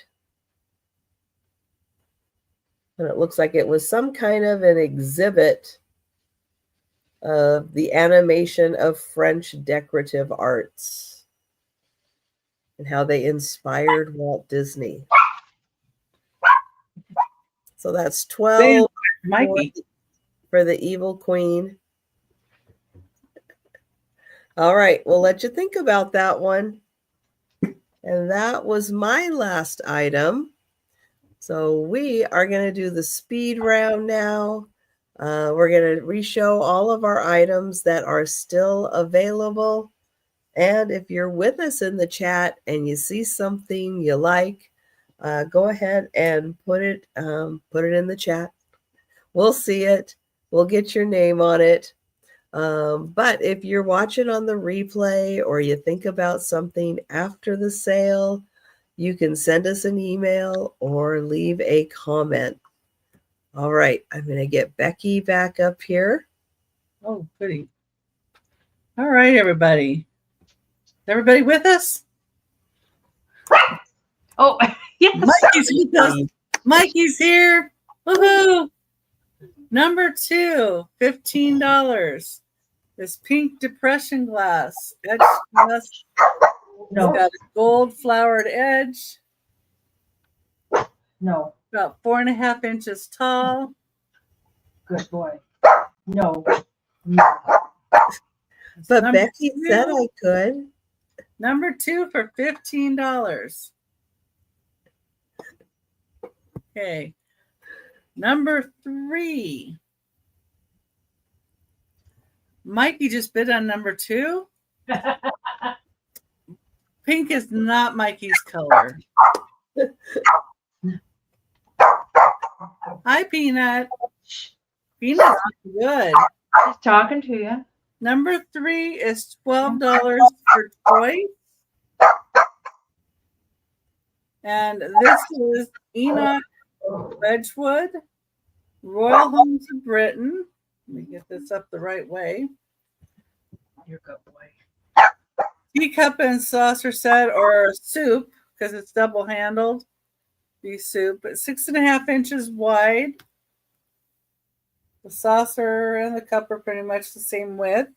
And it looks like it was some kind of an exhibit of the animation of French decorative arts and how they inspired Walt Disney. So that's 12 for the Evil Queen. All right, we'll let you think about that one. And that was my last item. So we are going to do the speed round now. We're going to re-show all of our items that are still available. And if you're with us in the chat and you see something you like, go ahead and put it in the chat. We'll see it. We'll get your name on it. But if you're watching on the replay or you think about something after the sale, you can send us an email or leave a comment. All right, I'm going to get Becky back up here. Oh, goody. All right, everybody. Is everybody with us? Oh, yes. Mikey's with us. Mikey's here. Woohoo! Number 2, $15. This pink depression glass. Edge glass. No. It's got a gold flowered edge. No. About 4.5 inches tall. Good boy. No. But Number Becky said I could. Number 2 for $15. Okay. Number 3. Mikey just bid on number 2. Pink is not Mikey's color. Hi, Peanut. Peanut's good. She's talking to you. Number 3 is $12 for choice. And this is Enoch Wedgwood, Royal Homes of Britain. Let me get this up the right way. You're a good boy. Teacup and saucer set, or soup, because it's double handled. Be soup, but 6.5 inches wide. The saucer and the cup are pretty much the same width.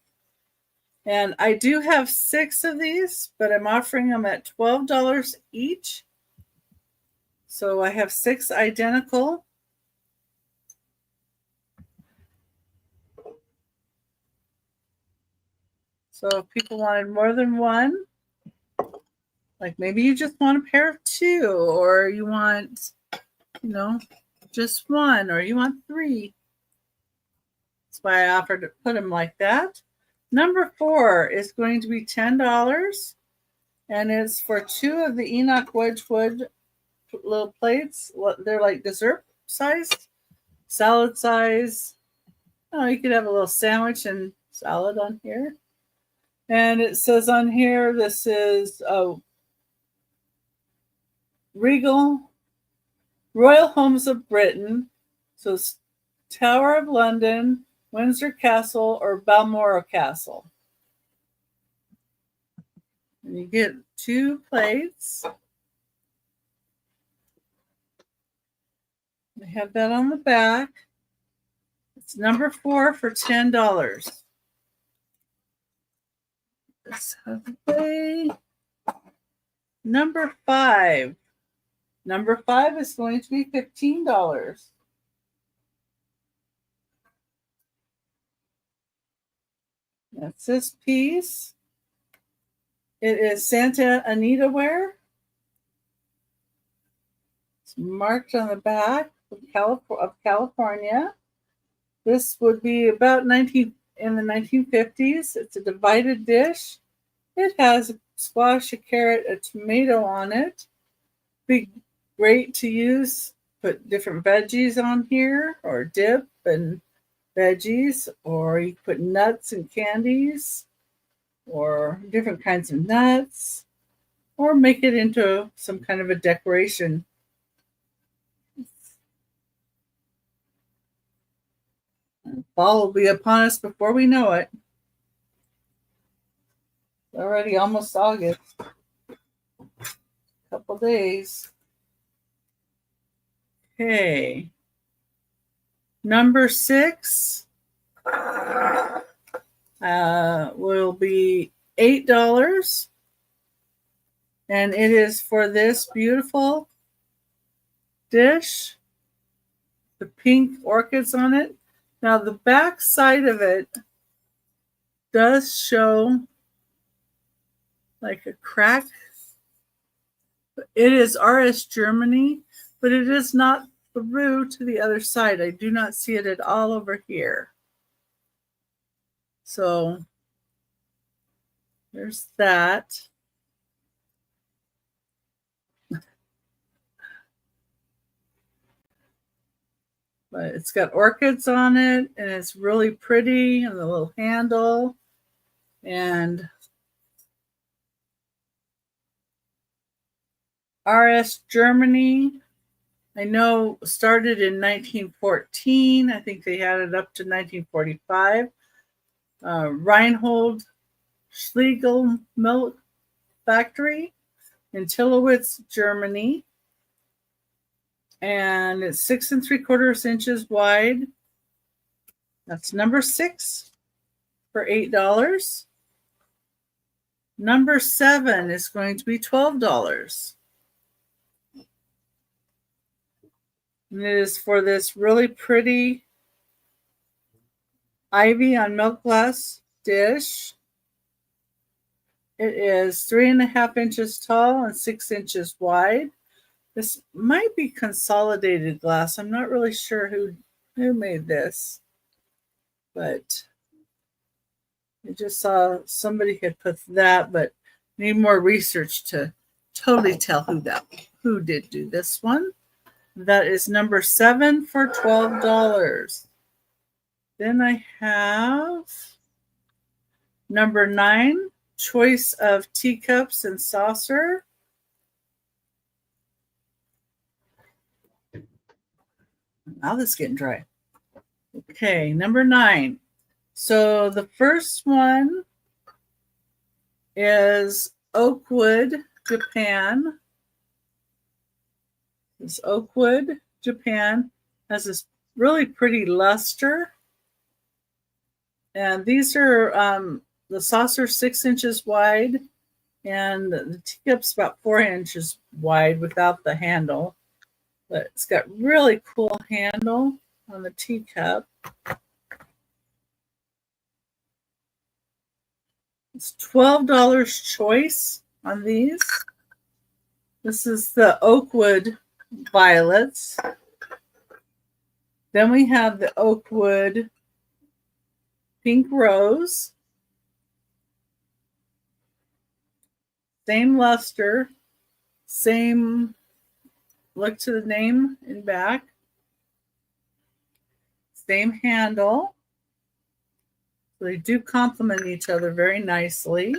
And I do have 6 of these, but I'm offering them at $12 each. So I have 6 identical. So if people wanted more than one, like maybe you just want a pair of 2, or you want, just 1, or you want 3. That's why I offered to put them like that. Number 4 is going to be $10, and it's for 2 of the Enoch Wedgwood little plates. They're like dessert sized, salad size. Oh, you could have a little sandwich and salad on here. And it says on here, this is Regal Royal Homes of Britain. So it's Tower of London, Windsor Castle, or Balmoral Castle. And you get 2 plates. I have that on the back. It's number 4 for $10. This out of the way. Number 5. Number 5 is going to be $15. That's this piece. It is Santa Anita ware. It's marked on the back of California. This would be about in the 1950s. It's a divided dish. It has a squash, a carrot, a tomato on it. Be great to use. Put different veggies on here, or dip and veggies, or you put nuts and candies, or different kinds of nuts, or make it into some kind of a decoration. Fall will be upon us before we know it. It's already almost August. Couple days. Okay. Number 6 will be $8. And it is for this beautiful dish. The pink orchids on it. Now the back side of it does show like a crack. It is RS Germany, but it is not through to the other side. I do not see it at all over here. So there's that. But it's got orchids on it, and it's really pretty, and the little handle. And RS Germany, I know, started in 1914. I think they had it up to 1945. Reinhold Schlegel Milk Factory in Tillowitz, Germany. And it's 6 3/4 inches wide. That's number 6 for $8. Number 7 is going to be $12. And it is for this really pretty Ivy on milk glass dish. It is 3.5 inches tall and 6 inches wide. This might be consolidated glass. I'm not really sure who made this, but I just saw somebody had put that, but need more research to totally tell who did do this one. That is number 7 for $12. Then I have number 9, choice of teacups and saucer. Now this is getting dry. Okay, number 9. So the first one is Oakwood, Japan. This Oakwood, Japan has this really pretty luster. And these are the saucer 6 inches wide, and the teacup's about 4 inches wide without the handle. But it's got really cool handle on the teacup. It's $12 choice on these. This is the Oakwood violets. Then we have the Oakwood pink rose. Same luster, same look to the name in back. Same handle. So they do complement each other very nicely.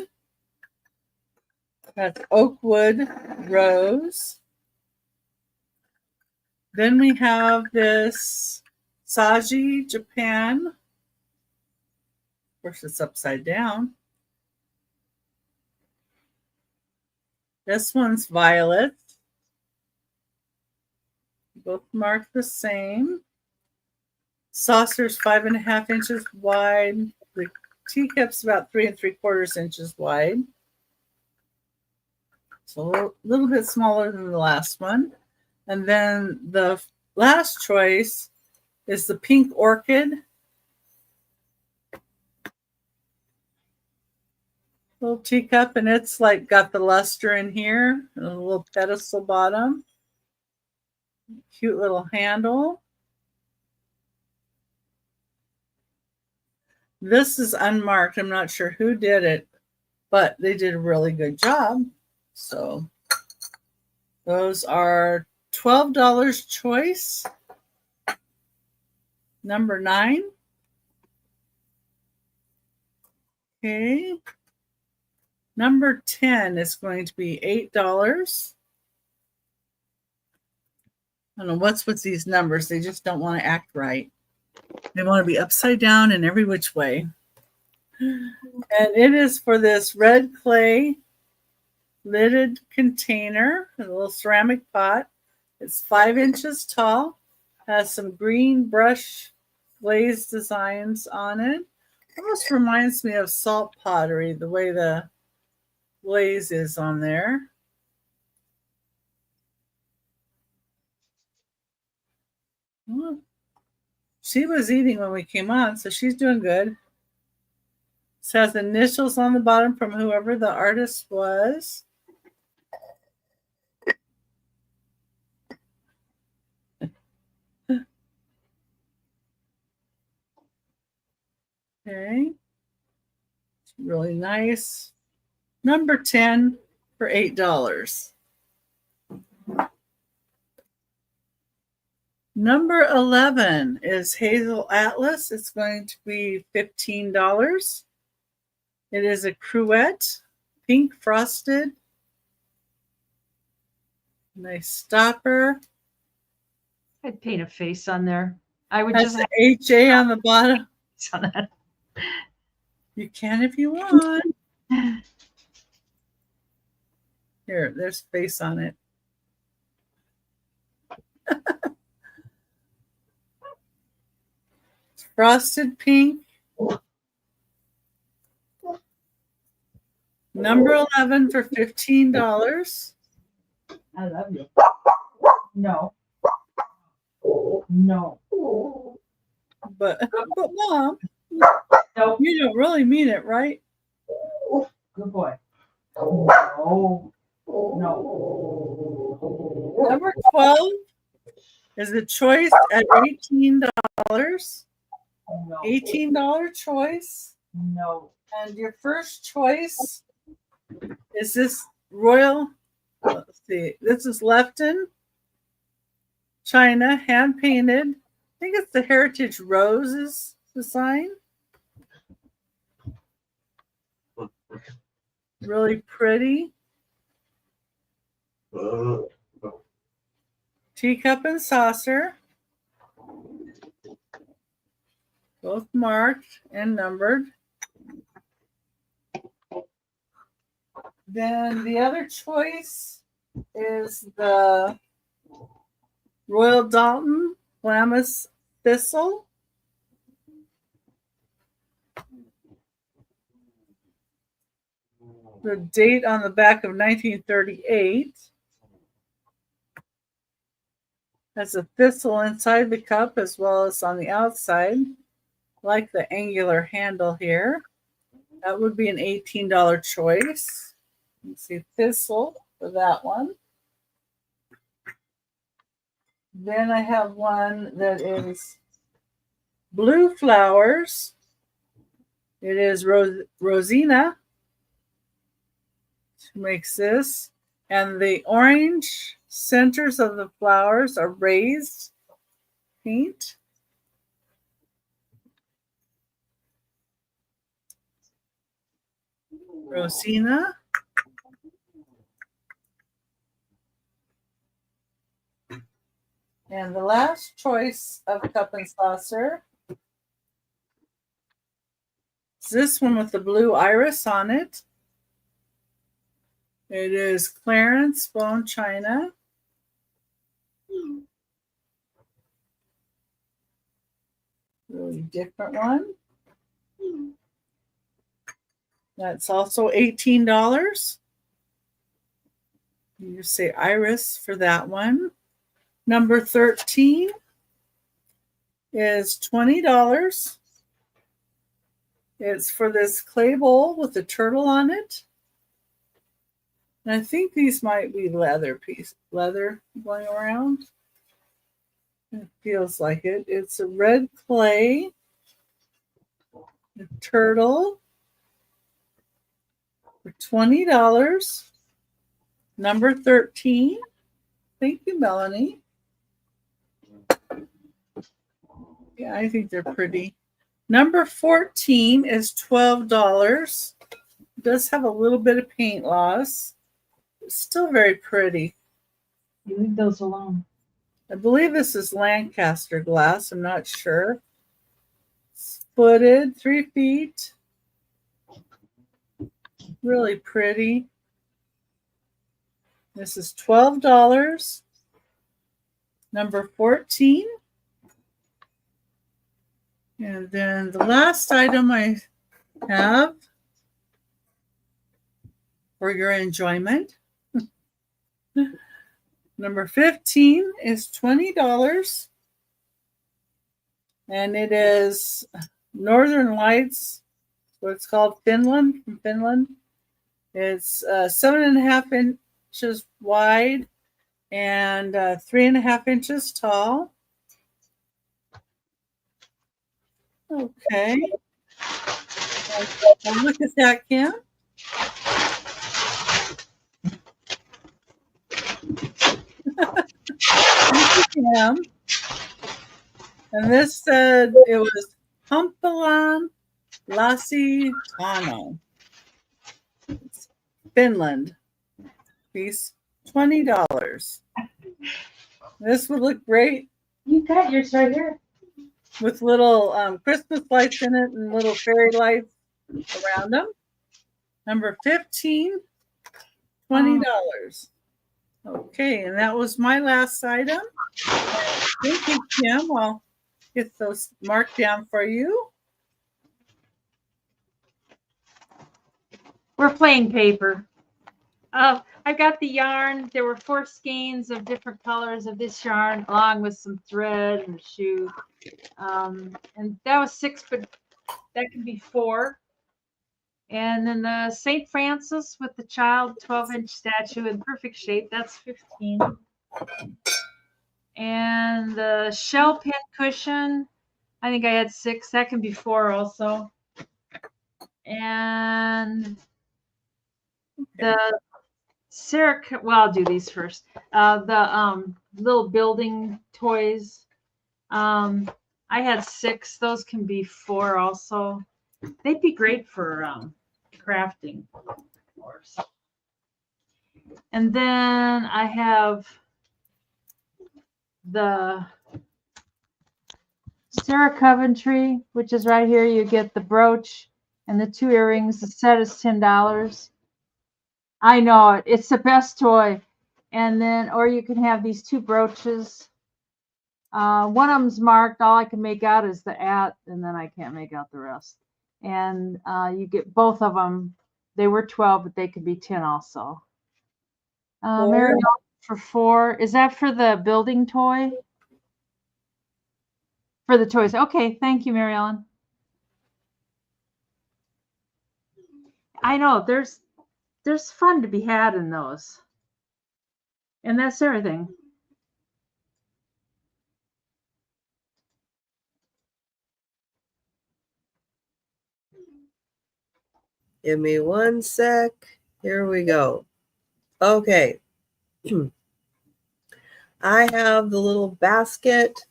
That's Oakwood Rose. Then we have this Saji Japan. Of course, it's upside down. This one's violet. Both marked the same. Saucer's 5.5 inches wide. The teacup's about 3 3/4 inches wide. So a little bit smaller than the last one. And then the last choice is the pink orchid. Little teacup, and it's like got the luster in here and a little pedestal bottom. Cute little handle. This is unmarked. I'm not sure who did it, but they did a really good job. So those are $12 choice. Number 9. Okay. Number 10 is going to be $8. I don't know what's with these numbers. They just don't want to act right. They want to be upside down in every which way. And it is for this red clay lidded container, a little ceramic pot. It's 5 inches tall, has some green brush glazed designs on it. Almost reminds me of salt pottery, the way the glaze is on there. Well, she was eating when we came on, so she's doing good. This has initials on the bottom from whoever the artist was. Okay. It's really nice. Number 10 for $8. Number 11 is Hazel Atlas. It's going to be $15. It is a cruette, pink frosted. Nice stopper. I'd paint a face on there. I would Has just the HA on the bottom. on that. You can if you want. Here, there's face on it. It's frosted pink. Number 11 for $15. I love you. No. No. But Mom, Nope. You don't really mean it, right? Good boy. No. No. Number 12 is the choice at $18. No. $18 choice. No. And your first choice is this Royal, let's see, this is Lefton, China, hand painted. I think it's the Heritage Roses design. Really pretty. Teacup and saucer. Both marked and numbered. Then the other choice is the Royal Dalton Glamis Thistle. The date on the back of 1938. Has a thistle inside the cup as well as on the outside. Like the angular handle here. That would be an $18 choice. Let's see, thistle for that one. Then I have one that is blue flowers. It is Rosina who makes this. And the orange centers of the flowers are raised paint. Rosina. And the last choice of cup and saucer is this one with the blue iris on it. It is Clarence Bone China. Really different one. That's also $18. You just say iris for that one. Number 13 is $20. It's for this clay bowl with a turtle on it. And I think these might be leather going around. It feels like it. It's a red clay, a turtle for $20. Number 13. Thank you, Melanie. Yeah, I think they're pretty. Number 14 is $12. It does have a little bit of paint loss. It's still very pretty. You leave those alone. I believe this is Lancaster glass. I'm not sure. It's footed, 3 feet. Really pretty. This is $12. Number 14. And then the last item I have for your enjoyment. Number 15 is $20. And it is Northern Lights, what it's called, Finland, from Finland. It's 7.5 inches wide and 3.5 inches tall. Okay. Now look at that, Kim. Kim. And this said it was Hampalan Lasitano. Finland. Piece, $20. This would look great. You got yours right here. With little Christmas lights in it and little fairy lights around them. Number 15, $20. Okay, and that was my last item. Thank you, Kim. I'll get those marked down for you. We're playing paper. I got the yarn. There were 4 skeins of different colors of this yarn, along with some thread and a shoe. And that was $6, but That can be 4. And then the St. Francis with the child 12-inch statue in perfect shape, that's 15. And the shell pin cushion, I think I had 6. That can be 4 also. And the Sarah, well, I'll do these first. The little building toys. I had 6. Those can be 4 also. They'd be great for crafting. Of course. And then I have the Sarah Coventry, which is right here. You get the brooch and the 2 earrings. The set is $10. I know it. It's the best toy. And then, or you can have these 2 brooches. One of them's marked. All I can make out is the @ and then I can't make out the rest. And you get both of them. They were 12, but they could be 10 also. Mary Ellen for 4. Is that for the building toy? For the toys. Okay, thank you, Mary Ellen. I know there's fun to be had in those. And that's everything. Give me one sec. Here we go. Okay. I have the little basket,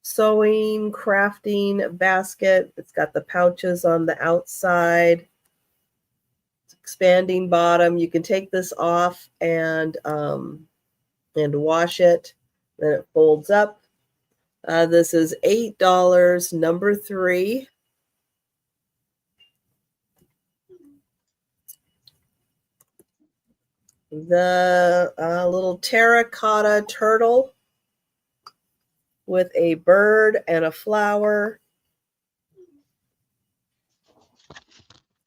sewing, crafting basket. It's got the pouches on the outside. It's expanding bottom. You can take this off and wash it. Then it folds up. This is $8, number 3. The little terracotta turtle with a bird and a flower.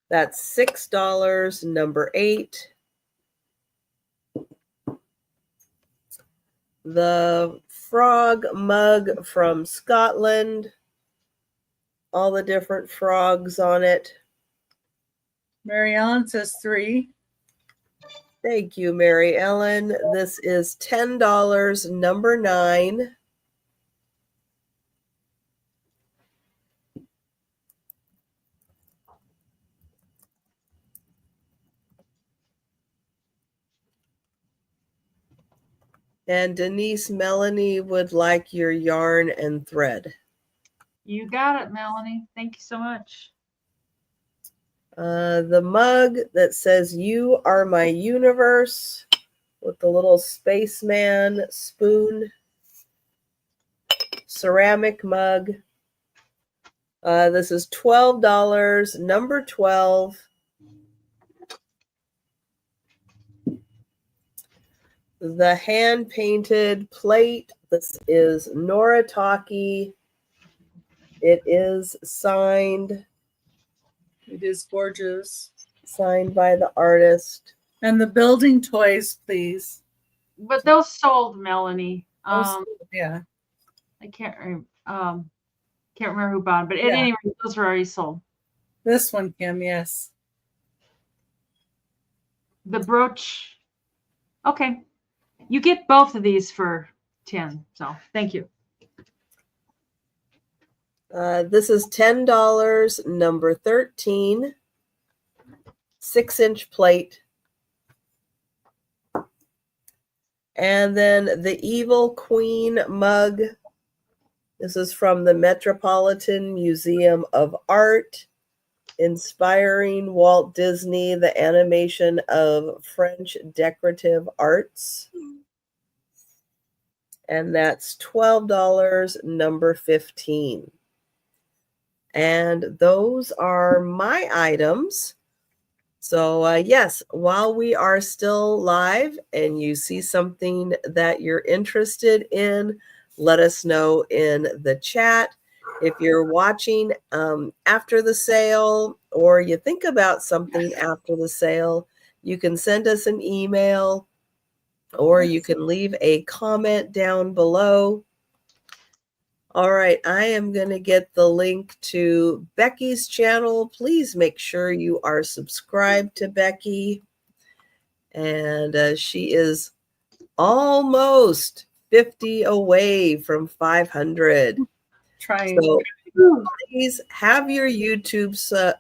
That's $6, number 8. The frog mug from Scotland. All the different frogs on it. Mary Ellen says 3. Thank you, Mary Ellen. This is $10, number 9. And Denise Melanie would like your yarn and thread. You got it, Melanie. Thank you so much. The mug that says "You are my universe" with the little spaceman spoon. Ceramic mug. This is $12, number 12. The hand-painted plate. This is Noritake. It is signed. It is gorgeous. Signed by the artist. And the building toys, please. But those sold, Melanie. Yeah. I can't remember who bought them, but at any rate, those were already sold. This one, Kim, yes. The brooch. Okay. You get both of these for 10. So thank you. This is $10, number 13. 6-inch plate. And then the Evil Queen mug. This is from the Metropolitan Museum of Art, inspiring Walt Disney, the animation of French decorative arts. And that's $12, number 15. And those are my items. So yes, while we are still live and you see something that you're interested in, let us know in the chat. If you're watching after the sale or you think about something after the sale, you can send us an email or you can leave a comment down below. All right, I am going to get the link to Becky's channel. Please make sure you are subscribed to Becky. And she is almost 50 away from 500. Trying. So please have your YouTube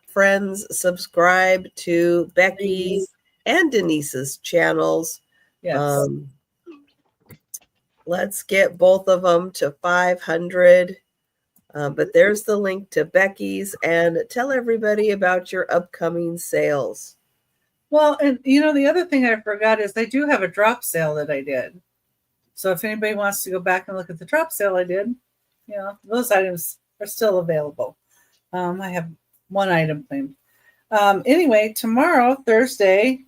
friends subscribe to Becky's and Denise's channels. Yes. Let's get both of them to 500. But there's the link to Becky's, and tell everybody about your upcoming sales. Well, and the other thing I forgot is they do have a drop sale that I did. So if anybody wants to go back and look at the drop sale I did, those items are still available. I have one item claimed. Anyway, tomorrow, Thursdays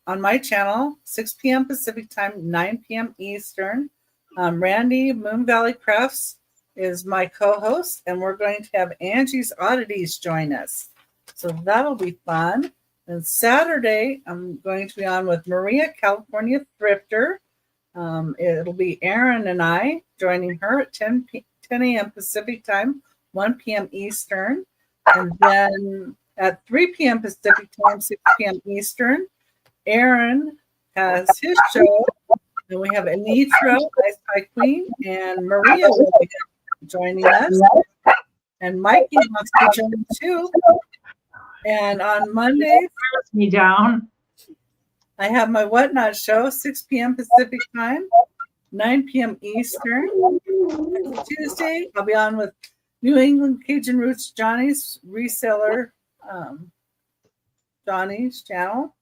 on my channel, 6 p.m. Pacific time, 9 p.m. Eastern. Randy Moon Valley Crafts is my co-host, and we're going to have Angie's Oddities join us. So that'll be fun. And Saturday, I'm going to be on with Maria, California Thrifter. It'll be Erin and I joining her at 10 a.m. Pacific time, 1 p.m. Eastern. And then at 3 p.m. Pacific time, 6 p.m. Eastern, Aaron has his show. And we have Anitra, Ice Pie Queen, and Maria will be joining us. And Mikey wants to join too. And on Mondays, me down. I have my Whatnot show, 6 p.m. Pacific time, 9 p.m. Eastern. Tuesday, I'll be on with New England Cajun Roots Johnny's reseller, Johnny's channel.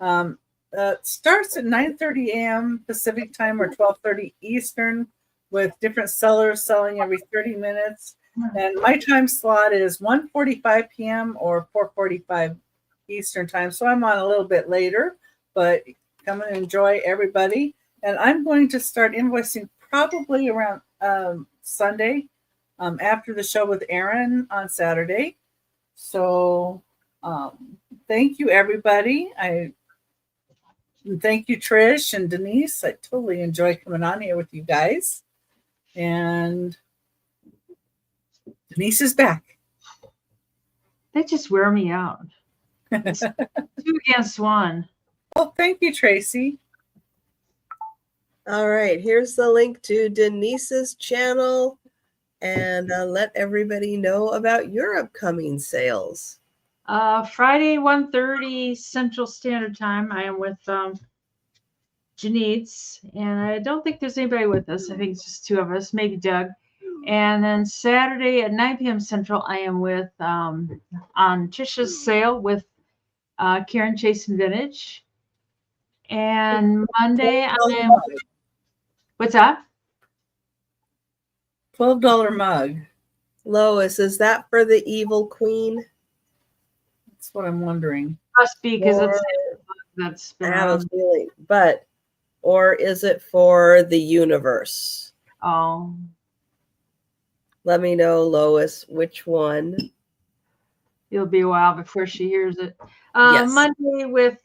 It starts at 9:30 a.m. Pacific time or 12:30 Eastern, with different sellers selling every 30 minutes. And my time slot is 1:45 p.m. or 4:45 Eastern time. So I'm on a little bit later, but come and enjoy, everybody. And I'm going to start invoicing probably around Sunday, after the show with Aaron on Saturday. So thank you, everybody. Thank you, Trish and Denise. I totally enjoy coming on here with you guys. And Denise is back. They just wear me out. It's 2 against 1. Oh, thank you, Tracy. All right, here's the link to Denise's channel, and let everybody know about your upcoming sales. Friday, 1:30 Central Standard Time. I am with Janice, and I don't think there's anybody with us. I think it's just 2 of us, maybe Doug. And then Saturday at 9 p.m. Central, I am with on Trisha's sale with Karen Chase and Vintage. And Monday, I am. What's that? $12 mug. Lois, is that for the Evil Queen? That's what I'm wondering. Must be, because that's I have a feeling, or is it for the universe? Oh. Let me know, Lois, which one. It'll be a while before she hears it. Yes. Monday with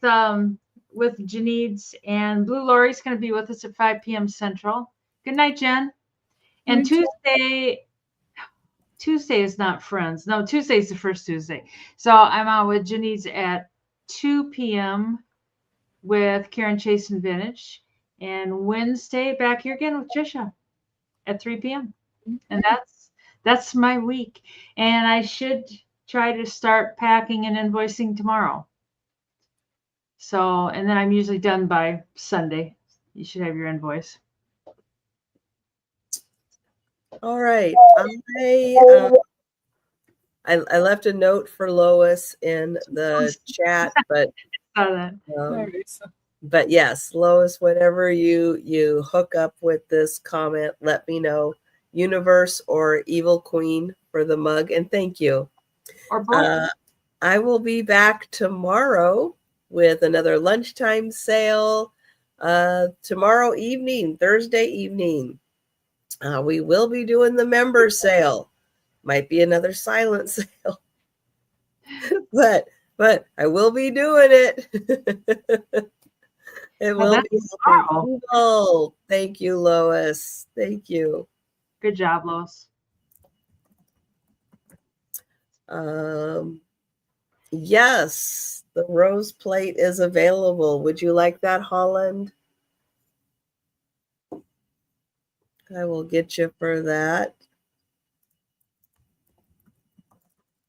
Janice, and Blue Laurie's going to be with us at 5 p.m. Central. Good night, Jen. And Tuesday is not Friends. No, Tuesday is the first Tuesday. So I'm out with Janice at 2 p.m. with Karen Chase and Vintage. And Wednesday, back here again with Trisha at 3 p.m. And that's my week. And I should try to start packing and invoicing tomorrow. So, and then I'm usually done by Sunday. You should have your invoice. All right. I left a note for Lois in the chat, but yes, Lois, whenever you hook up with this comment, let me know, Universe or Evil Queen, for the mug, and thank you. Or both. I will be back tomorrow with another lunchtime sale. Tomorrow evening, Thursday evening, we will be doing the member sale. Might be another silent sale, but I will be doing it. It will be. Thank you, Lois. Thank you. Good job, Lois. Yes, the rose plate is available. Would you like that, Holland? I will get you for that.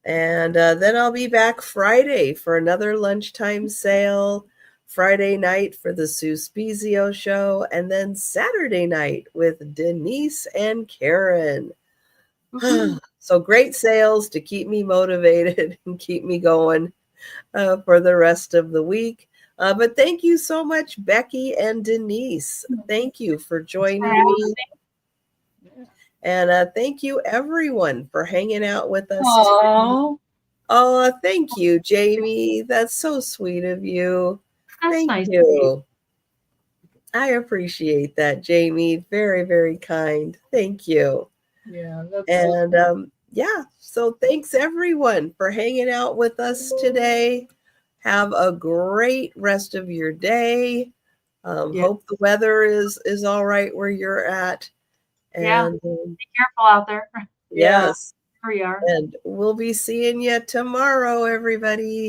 And then I'll be back Friday for another lunchtime sale. Friday night for the Sue Spezio show. And then Saturday night with Denise and Karen. So great sales to keep me motivated and keep me going for the rest of the week. But thank you so much, Becky and Denise. Thank you for joining me. And thank you, everyone, for hanging out with us. Oh, Thank you, Jamie. That's so sweet of you. That's Thank nice. you. I appreciate that, Jamie. Very, very kind. Thank you. yeah. That's And yeah, so thanks everyone for hanging out with us today. Have a great rest of your day. Yes. Hope the weather is all right where you're at. Yeah. And Be careful out there. yes, Here we are. and we'll be seeing you tomorrow, everybody.